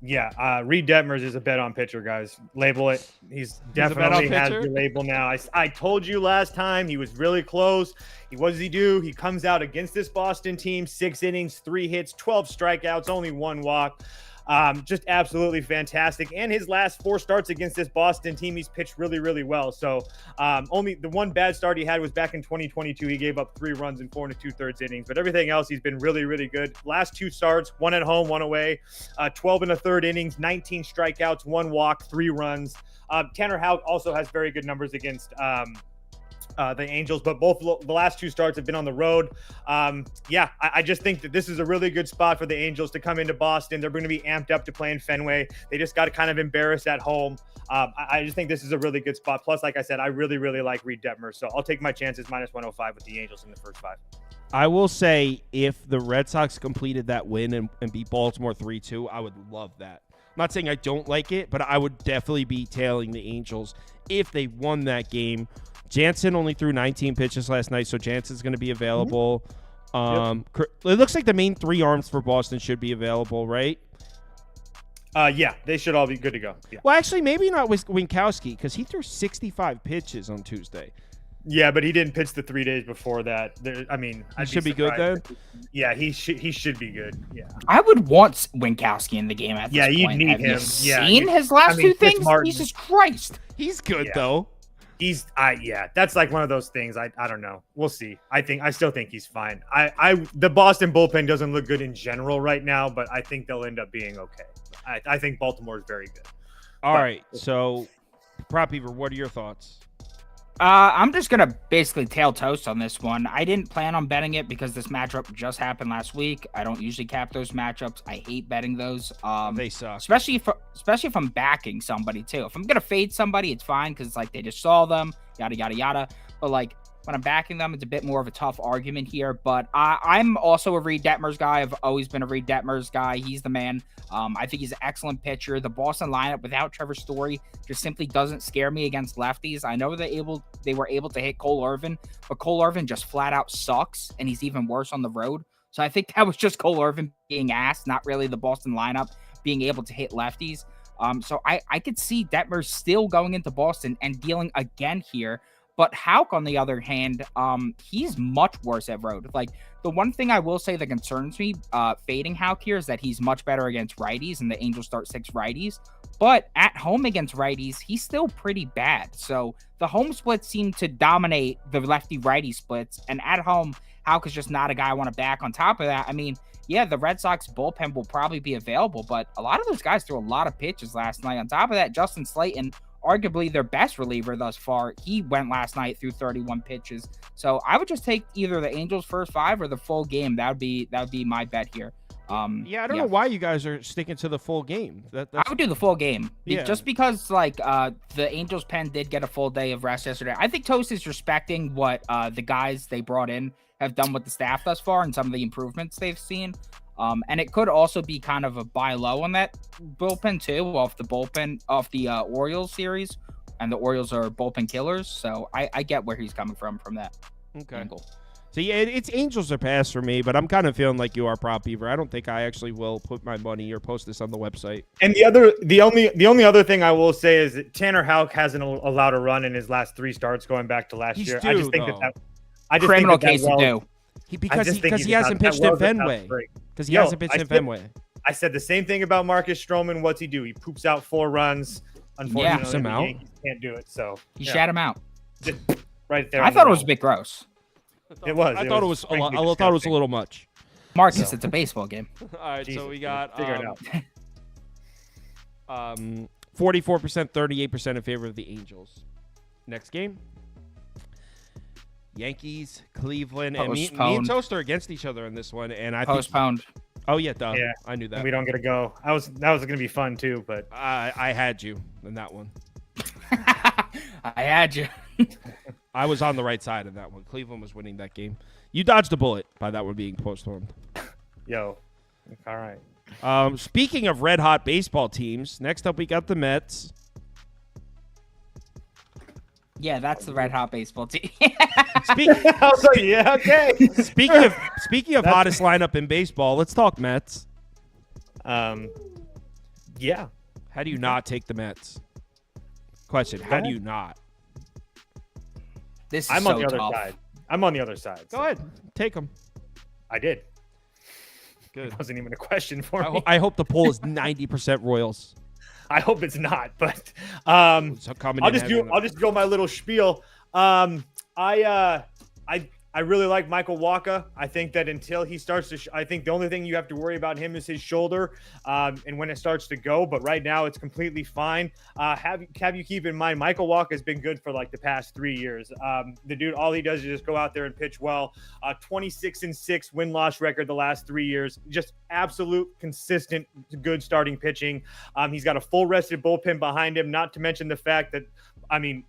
Yeah, Reed Detmers is a bet on pitcher, guys. Label it. He's definitely has the label now. I told you last time he was really close. What does he do? He comes out against this Boston team, 6 innings, 3 hits, 12 strikeouts, only 1 walk. Just absolutely fantastic. And his last 4 starts against this Boston team, he's pitched really, really well. So only the one bad start he had was back in 2022. He gave up 3 runs in 4 2/3 innings. But everything else, he's been really, really good. Last 2 starts, 1 at home, 1 away, 12 1/3 innings, 19 strikeouts, 1 walk, 3 runs. Tanner Houck also has very good numbers against the Angels, but both the last 2 starts have been on the road. I just think that this is a really good spot for the Angels to come into Boston. They're going to be amped up to play in Fenway. They just got to kind of embarrass at home. I just think this is a really good spot. Plus, like I said, I really, really like Reed Detmers, so I'll take my chances -105 with the Angels in the first 5. I will say if the Red Sox completed that win and beat Baltimore 3-2, I would love that. I'm not saying I don't like it, but I would definitely be tailing the Angels if they won that game. Jansen only threw 19 pitches last night, so Jansen's going to be available. It looks like the main 3 arms for Boston should be available, right? Yeah, they should all be good to go. Yeah, Well, actually, maybe not with Winkowski because he threw 65 pitches on Tuesday. yeah, but he didn't pitch the 3 days before that. He I'd should be good then. surprised. Yeah, he should be good. Yeah, I would want Winkowski in the game at this Yeah, you'd point. need Have you him. Yeah, seen his last I mean, two Chris things? Martin. Jesus Christ. He's good Yeah. though. That's like one of those things. I don't know. We'll see. I still think he's fine. The Boston bullpen doesn't look good in general right now, but I think they'll end up being okay. I think Baltimore is very good. All But- right, so Prop Beaver, what are your thoughts? I'm just going to basically tail toast on this one. I didn't plan on betting it because this matchup just happened last week. I don't usually cap those matchups. I hate betting those. They suck. Especially if I'm backing somebody too. If I'm gonna fade somebody, it's fine because like they just saw them, yada yada yada. But like when I'm backing them, it's a bit more of a tough argument here. But I'm also a Reed Detmers guy. I've always been a Reed Detmers guy. He's the man. I think he's an excellent pitcher. The Boston lineup without Trevor Story just simply doesn't scare me against lefties. I know they were able to hit Cole Irvin, but Cole Irvin just flat out sucks, and he's even worse on the road. So I think that was just Cole Irvin being asked, not really the Boston lineup being able to hit lefties. So I could see Detmers still going into Boston and dealing again here. But Houck, on the other hand, he's much worse at road. Like, the one thing I will say that concerns me, fading Houck here, is that he's much better against righties, and the Angels start 6 righties. But at home against righties, he's still pretty bad. So the home splits seem to dominate the lefty-righty splits, and at home, Houck is just not a guy I want to back. On top of that, I mean, yeah, the Red Sox bullpen will probably be available, but a lot of those guys threw a lot of pitches last night. On top of that, Justin Slayton, arguably their best reliever thus far, he went last night through 31 pitches. So I would just take either the Angels first 5 or the full game. That would be my bet here. Yeah, I don't know why you guys are sticking to the full game. I would do the full game. Yeah. Just because like the Angels pen did get a full day of rest yesterday. I think Toast is respecting what the guys they brought in have done with the staff thus far and some of the improvements they've seen. And it could also be kind of a buy low on that bullpen too, off the Orioles series, and the Orioles are bullpen killers. So I get where he's coming from that angle. So yeah, it's Angels or pass for me, but I'm kind of feeling like you are, Prop Beaver. I don't think I actually will put my money or post this on the website. And the only other thing I will say is that Tanner Houck hasn't allowed a run in his last 3 starts going back to last year. Due, I just think though. that Criminal case to do. Because he hasn't pitched in Fenway. Because he hasn't pitched in Fenway. I said the same thing about Marcus Stroman. What's he do? He poops out 4 runs. Unfortunately, Poops him the out? Yankees can't do it. So He shat him out. just right there. I thought it was a bit gross. It was. I thought it was. frankly I thought it was a disgusting. little much. Marcus, it's a baseball game. All right, Jesus, so we got figure it out. 44%, 38% in favor of the Angels. Next game. Yankees, Cleveland, and me and Toast are against each other in this one, and I think. Postponed. Oh yeah, duh. Yeah. I knew that. We don't get to go. That was going to be fun too, but I had you in that one. I had you. I was on the right side of that one. Cleveland was winning that game. You dodged a bullet by that one being postponed. yo, all right. Speaking of red hot baseball teams, next up we got the Mets. Yeah, that's the red hot baseball team. Speaking I was like, yeah, okay. speaking of hottest lineup in baseball, let's talk Mets. Yeah. How do you not take the Mets? Question: How do you not? This is I'm so on the other tough. side. I'm on the other side. Go ahead, take them. I did. Good. It wasn't even a question for me. I hope the poll is 90% Royals. I hope it's not, but So coming I'll in just heavy on I'll just go my little spiel. I really like Michael Wacha. I think that until he starts to, I think the only thing you have to worry about him is his shoulder, and when it starts to go. But right now, it's completely fine. Have you keep in mind, Michael Wacha has been good for like the past 3 years. The dude, all he does is just go out there and pitch well. 26-6 win-loss record the last 3 years. Just absolute consistent, good starting pitching. He's got a full rested bullpen behind him. Not to mention the fact that. Okay,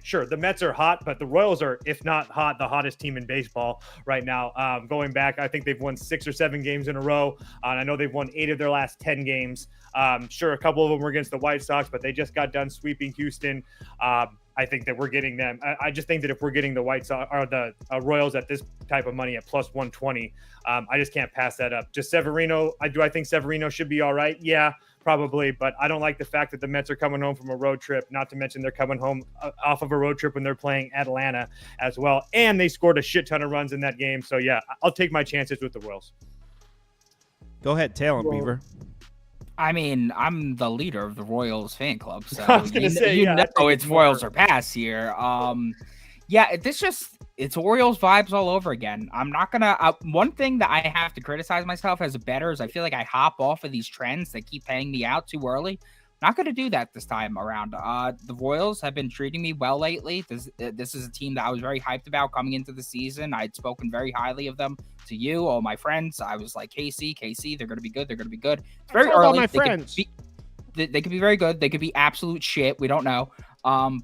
sure. The Mets are hot, but the Royals are, if not hot, the hottest team in baseball right now. Going back, I think they've won 6 or 7 games in a row. And I know they've won 8 of their last 10 games. Sure, a couple of them were against the White Sox, but they just got done sweeping Houston. I think that we're getting them. I just think that if we're getting the White Sox or the Royals at this type of money at plus 120, I just can't pass that up. Just Severino. I think Severino should be all right. Yeah, probably. But I don't like the fact that the Mets are coming home from a road trip, not to mention they're coming home off of a road trip when they're playing Atlanta as well. And they scored a shit ton of runs in that game. So, yeah, I'll take my chances with the Royals. Go ahead, tail him, Beaver. I mean, I'm the leader of the Royals fan club, so I was gonna say, you yeah, I know think it's it's more- Royals or pass here. Yeah, it's Orioles vibes all over again. I'm not gonna. One thing that I have to criticize myself as a bettor is I feel like I hop off of these trends that keep paying me out too early. Not going to do that this time around. The Royals have been treating me well lately. This is a team that I was very hyped about coming into the season. I'd spoken very highly of them to you, all my friends. I was like, KC, they're going to be good. They're going to be good. It's very It's all about early. my friends. They could be very good. They could be absolute shit. We don't know.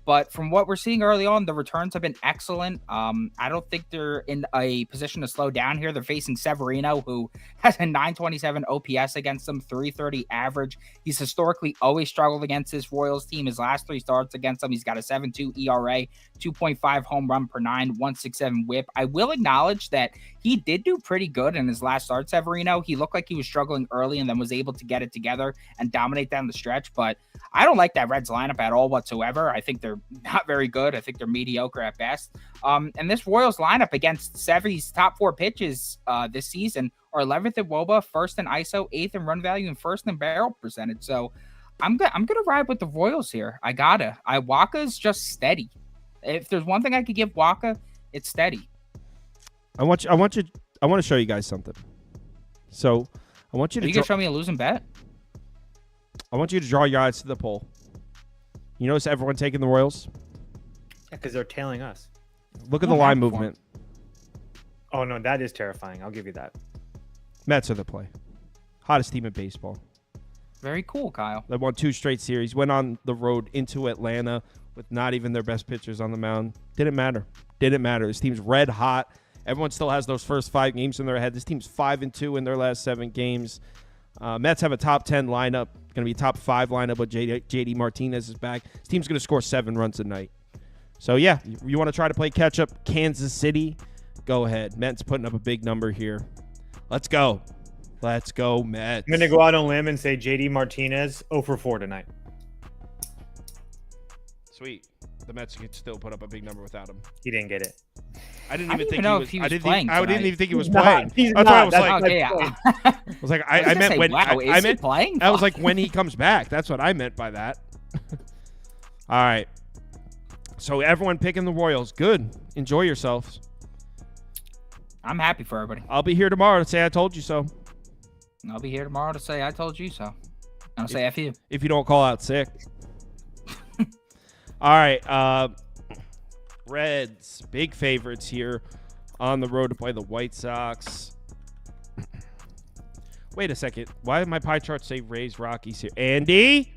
But from what we're seeing early on, the returns have been excellent. I don't think they're in a position to slow down here. They're facing Severino, who has a 927 OPS against them, 330 average. He's historically always struggled against this Royals team. His last 3 starts against them, he's got a 7.2 ERA, 2.5 home run per 9, 1.67 whip. I will acknowledge that he did do pretty good in his last start, Severino. He looked like he was struggling early and then was able to get it together and dominate down the stretch. But I don't like that Reds lineup at all whatsoever. I think they're not very good. I think they're mediocre at best. And this Royals lineup against Sevy's top 4 pitches this season are 11th in WOBA, 1st in ISO, 8th in run value, and 1st in barrel percentage. So I'm gonna ride with the Royals here. Waka's just steady. If there's one thing I could give Waka, it's steady. I want to show you guys something. So I want you Are to you gonna show me a losing bet? I want you to draw your eyes to the poll. You notice everyone taking the Royals? Yeah, because they're tailing us. Look at the What line happened for movement. Oh, no, that is terrifying. I'll give you that. Mets are the play. Hottest team in baseball. Very cool, Kyle. They won 2 straight series. Went on the road into Atlanta with not even their best pitchers on the mound. Didn't matter. This team's red hot. Everyone still has those first 5 games in their head. This team's 5-2 in their last 7 games. Mets have a top 10 lineup. Going to be a top 5 lineup, but JD Martinez is back. This team's going to score 7 runs a night. So, yeah, you want to try to play catch-up Kansas City? Go ahead. Mets putting up a big number here. Let's go. Let's go, Mets. I'm going to go out on a limb and say JD Martinez 0 for 4 tonight. Sweet. The Mets could still put up a big number without him. He didn't get it. I didn't I even didn't think know he was. if he I was didn't playing think. I didn't tonight. even think he was He's not. playing. He's That's why I not. was That's like, my Okay, point. yeah. I was like, I I meant when I is he meant. playing? I was like when he comes back. That's what I meant by that. All right. So everyone picking the Royals. Good. Enjoy yourselves. I'm happy for everybody. I'll be here tomorrow to say I told you so. I'll be here tomorrow to say I told you so. I'll say F you. If you don't call out sick. All right. Reds, big favorites here on the road to play the White Sox. Wait a second. Why did my pie chart say Rays, Rockies here? Andy?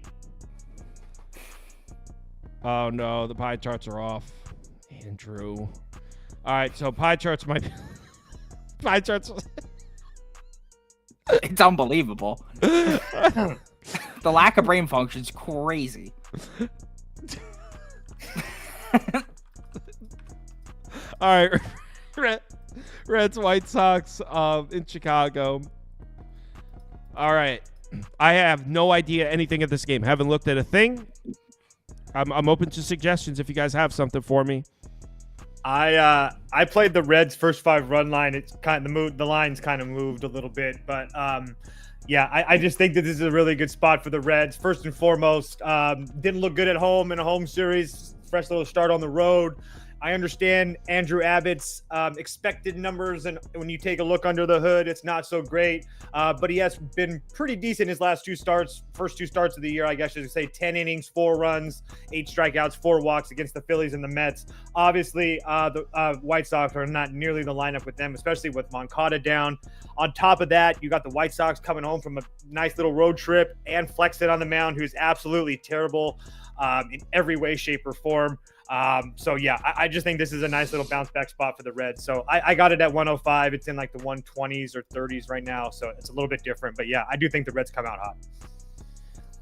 Oh, no. The pie charts are off. Andrew. All right. So pie charts might be... pie charts... It's unbelievable. The lack of brain function is crazy. All right. Reds, White Sox in Chicago. All right. I have no idea anything of this game. Haven't looked at a thing. I'm open to suggestions if you guys have something for me. I played the Reds' first 5 run line. It's kind of the line's kind of moved a little bit, but yeah, I just think that this is a really good spot for the Reds. First and foremost, didn't look good at home in a home series. Fresh little start on the road. I understand Andrew Abbott's expected numbers, and when you take a look under the hood, it's not so great. But he has been pretty decent his first 2 starts of the year, I guess you could say. 10 innings, 4 runs, 8 strikeouts, 4 walks against the Phillies and the Mets. Obviously, the White Sox are not nearly the lineup with them, especially with Moncada down. On top of that, you got the White Sox coming home from a nice little road trip, and Flexen on the mound, who's absolutely terrible in every way, shape, or form. So yeah, I just think this is a nice little bounce back spot for the Reds. So I got it at 105. It's in like the 120s or 30s right now. So it's a little bit different, but yeah, I do think the Reds come out hot.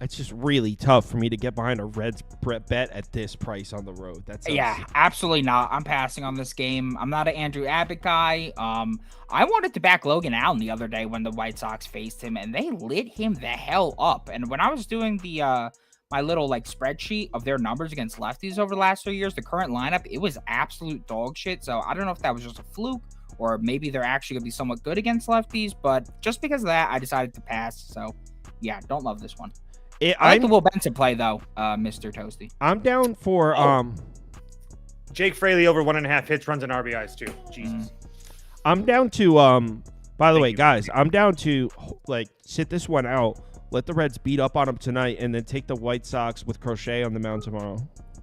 It's just really tough for me to get behind a Reds bet at this price on the road. That's Absolutely not. I'm passing on this game. I'm not an Andrew Abbott guy. I wanted to back Logan Allen the other day when the White Sox faced him, and they lit him the hell up. And when I was doing the my little like spreadsheet of their numbers against lefties over the last 2 years, the current lineup, it was absolute dog shit. So I don't know if that was just a fluke or maybe they're actually gonna be somewhat good against lefties. But just because of that, I decided to pass. So yeah, don't love this one. I like the Will Benson play though, Mr. Toasty. I'm down for Jake Fraley over 1.5 hits, runs, and RBIs too. Jesus. I'm down to by the way, guys, I'm down to like sit this one out, let the Reds beat up on them tonight, and then take the White Sox with Crochet on the mound tomorrow.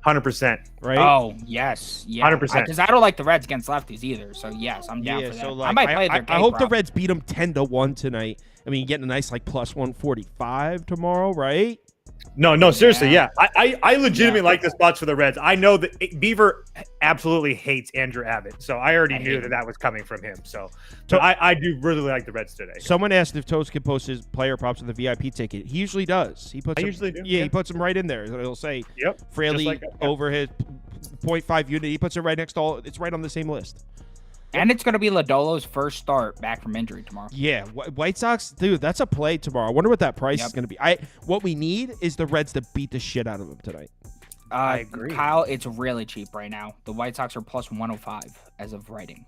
100%. Right? Oh yes, yeah, 100%. Because I don't like the Reds against lefties either. So yes, I'm down for that. So like, I might play their I hope the Reds beat them 10-1 tonight. I mean, getting a nice like plus 145 tomorrow, right? No, seriously, yeah. I legitimately like the spots for the Reds. I know that Beaver absolutely hates Andrew Abbott, so I already knew that was coming from him. So I do really like the Reds today. Someone asked if Toast could post his player props with the VIP ticket. He usually does. He puts. Usually do. Yeah, he puts them right in there. He'll say, "Yep, Fraley like over his 0.5 unit." He puts it right next to all. It's right on the same list. And it's going to be Lodolo's first start back from injury tomorrow. Yeah, White Sox, dude, that's a play tomorrow. I wonder what that price is going to be. What we need is the Reds to beat the shit out of them tonight. I agree. Kyle, it's really cheap right now. The White Sox are plus 105 as of writing.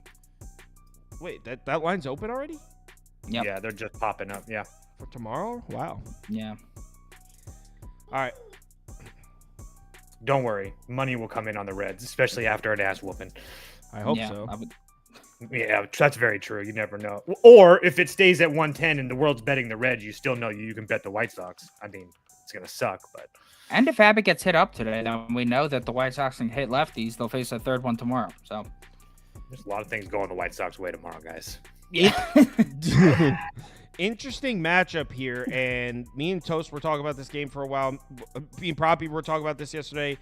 Wait, that line's open already? Yep. Yeah, they're just popping up. Yeah. For tomorrow? Wow. Yeah. All right. Don't worry. Money will come in on the Reds, especially after an ass whooping. I hope so. Yeah, that's very true. You never know. Or if it stays at 110 and the world's betting the Reds, you still know you can bet the White Sox. I mean, it's going to suck, but... And if Abbott gets hit up today, then we know that the White Sox can hit lefties. They'll face a third one tomorrow, so... There's a lot of things going the White Sox way tomorrow, guys. Yeah. Interesting matchup here, and me and Toast were talking about this game for a while. Me and Proppy were talking about this yesterday.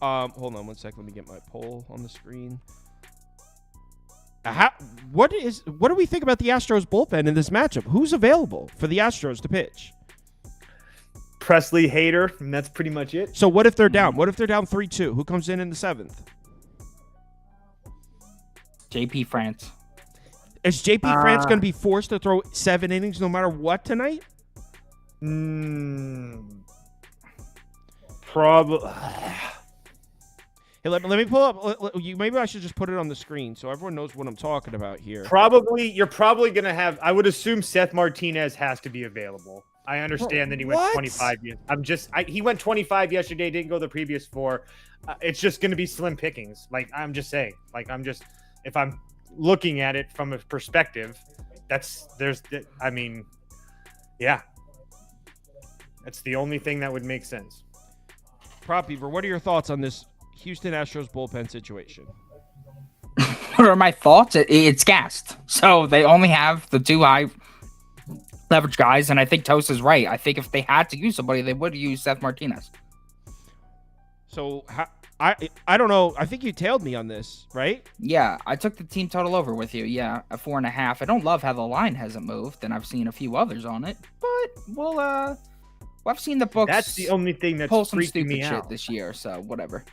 Hold on one sec. Let me get my poll on the screen. What do we think about the Astros bullpen in this matchup? Who's available for the Astros to pitch? Presley, Hader, and that's pretty much it. So what if they're down? What if they're down 3-2? Who comes in the seventh? JP France. Is JP France going to be forced to throw 7 innings no matter what tonight? Probably. Hey, let me pull up. Maybe I should just put it on the screen so everyone knows what I'm talking about here. You're probably going to have, I would assume Seth Martinez has to be available. I understand that he went 25. He went 25 yesterday, didn't go the previous 4. It's just going to be slim pickings. Like, I'm just saying, if I'm looking at it from a perspective, that's the only thing that would make sense. Prop Beaver, what are your thoughts on this Houston Astros bullpen situation? What are my thoughts? It's gassed. So they only have the 2 high leverage guys, and I think Toast is right. I think if they had to use somebody, they would use Seth Martinez. So I don't know. I think you tailed me on this, right? Yeah, I took the team total over with you. Yeah, a 4.5. I don't love how the line hasn't moved, and I've seen a few others on it, but I've seen the books. That's the only thing that's pull some freaking stupid me shit out this year. So whatever.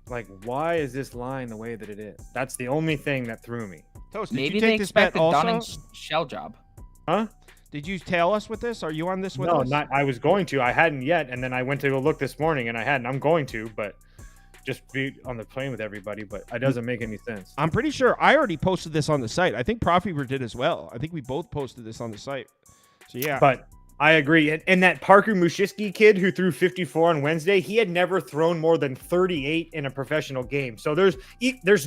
Like, why is this line the way that it is? That's the only thing that threw me. Toast, did Maybe you they take this bet expected also? Dunning's shell job. Huh? Did you tail us with this? Are you on this with us? No, not. I was going to. I hadn't yet, and then I went to go look this morning, and I hadn't. I'm going to, but just be on the plane with everybody. But it doesn't make any sense. I'm pretty sure I already posted this on the site. I think Prof Fever did as well. I think we both posted this on the site. So yeah. But I agree. And that Parker Mushiski kid who threw 54 on Wednesday, he had never thrown more than 38 in a professional game. So there's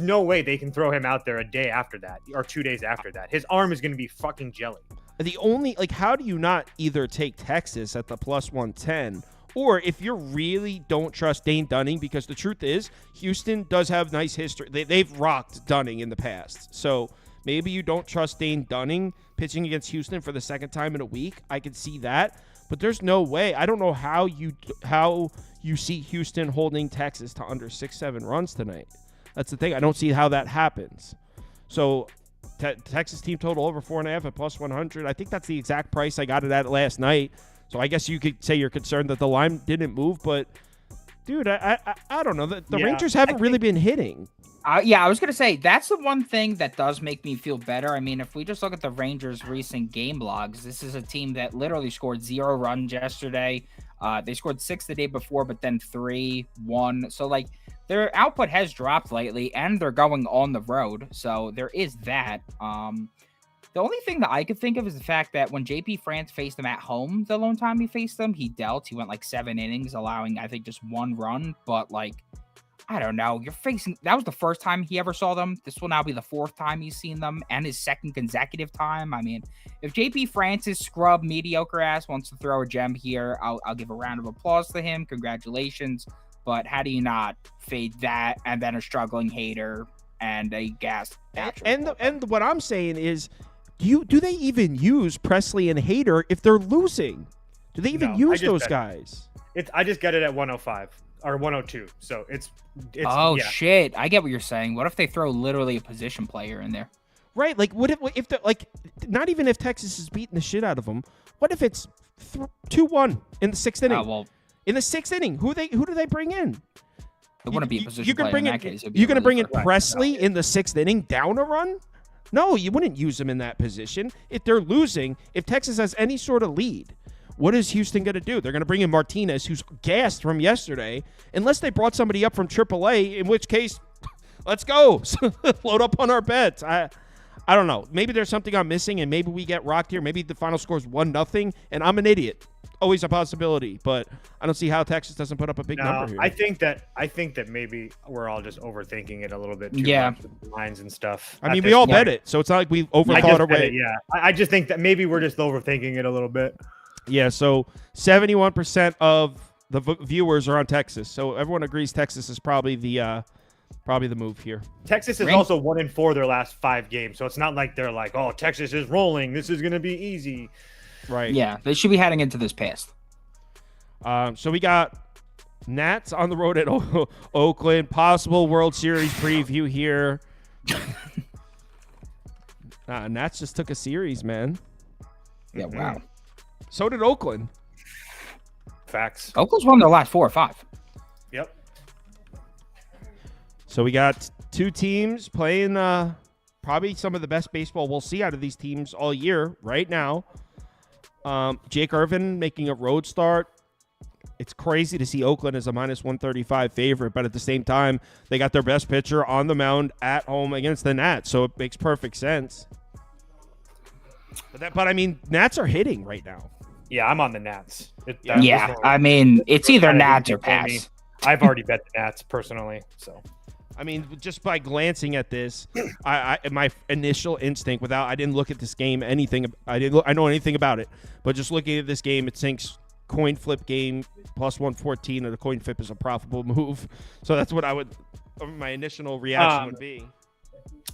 no way they can throw him out there a day after that or 2 days after that. His arm is going to be fucking jelly. The only, how do you not either take Texas at the plus 110, or if you really don't trust Dane Dunning, because the truth is Houston does have nice history. They've rocked Dunning in the past. So maybe you don't trust Dane Dunning pitching against Houston for the second time in a week. I could see that, but there's no way. I don't know how you see Houston holding Texas to under 6-7 runs tonight. That's the thing. I don't see how that happens. So Texas team total over 4.5 at plus 100. I think that's the exact price I got it at last night. So I guess you could say you're concerned that the line didn't move, but dude, I don't know. The Rangers haven't really been hitting. Yeah, I was going to say, that's the one thing that does make me feel better. I mean, if we just look at the Rangers' recent game logs, this is a team that literally scored 0 runs yesterday. They scored 6 the day before, but then 3, 1. So, like, their output has dropped lately, and they're going on the road. So there is that. The only thing that I could think of is the fact that when JP France faced them at home, the lone time he faced them, he went like 7 innings, allowing, I think, just 1 run. But, like, I don't know. That was the first time he ever saw them. This will now be the 4th time he's seen them and his 2nd consecutive time. I mean, if JP France's scrub mediocre ass wants to throw a gem here, I'll give a round of applause to him. Congratulations. But how do you not fade that and then a struggling Hader and a gas? And what I'm saying is, do they even use Presley and Hader if they're losing? Do they even use those guys? I just got it at 105. Or 102. So it's shit. I get what you're saying. What if they throw literally a position player in there? Right. Like, what if they're like, not even if Texas is beating the shit out of them, what if it's 2-1 in the 6th inning? In the 6th inning, who do they bring in? It wouldn't be a position player in that case. You're going to bring in Presley in the 6th inning down a run? No, you wouldn't use him in that position. If they're losing, if Texas has any sort of lead, what is Houston going to do? They're going to bring in Martinez, who's gassed from yesterday, unless they brought somebody up from AAA, in which case, let's go. Load up on our bets. I don't know. Maybe there's something I'm missing, and maybe we get rocked here. Maybe the final score is 1-0, and I'm an idiot. Always a possibility, but I don't see how Texas doesn't put up a big number here. I think that maybe we're all just overthinking it a little bit too much with the lines and stuff. I mean, we all bet it, so it's not like we overthought our way. I just think that maybe we're just overthinking it a little bit. Yeah, so 71% of the viewers are on Texas. So everyone agrees Texas is probably the move here. Texas is also 1-4 their last 5 games. So it's not like they're like, oh, Texas is rolling. This is going to be easy. Right. Yeah, they should be heading into this past. So we got Nats on the road at Oakland. Possible World Series preview here. Nats just took a series, man. Yeah, wow. So did Oakland. Facts. Oakland's won their last 4 or 5. Yep. So we got 2 teams playing probably some of the best baseball we'll see out of these teams all year right now. Jake Irvin making a road start. It's crazy to see Oakland as a -135 favorite, but at the same time, they got their best pitcher on the mound at home against the Nats, so it makes perfect sense. But I mean, Nats are hitting right now. Yeah, I'm on the Nats. I mean, it's either Nats or pass. I've already bet the Nats personally, so. I mean, just by glancing at this, my initial instinct, I didn't look at this game I know anything about it, but just looking at this game, it thinks coin flip game plus 114, and a coin flip is a profitable move. So that's what my initial reaction would be.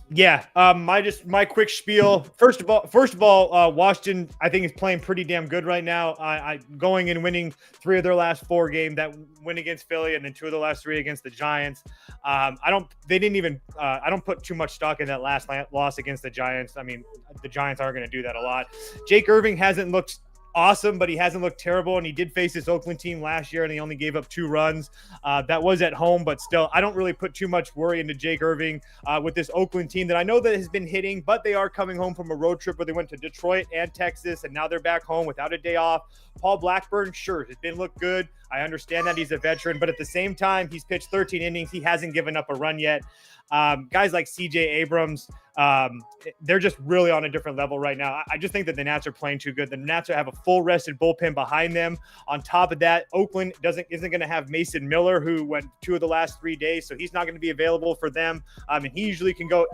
Yeah, my quick spiel. First of all, Washington I think is playing pretty damn good right now. I going and winning 3 of their last 4 games. That win against Philly and then 2 of the last 3 against the Giants. I don't put too much stock in that last loss against the Giants. I mean, the Giants aren't going to do that a lot. Jake Irvin hasn't looked awesome, but he hasn't looked terrible, and he did face this Oakland team last year, and he only gave up 2 runs. That was at home, but still, I don't really put too much worry into Jake Irvin with this Oakland team that I know that has been hitting, but they are coming home from a road trip where they went to Detroit and Texas, and now they're back home without a day off. Paul Blackburn, sure, has been looked good. I understand that he's a veteran, but at the same time, he's pitched 13 innings. He hasn't given up a run yet. Guys like CJ Abrams, they're just really on a different level right now. I just think that the Nats are playing too good. The Nats have a full rested bullpen behind them. On top of that, Oakland isn't going to have Mason Miller, who went 2 of the last 3 days, so he's not going to be available for them. And he usually can go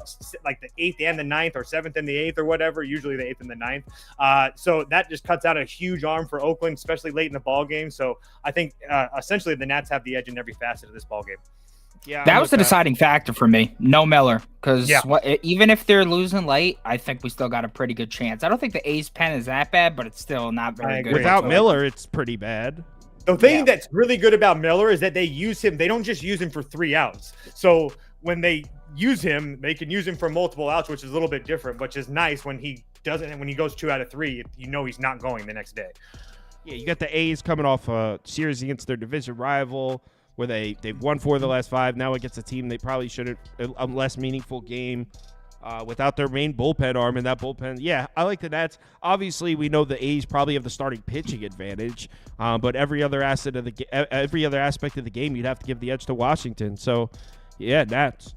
like the 8th and the 9th, or 7th and the 8th, or whatever. Usually the 8th and the 9th. So that just cuts out a huge arm for Oakland, especially late in the ball game. So I think essentially the Nats have the edge in every facet of this ball game. Yeah, that was the deciding factor for me. No Miller, because even if they're losing late, I think we still got a pretty good chance. I don't think the A's pen is that bad, but it's still not very good. Without Miller, it's pretty bad. The thing that's really good about Miller is that they use him. They don't just use him for 3 outs. So when they use him, they can use him for multiple outs, which is a little bit different, which is nice. When he doesn't, when he goes 2 out of 3, you know he's not going the next day. Yeah, you got the A's coming off a series against their division rival where they've won 4 of the last 5. Now against a team they probably shouldn't, a less meaningful game without their main bullpen arm. And that bullpen, yeah, I like the Nats. Obviously, we know the A's probably have the starting pitching advantage, but every other aspect of the game, you'd have to give the edge to Washington. So, yeah, Nats.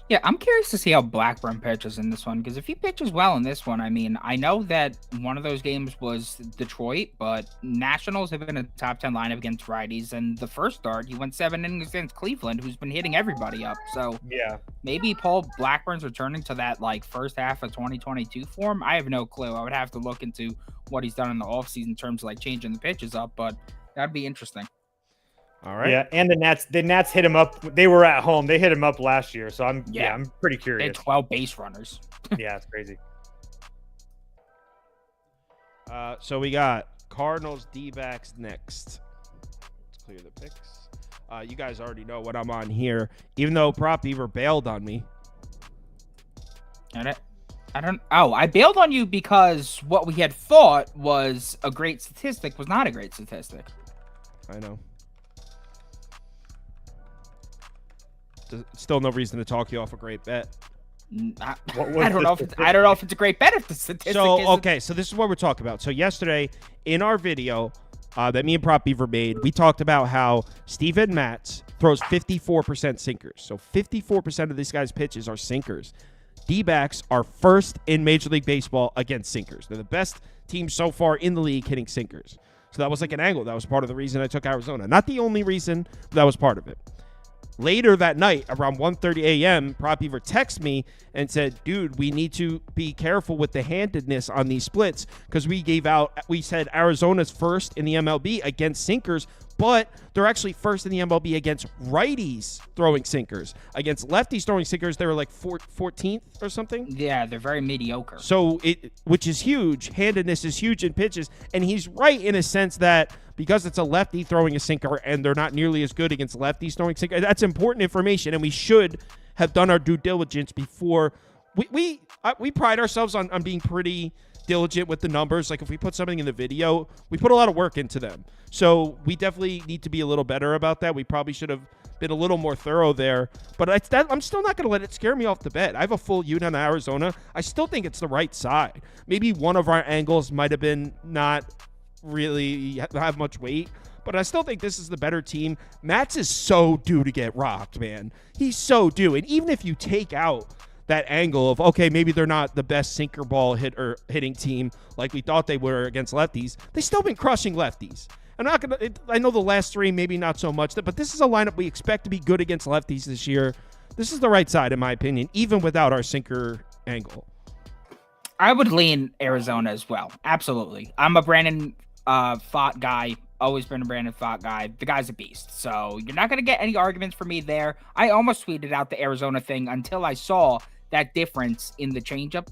Yeah, I'm curious to see how Blackburn pitches in this one, because if he pitches well in this one, I mean, I know that one of those games was Detroit, but Nationals have been a top 10 lineup against righties, and the first start, he went 7 innings against Cleveland, who's been hitting everybody up. So Yeah. maybe Paul Blackburn's returning to that like first half of 2022 form. I have no clue. I would have to look into what he's done in the offseason in terms of like changing the pitches up, but that'd be interesting. All right. Yeah, and the Nats hit him up. They were at home. They hit him up last year, so I'm pretty They had curious. 12 base runners. Yeah, it's crazy. So we got Cardinals D-backs next. Let's clear the picks. You guys already know what I'm on here, even though Prop Beaver bailed on me. I bailed on you because what we had thought was a great statistic was not a great statistic. I know. Still no reason to talk you off a great bet. I don't know if it's a great bet if the statistic So this is what we're talking about. So yesterday in our video that me and Prop Beaver made, we talked about how Steven Matz throws 54% sinkers. So 54% of this guy's pitches are sinkers. D-backs are first in Major League Baseball against sinkers. They're the best team so far in the league hitting sinkers. So that was like an angle. That was part of the reason I took Arizona. Not the only reason, but that was part of it. Later that night, around 1:30 a.m., Prop Beaver texted me and said, dude, we need to be careful with the handedness on these splits because we said Arizona's first in the MLB against sinkers, but they're actually first in the MLB against righties throwing sinkers. Against lefties throwing sinkers, they were like 14th or something. Yeah, they're very mediocre. So which is huge. Handedness is huge in pitches, and he's right in a sense that because it's a lefty throwing a sinker and they're not nearly as good against lefties throwing sinker, that's important information, and we should have done our due diligence before. We pride ourselves on being pretty diligent with the numbers. Like if we put something in the video, we put a lot of work into them. So we definitely need to be a little better about that. We probably should have been a little more thorough there. But I'm still not going to let it scare me off the bet. I have a full unit on Arizona. I still think it's the right side. Maybe one of our angles might have been not really have much weight, but I still think this is the better team. Matz is so due to get rocked, man. He's so due. And even if you take out that angle of, okay, maybe they're not the best sinker ball hitting team like we thought they were against lefties, they've still been crushing lefties. I know the last 3 maybe not so much, but this is a lineup we expect to be good against lefties this year. This is the right side, in my opinion, even without our sinker angle. I would lean Arizona as well. Absolutely. I'm a Brandon Pfaadt guy. Always been a Brandon Pfaadt guy. The guy's a beast. So you're not going to get any arguments from me there. I almost tweeted out the Arizona thing until I saw that difference in the changeup.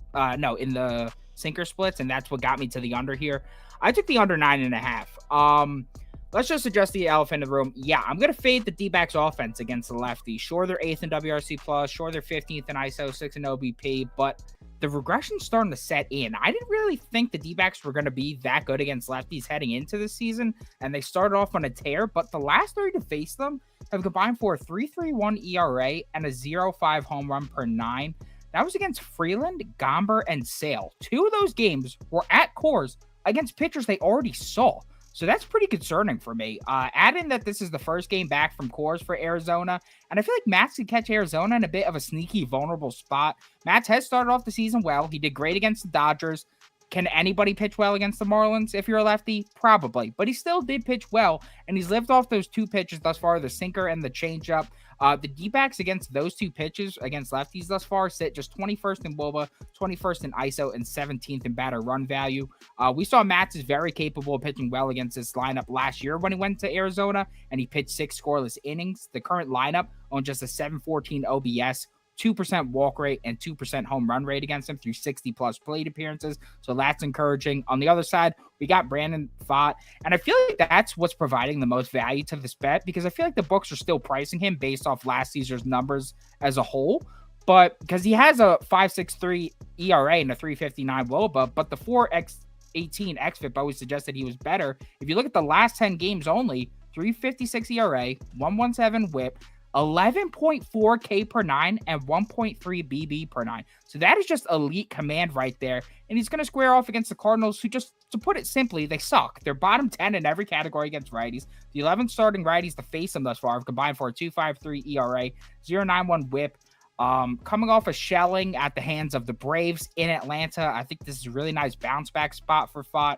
In the sinker splits, and that's what got me to the under here. I took the under 9.5. Let's just address the elephant in the room. Yeah, I'm going to fade the D-backs offense against the lefty. Sure, they're 8th in WRC+. Sure, they're 15th in ISO, 6th in OBP, but the regression's starting to set in. I didn't really think the D-backs were going to be that good against lefties heading into the season, and they started off on a tear, but the last 3 to face them have combined for a 3.31 ERA and a 0.5 home run per 9. That was against Freeland, Gomber, and Sale. 2 of those games were at Coors against pitchers they already saw. So that's pretty concerning for me. Add in that this is the first game back from Coors for Arizona, and I feel like Matz could catch Arizona in a bit of a sneaky, vulnerable spot. Matz has started off the season well. He did great against the Dodgers. Can anybody pitch well against the Marlins if you're a lefty? Probably. But he still did pitch well, and he's lived off those 2 pitches thus far, the sinker and the changeup. The D-backs against those 2 pitches against lefties thus far sit just 21st in WOBA, 21st in ISO, and 17th in batter run value. We saw Matz is very capable of pitching well against this lineup last year when he went to Arizona, and he pitched 6 scoreless innings. The current lineup on just a 7.14 OBS, 2% walk rate, and 2% home run rate against him through 60-plus plate appearances. So that's encouraging. On the other side, we got Brandon Pfaadt, and I feel like that's what's providing the most value to this bet because I feel like the books are still pricing him based off last season's numbers as a whole. but because he has a 5.63 ERA and a 3.59 WOBA, but the 4x18 xFIP always suggested he was better. If you look at the last 10 games only, 3.56 ERA, 1.17 WHIP, 11.4 K per 9, and 1.3 BB per 9. So that is just elite command right there. And he's going to square off against the Cardinals, who, just to put it simply, they suck. They're bottom 10 in every category against righties. The 11 starting righties to face them thus far have combined for a 2.53 ERA, 0.91 WHIP. Coming off a shelling at the hands of the Braves in Atlanta, I think this is a really nice bounce back spot for Pfaadt.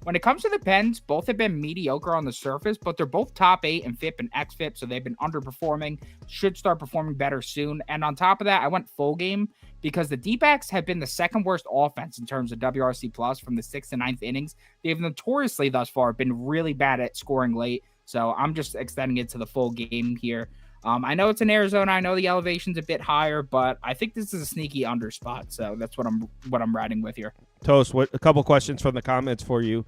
When it comes to the Pens, both have been mediocre on the surface, but they're both top 8 in FIP and xFIP, so they've been underperforming, should start performing better soon. And on top of that, I went full game because the D-backs have been the second worst offense in terms of WRC plus from the 6th and 9th innings. They've notoriously thus far been really bad at scoring late, so I'm just extending it to the full game here. I know it's in Arizona. I know the elevation's a bit higher, but I think this is a sneaky under spot. So that's what I'm riding with here. Toast, a couple questions from the comments for you.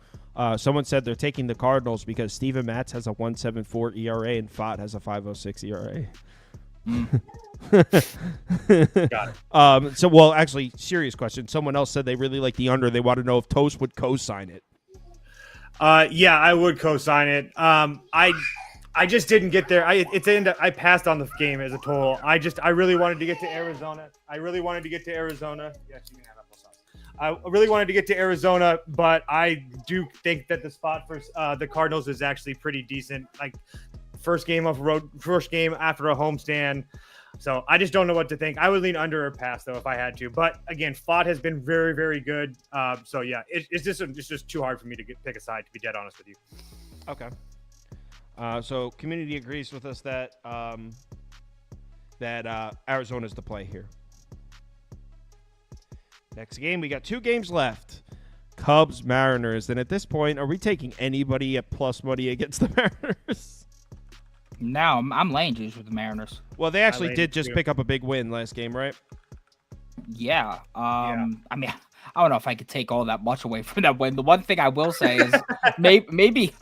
Someone said they're taking the Cardinals because Steven Matz has a 1.74 ERA and Pfaadt has a 5.06 ERA. Got it. Well, actually, serious question. Someone else said they really like the under. They want to know if Toast would co-sign it. Yeah, I would co-sign it. I just didn't get there. I passed on the game as a total. I really wanted to get to Arizona. Yes, you can have applesauce. I really wanted to get to Arizona, but I do think that the spot for the Cardinals is actually pretty decent. Like first game after a homestand. So I just don't know what to think. I would lean under or pass though if I had to. But again, Pfaadt has been very, very good. So yeah, it's just too hard for me to pick a side, to be dead honest with you. Okay. So community agrees with us that Arizona's the play here. Next game, we got 2 games left. Cubs, Mariners. And at this point, are we taking anybody at plus money against the Mariners? No, I'm laying juice with the Mariners. Well, they actually did just pick up a big win last game, right? Yeah. I mean, I don't know if I could take all that much away from that win. The one thing I will say is maybe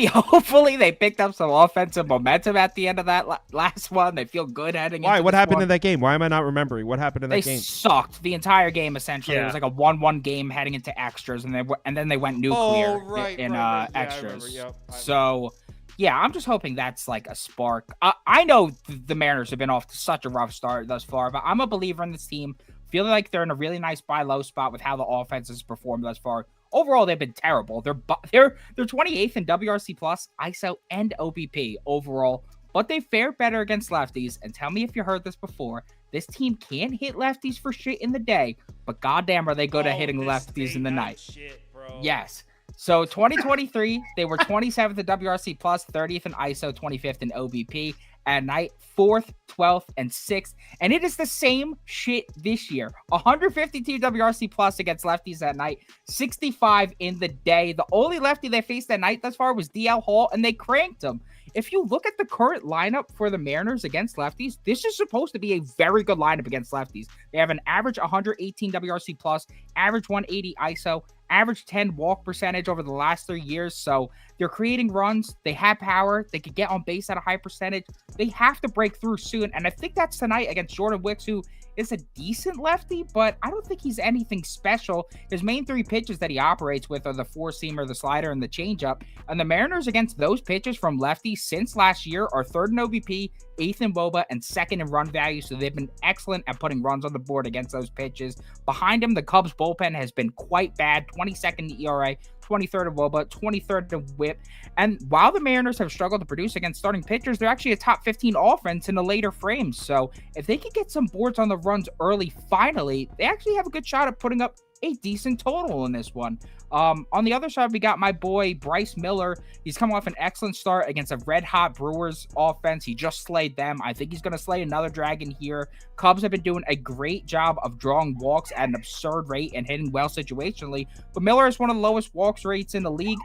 hopefully they picked up some offensive momentum at the end of that last one. They feel good heading Why? into What happened one. in that game? Why am I not remembering? What happened in that game? They sucked the entire game, essentially. Yeah. It was like a 1-1 game heading into extras, and then they went nuclear in extras. Yep. So, yeah, I'm just hoping that's like a spark. I know the Mariners have been off to such a rough start thus far, but I'm a believer in this team. Feel like they're in a really nice buy low spot with how the offense has performed thus far. Overall, they've been terrible. They're 28th in WRC plus, ISO, and OBP overall, but they fare better against lefties. And tell me if you heard this before. This team can't hit lefties for shit in the day, but goddamn are they good at hitting lefties in the night. Shit, bro. Yes. So 2023, they were 27th in WRC plus, 30th in ISO, 25th in OBP. At night, 4th, 12th, and 6th. And it is the same shit this year. 152 WRC plus against lefties at night, 65 in the day. The only lefty they faced at night thus far was DL Hall, and they cranked him. If you look at the current lineup for the Mariners against lefties, this is supposed to be a very good lineup against lefties. They have an average 118 WRC plus, average 180 ISO, average 10 walk percentage over the last 3 years. So they're creating runs. They have power. They could get on base at a high percentage. They have to break through soon. And I think that's tonight against Jordan Wicks, who is a decent lefty, but I don't think he's anything special. His main 3 pitches that he operates with are the 4-seamer, the slider, and the changeup. And the Mariners against those pitches from lefties since last year are 3rd in OBP, 8th in WOBA, and 2nd in run value. So they've been excellent at putting runs on the board against those pitches. Behind him, the Cubs bullpen has been quite bad. 22nd in ERA, 23rd in WOBA, 23rd in WHIP. And while the Mariners have struggled to produce against starting pitchers, they're actually a top 15 offense in the later frames. So if they could get some boards on the runs early, finally, they actually have a good shot at putting up a decent total in this one. On the other side, we got my boy Bryce Miller. He's come off an excellent start against a red-hot Brewers offense. He just slayed them. I think he's going to slay another dragon here. Cubs have been doing a great job of drawing walks at an absurd rate and hitting well situationally, but Miller has one of the lowest walks rates in the league.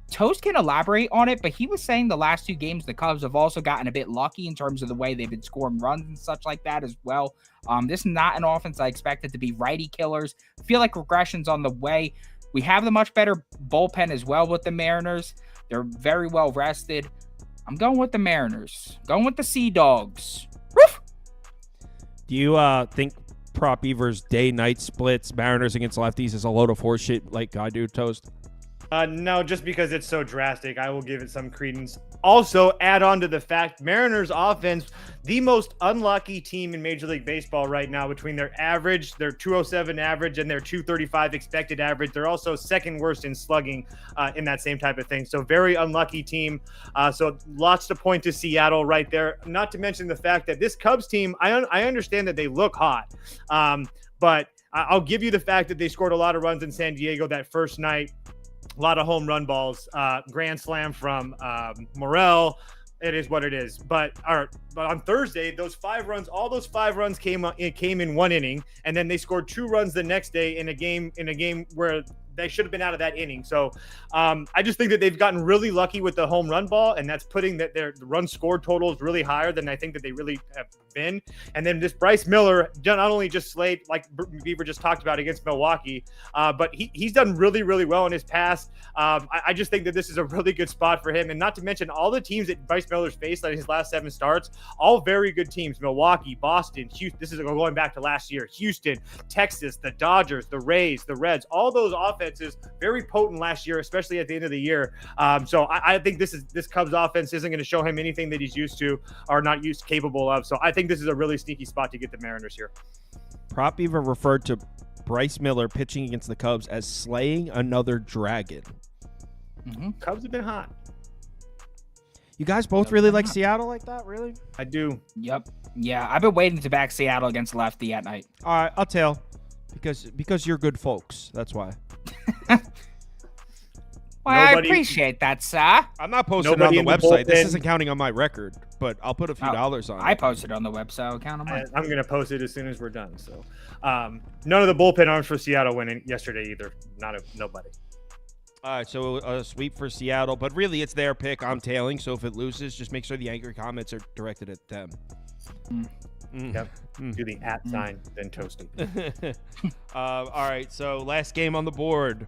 Toast can elaborate on it, but he was saying the last 2 games the Cubs have also gotten a bit lucky in terms of the way they've been scoring runs and such like that as well. This is not an offense I expected to be righty killers. I feel like regression's on the way. We have the much better bullpen as well with the Mariners. They're very well rested. I'm going with the Mariners. Going with the Sea Dogs. Woof! Do you think Prop Beaver's day-night splits, Mariners against lefties, is a load of horse shit like I do, Toast? No, just because it's so drastic, I will give it some credence. Also, add on to the fact Mariners offense, the most unlucky team in Major League Baseball right now between their average, their 207 average, and their 235 expected average. They're also second worst in slugging in that same type of thing. So very unlucky team. So lots to point to Seattle right there. Not to mention the fact that this Cubs team, I understand that they look hot, but I'll give you the fact that they scored a lot of runs in San Diego that first night. A lot of home run balls, grand slam from Morel. It is what it is. But on Thursday, all those five runs came in one inning, and then they scored 2 runs the next day in a game where they should have been out of that inning. So I just think that they've gotten really lucky with the home run ball, and that's putting their run scored totals really higher than I think that they really have been. And then this Bryce Miller, not only just slayed, like Beaver just talked about, against Milwaukee, but he's done really, really well in his past. I just think that this is a really good spot for him. And not to mention all the teams that Bryce Miller's faced in his last 7 starts, all very good teams. Milwaukee, Boston, Houston. This is going back to last year. Houston, Texas, the Dodgers, the Rays, the Reds, all those offenses very potent last year, especially at the end of the year. So I think this Cubs offense isn't going to show him anything that he's used to or not capable of. So I think this is a really sneaky spot to get the Mariners here. Prop Beaver referred to Bryce Miller pitching against the Cubs as slaying another dragon. Mm-hmm. Cubs have been hot. You guys both really like Seattle like that, really? I do. Yep. Yeah, I've been waiting to back Seattle against lefty at night. All right, I'll tell. Because you're good folks. That's why. Well, I appreciate that, sir. I'm not posting it on the website. This isn't counting on my record, but I'll put a few dollars on it. I posted on the website. I'll count on mine. I'm going to post it as soon as we're done. So none of the bullpen arms for Seattle went yesterday either. Nobody. All right, so a sweep for Seattle, but really it's their pick. I'm tailing, so if it loses, just make sure the angry comments are directed at them. Yep. Do the @ sign, then toast it. All right, so last game on the board.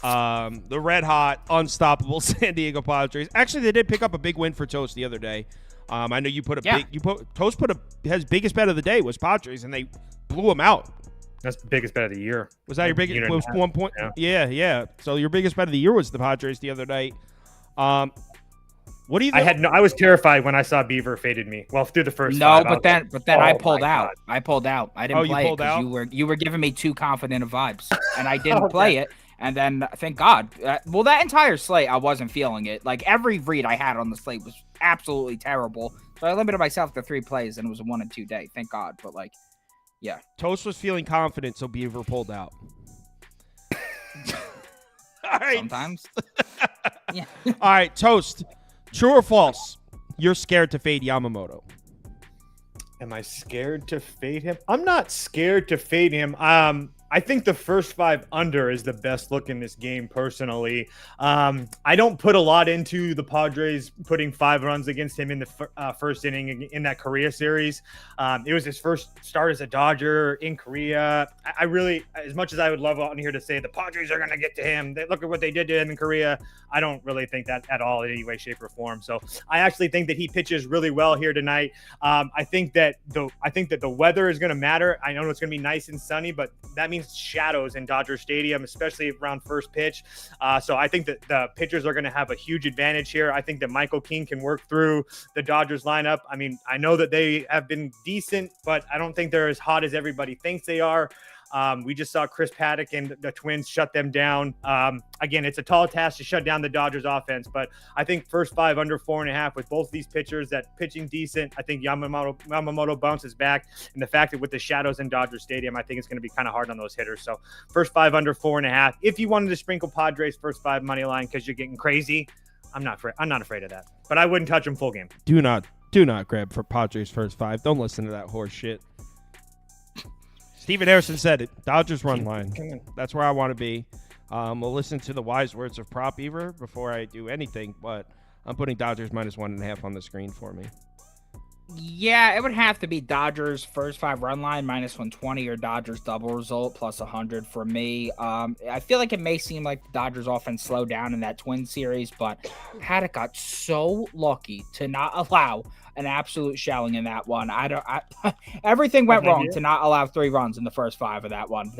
The red hot, unstoppable San Diego Padres. Actually, they did pick up a big win for Toast the other day. I know you put Toast his biggest bet of the day was Padres, and they blew him out. That's the biggest bet of the year. Was that your biggest? Was 1 point? Yeah. So your biggest bet of the year was the Padres the other night. What do you think? I was terrified when I saw Beaver faded me. Well, through the first. No, five, but then I pulled out. God. I pulled out. I didn't play it because you were giving me too confident of vibes, and I didn't play it. And then thank God. Well, that entire slate I wasn't feeling it. Like every read I had on the slate was absolutely terrible. So I limited myself to 3 plays, and it was a 1 and 2 day. Thank God. But yeah. Toast was feeling confident, so Beaver pulled out. All right. Sometimes. Yeah. All right, Toast. True or false? You're scared to fade Yamamoto. Am I scared to fade him? I'm not scared to fade him. I think the first 5 under is the best look in this game, personally. I don't put a lot into the Padres putting 5 runs against him in the first inning in that Korea series. It was his first start as a Dodger in Korea. I really, as much as I would love on here to say the Padres are going to get to him, look at what they did to him in Korea. I don't really think that at all in any way, shape, or form. So I actually think that he pitches really well here tonight. I think that the weather is going to matter. I know it's going to be nice and sunny, but that means shadows in Dodger Stadium, especially around first pitch. So I think that the pitchers are going to have a huge advantage here. I think that Michael King can work through the Dodgers lineup. I mean, I know that they have been decent, but I don't think they're as hot as everybody thinks they are. We just saw Chris Paddock and the Twins shut them down. Again, it's a tall task to shut down the Dodgers offense, but I think first 5 under 4.5 with both these pitchers that pitching decent. I think Yamamoto bounces back, and the fact that with the shadows in Dodger Stadium, I think it's going to be kind of hard on those hitters. So first 5 under 4.5. If you wanted to sprinkle Padres first 5 money line because you're getting crazy, I'm not afraid of that, but I wouldn't touch them full game. Do not grab for Padres first 5. Don't listen to that horse shit. Steven Harrison said it. Dodgers run line. That's where I want to be. We'll listen to the wise words of Prop Beaver before I do anything, but I'm putting Dodgers -1.5 on the screen for me. Yeah, it would have to be Dodgers first 5 run line minus 120 or Dodgers double result plus 100 for me. I feel like it may seem like the Dodgers offense slowed down in that Twin series, but Paddock got so lucky to not allow an absolute shelling in that one. Everything went wrong to not allow 3 runs in the first 5 of that one.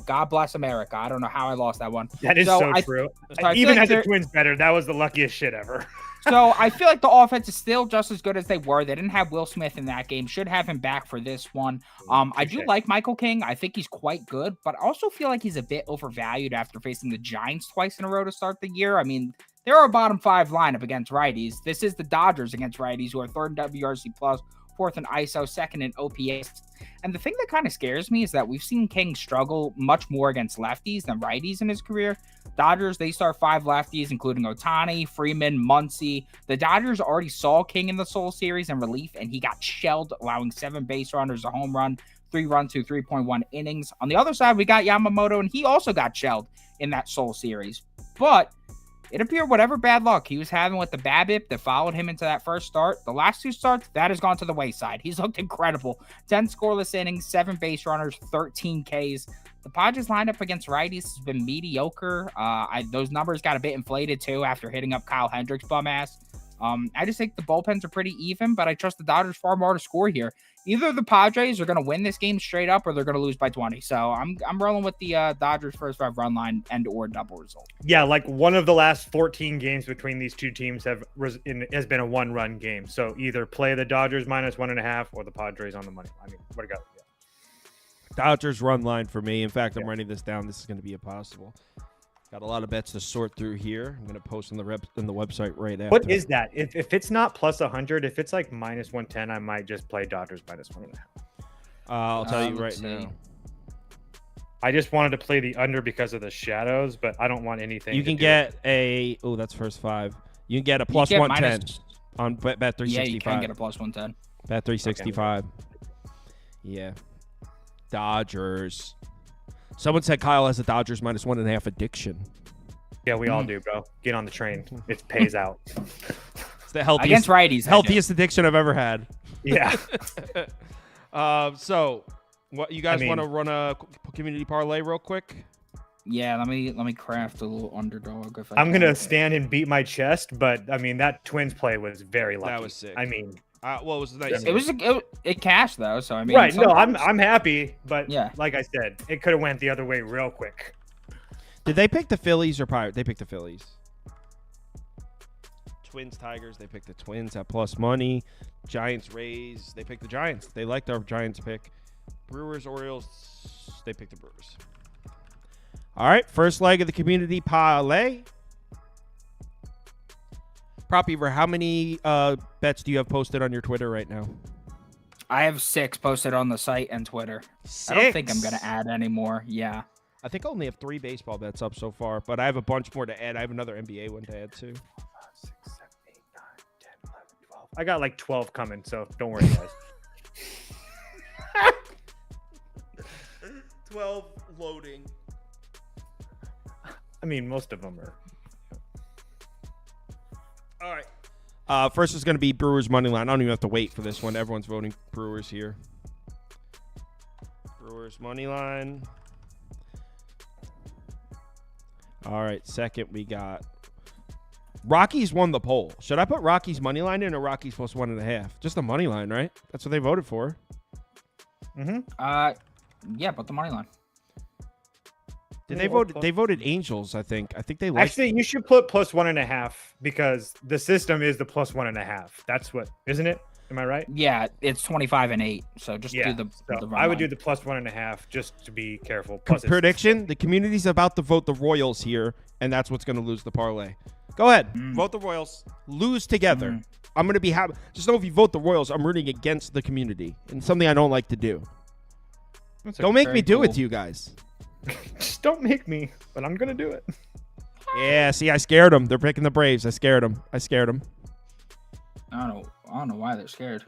God bless America. I don't know how I lost that one. That is so true. Even as the Twins better, that was the luckiest shit ever. So I feel like the offense is still just as good as they were. They didn't have Will Smith in that game. Should have him back for this one. I do like Michael King. I think he's quite good, but I also feel like he's a bit overvalued after facing the Giants twice in a row to start the year. I mean, they're a bottom 5 lineup against righties. This is the Dodgers against righties, who are 3rd in WRC plus, 4th in ISO, 2nd in OPS. And the thing that kind of scares me is that we've seen King struggle much more against lefties than righties in his career. Dodgers, they start 5 lefties, including Ohtani, Freeman, Muncy. The Dodgers already saw King in the Seoul series in relief, and he got shelled, allowing 7 base runners, a home run, 3 runs through 3.1 innings. On the other side, we got Yamamoto, and he also got shelled in that Seoul series. But it appeared whatever bad luck he was having with the BABIP that followed him into that first start, the last 2 starts, that has gone to the wayside. He's looked incredible. 10 scoreless innings, 7 base runners, 13 Ks. The Padres lineup against righties has been mediocre. Those numbers got a bit inflated, too, after hitting up Kyle Hendricks' bum ass. I just think the bullpens are pretty even, but I trust the Dodgers far more to score here. Either the Padres are going to win this game straight up or they're going to lose by 20. So I'm rolling with the Dodgers first 5 run line and or double result. Yeah, like one of the last 14 games between these two teams has been a 1-run game. So either play the Dodgers minus 1.5 or the Padres on the money. I mean, what do you got? Dodgers run line for me. In fact, I'm writing this down. This is going to be impossible. Got a lot of bets to sort through here. I'm going to post on the website right after. What is that? If it's not plus 100, if it's like minus 110, I might just play Dodgers minus 1.5. I'll tell you right now. I just wanted to play the under because of the shadows, but I don't want anything. You can get that's first 5. You can get a plus 110 on Bet365. Yeah, you can get a plus 110. Bet365. Okay. Yeah. Dodgers. Someone said Kyle has a Dodgers minus 1.5 addiction. Yeah, we all do, bro. Get on the train. It pays out. It's the healthiest against righties. Healthiest addiction I've ever had. Yeah. So, what you guys want to run a community parlay real quick? Yeah, let me craft a little underdog. I'm gonna stand and beat my chest, but I mean that Twins play was very lucky. That was sick. I mean. It was nice. It cashed though, so I mean. Right? No, I'm happy, but yeah, like I said, it could have went the other way real quick. Did they pick the Phillies or Pirates? They picked the Phillies. Twins, Tigers. They picked the Twins at plus money. Giants, Rays. They picked the Giants. They liked our Giants pick. Brewers, Orioles. They picked the Brewers. All right, first leg of the community parlay. Proppy, how many bets do you have posted on your Twitter right now? I have 6 posted on the site and Twitter. 6? I don't think I'm going to add any more. Yeah. I think I only have 3 baseball bets up so far, but I have a bunch more to add. I have another NBA one to add too. 5, 6, 7, 8, 9, 10, 11, 12. I got like 12 coming, so don't worry, guys. 12 loading. I mean, most of them are. All right. First is going to be Brewers money line. I don't even have to wait for this one. Everyone's voting Brewers here. Brewers money line. All right. Second, we got Rockies won the poll. Should I put Rockies money line in or Rockies plus 1.5? Just the money line, right? That's what they voted for. Yeah, but the money line. Did they vote? They voted Angels. I think they liked. Actually, you should put plus 1.5 because the system is the plus 1.5. That's what, isn't it? Am I right? Yeah, it's 25 and 8. So just do the. I would do the plus 1.5 just to be careful. Prediction: the community's about to vote the Royals here, and that's what's going to lose the parlay. Go ahead, vote the Royals. Lose together. I'm going to be happy. Just know if you vote the Royals, I'm rooting against the community, and something I don't like to do. Don't make me do it to you guys. Just don't make me, but I'm gonna do it. Yeah, see, I scared them. They're picking the Braves. I scared them. I don't know why they're scared.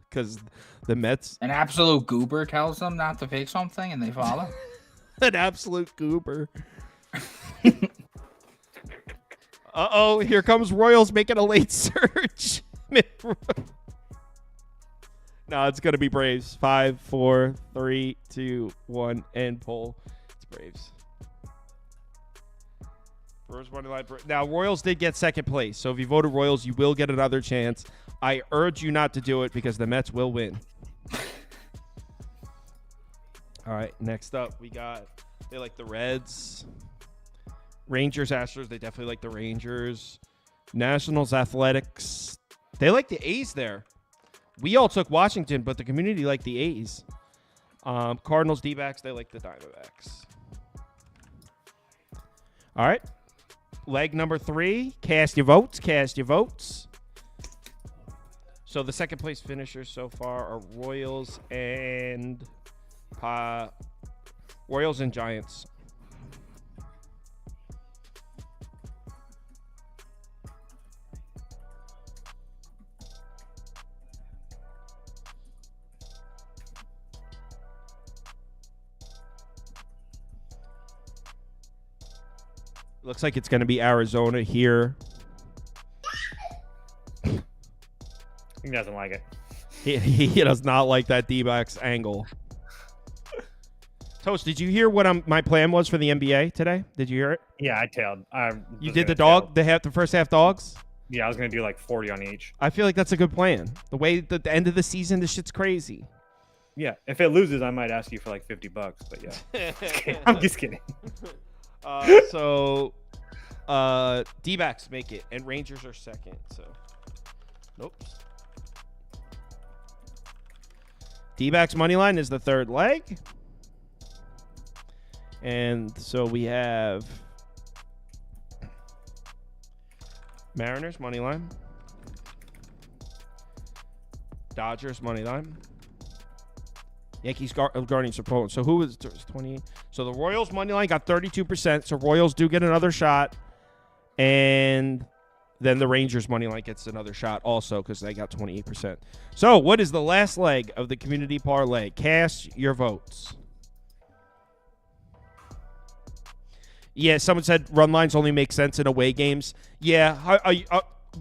Because the Mets. An absolute goober tells them not to pick something, and they follow. An absolute goober. Uh-oh, here comes Royals making a late surge. No, it's going to be Braves. 5, 4, 3, 2, 1, and pull. It's Braves. Brewers money line. Now, Royals did get second place, so if you voted Royals, you will get another chance. I urge you not to do it because the Mets will win. All right, next up, we got, they like the Reds. Rangers, Astros, they definitely like the Rangers. Nationals, Athletics. They like the A's there. We all took Washington, but the community liked the A's. Cardinals, D-backs, they like the Diamondbacks. All right. Leg number 3. Cast your votes. Cast your votes. So the second place finishers so far are Royals and Giants. Looks like it's going to be Arizona here. He doesn't like it. He does not like that D-backs angle. Toast, did you hear what my plan was for the NBA today? Did you hear it? Yeah, I tailed. You did the dog, the first half dogs? Yeah, I was going to do like 40 on each. I feel like that's a good plan. The way that the end of the season, this shit's crazy. Yeah, if it loses, I might ask you for like $50, but yeah. I'm just kidding. So D-backs make it, and Rangers are second. So, nope. D-backs money line is the third leg, and so we have Mariners money line, Dodgers money line. Yankees, Guardians, Poland. So who was 20? So the Royals money line got 32%. So Royals do get another shot, and then the Rangers money line gets another shot also because they got 28%. So what is the last leg of the community parlay? Cast your votes. Yeah, someone said run lines only make sense in away games. Yeah,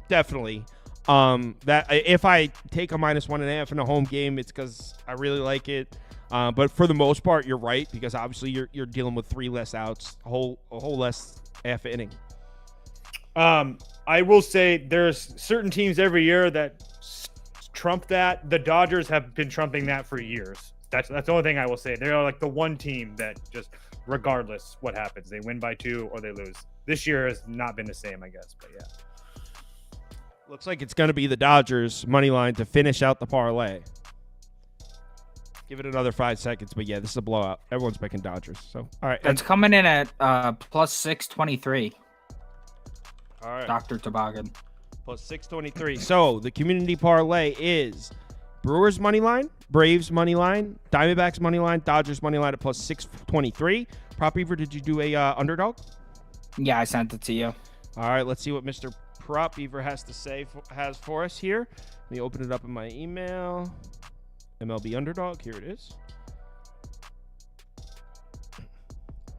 definitely. That if I take a -1.5 in a home game, it's because I really like it. But for the most part, you're right because obviously you're dealing with 3 less outs, a whole less half inning. I will say there's certain teams every year that trump that. The Dodgers have been trumping that for years. That's the only thing I will say. They're like the one team that just, regardless what happens, they win by 2 or they lose. This year has not been the same, I guess, but yeah. Looks like it's going to be the Dodgers money line to finish out the parlay. Give it another 5 seconds, but yeah, this is a blowout. Everyone's picking Dodgers. So, all right. It's coming in at plus 623. All right. Dr. Toboggan. Plus 623. So the community parlay is Brewers money line, Braves money line, Diamondbacks money line, Dodgers money line at plus 623. Prop Beaver, did you do a underdog? Yeah, I sent it to you. All right, let's see what Mr. Prop Beaver has for us here. Let me open it up in my email. MLB underdog, here it is.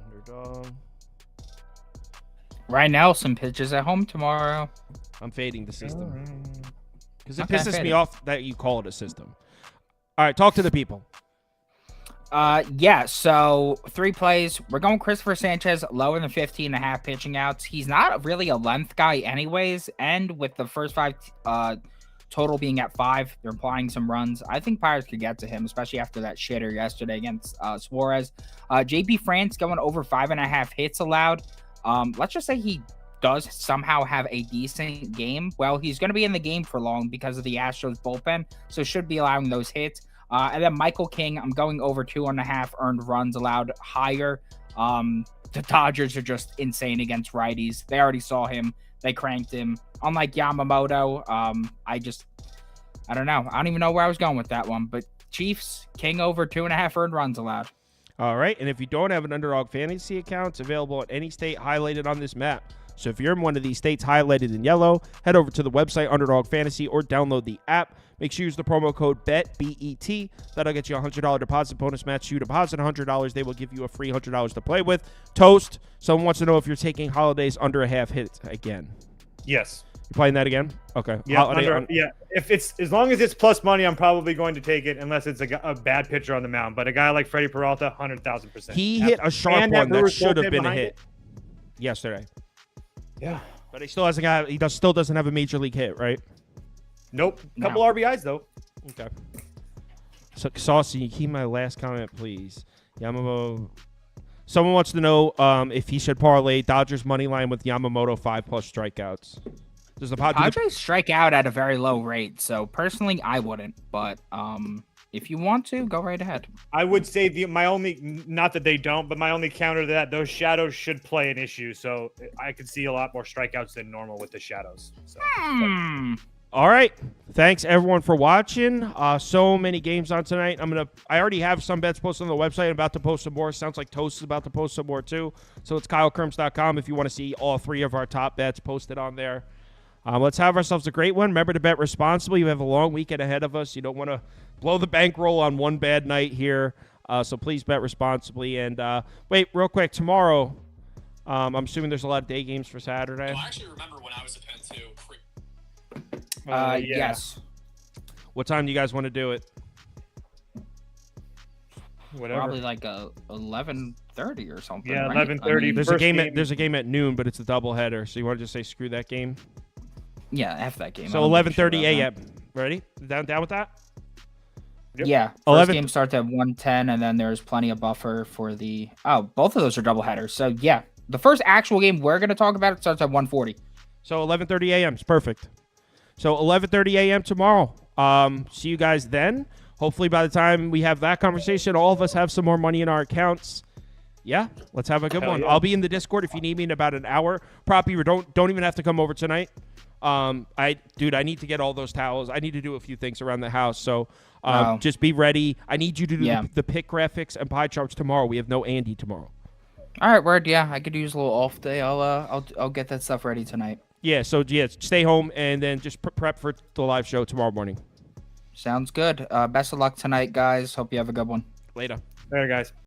Underdog. Ryan Nelson pitches at home tomorrow. I'm fading the system because it Okay, pisses fade me it. off that you call it a system. All right, talk to the people. Yeah, so 3 plays. We're going Christopher Sanchez lower than 15.5 pitching outs. He's not really a length guy anyways, and with the first 5 total being at 5, they're implying some runs. I think Pirates could get to him, especially after that shitter yesterday against Suarez. JP France going over 5.5 hits allowed. Let's just say he does somehow have a decent game. Well, he's going to be in the game for long because of the Astros bullpen, so should be allowing those hits. And then Michael King, I'm going over 2.5 earned runs allowed higher. The Dodgers are just insane against righties. They already saw him. They cranked him. Unlike Yamamoto, I don't know. I don't even know where I was going with that one. But Chiefs, King over 2.5 earned runs allowed. All right, and if you don't have an Underdog Fantasy account, it's available at any state highlighted on this map. So if you're in one of these states highlighted in yellow, head over to the website Underdog Fantasy or download the app. Make sure you use the promo code BET. That'll get you a $100 deposit bonus match. You deposit $100, they will give you a free $100 to play with. Toast, someone wants to know if you're taking holidays under a half hit again. Yes. You playing that again? Okay. Yeah. Holiday Yeah. If it's as long as it's plus money, I'm probably going to take it unless it's a bad pitcher on the mound. But a guy like Freddie Peralta, 100,000%. He hit a sharp And that one that Brewers should have bullpen been a behind hit yesterday. Yeah. But he still hasn't got. Still doesn't have a major league hit, right? Nope. No. Couple RBIs though. Okay. So Saucy, keep my last comment, please. Yamamoto. Someone wants to know if he should parlay Dodgers money line with Yamamoto 5+ strikeouts. Does the Padres strike out at a very low rate, so personally, I wouldn't. But if you want to, go right ahead. I would say my only, not that they don't, but my only counter to that, those shadows should play an issue. So I could see a lot more strikeouts than normal with the shadows. So. All right. Thanks everyone for watching. So many games on tonight. I already have some bets posted on the website. I'm about to post some more. Sounds like Toast is about to post some more too. So it's KyleKerms.com if you want to see all 3 of our top bets posted on there. Let's have ourselves a great one. Remember to bet responsibly. We have a long weekend ahead of us. You don't want to blow the bankroll on one bad night here. So please bet responsibly. And wait, real quick, tomorrow, I'm assuming there's a lot of day games for Saturday. I actually remember when I was a Penn too. Yes. What time do you guys want to do it? Whatever. Probably like 11:30 or something. Yeah, right? 11:30. There's a First game. game. There's a game at noon, but it's a doubleheader. So you want to just say screw that game? Yeah, F that game. So I don't give a shit 11:30 about a.m. Ready? Down with that? Yep. Yeah, first 11 game starts at 1:10, and then there's plenty of buffer for the. Oh, both of those are double headers. So yeah, the first actual game we're gonna talk about starts at 1:40. So 11:30 a.m. is perfect. So 11:30 a.m. tomorrow. See you guys then. Hopefully by the time we have that conversation, all of us have some more money in our accounts. Yeah, let's have a good Hell one. yeah. I'll be in the Discord if you need me in about an hour. Proppy, don't even have to come over tonight. I need to get all those towels. I need to do a few things around the house. So Wow. just be ready. I need you to do Yeah. the pick graphics and pie charts tomorrow. We have no Andy tomorrow. All right, word. Yeah, I could use a little off day. I'll get that stuff ready tonight. Yeah, so yeah, stay home and then just prep for the live show tomorrow morning. Sounds good. Best of luck tonight, guys. Hope you have a good one. Later. There, guys.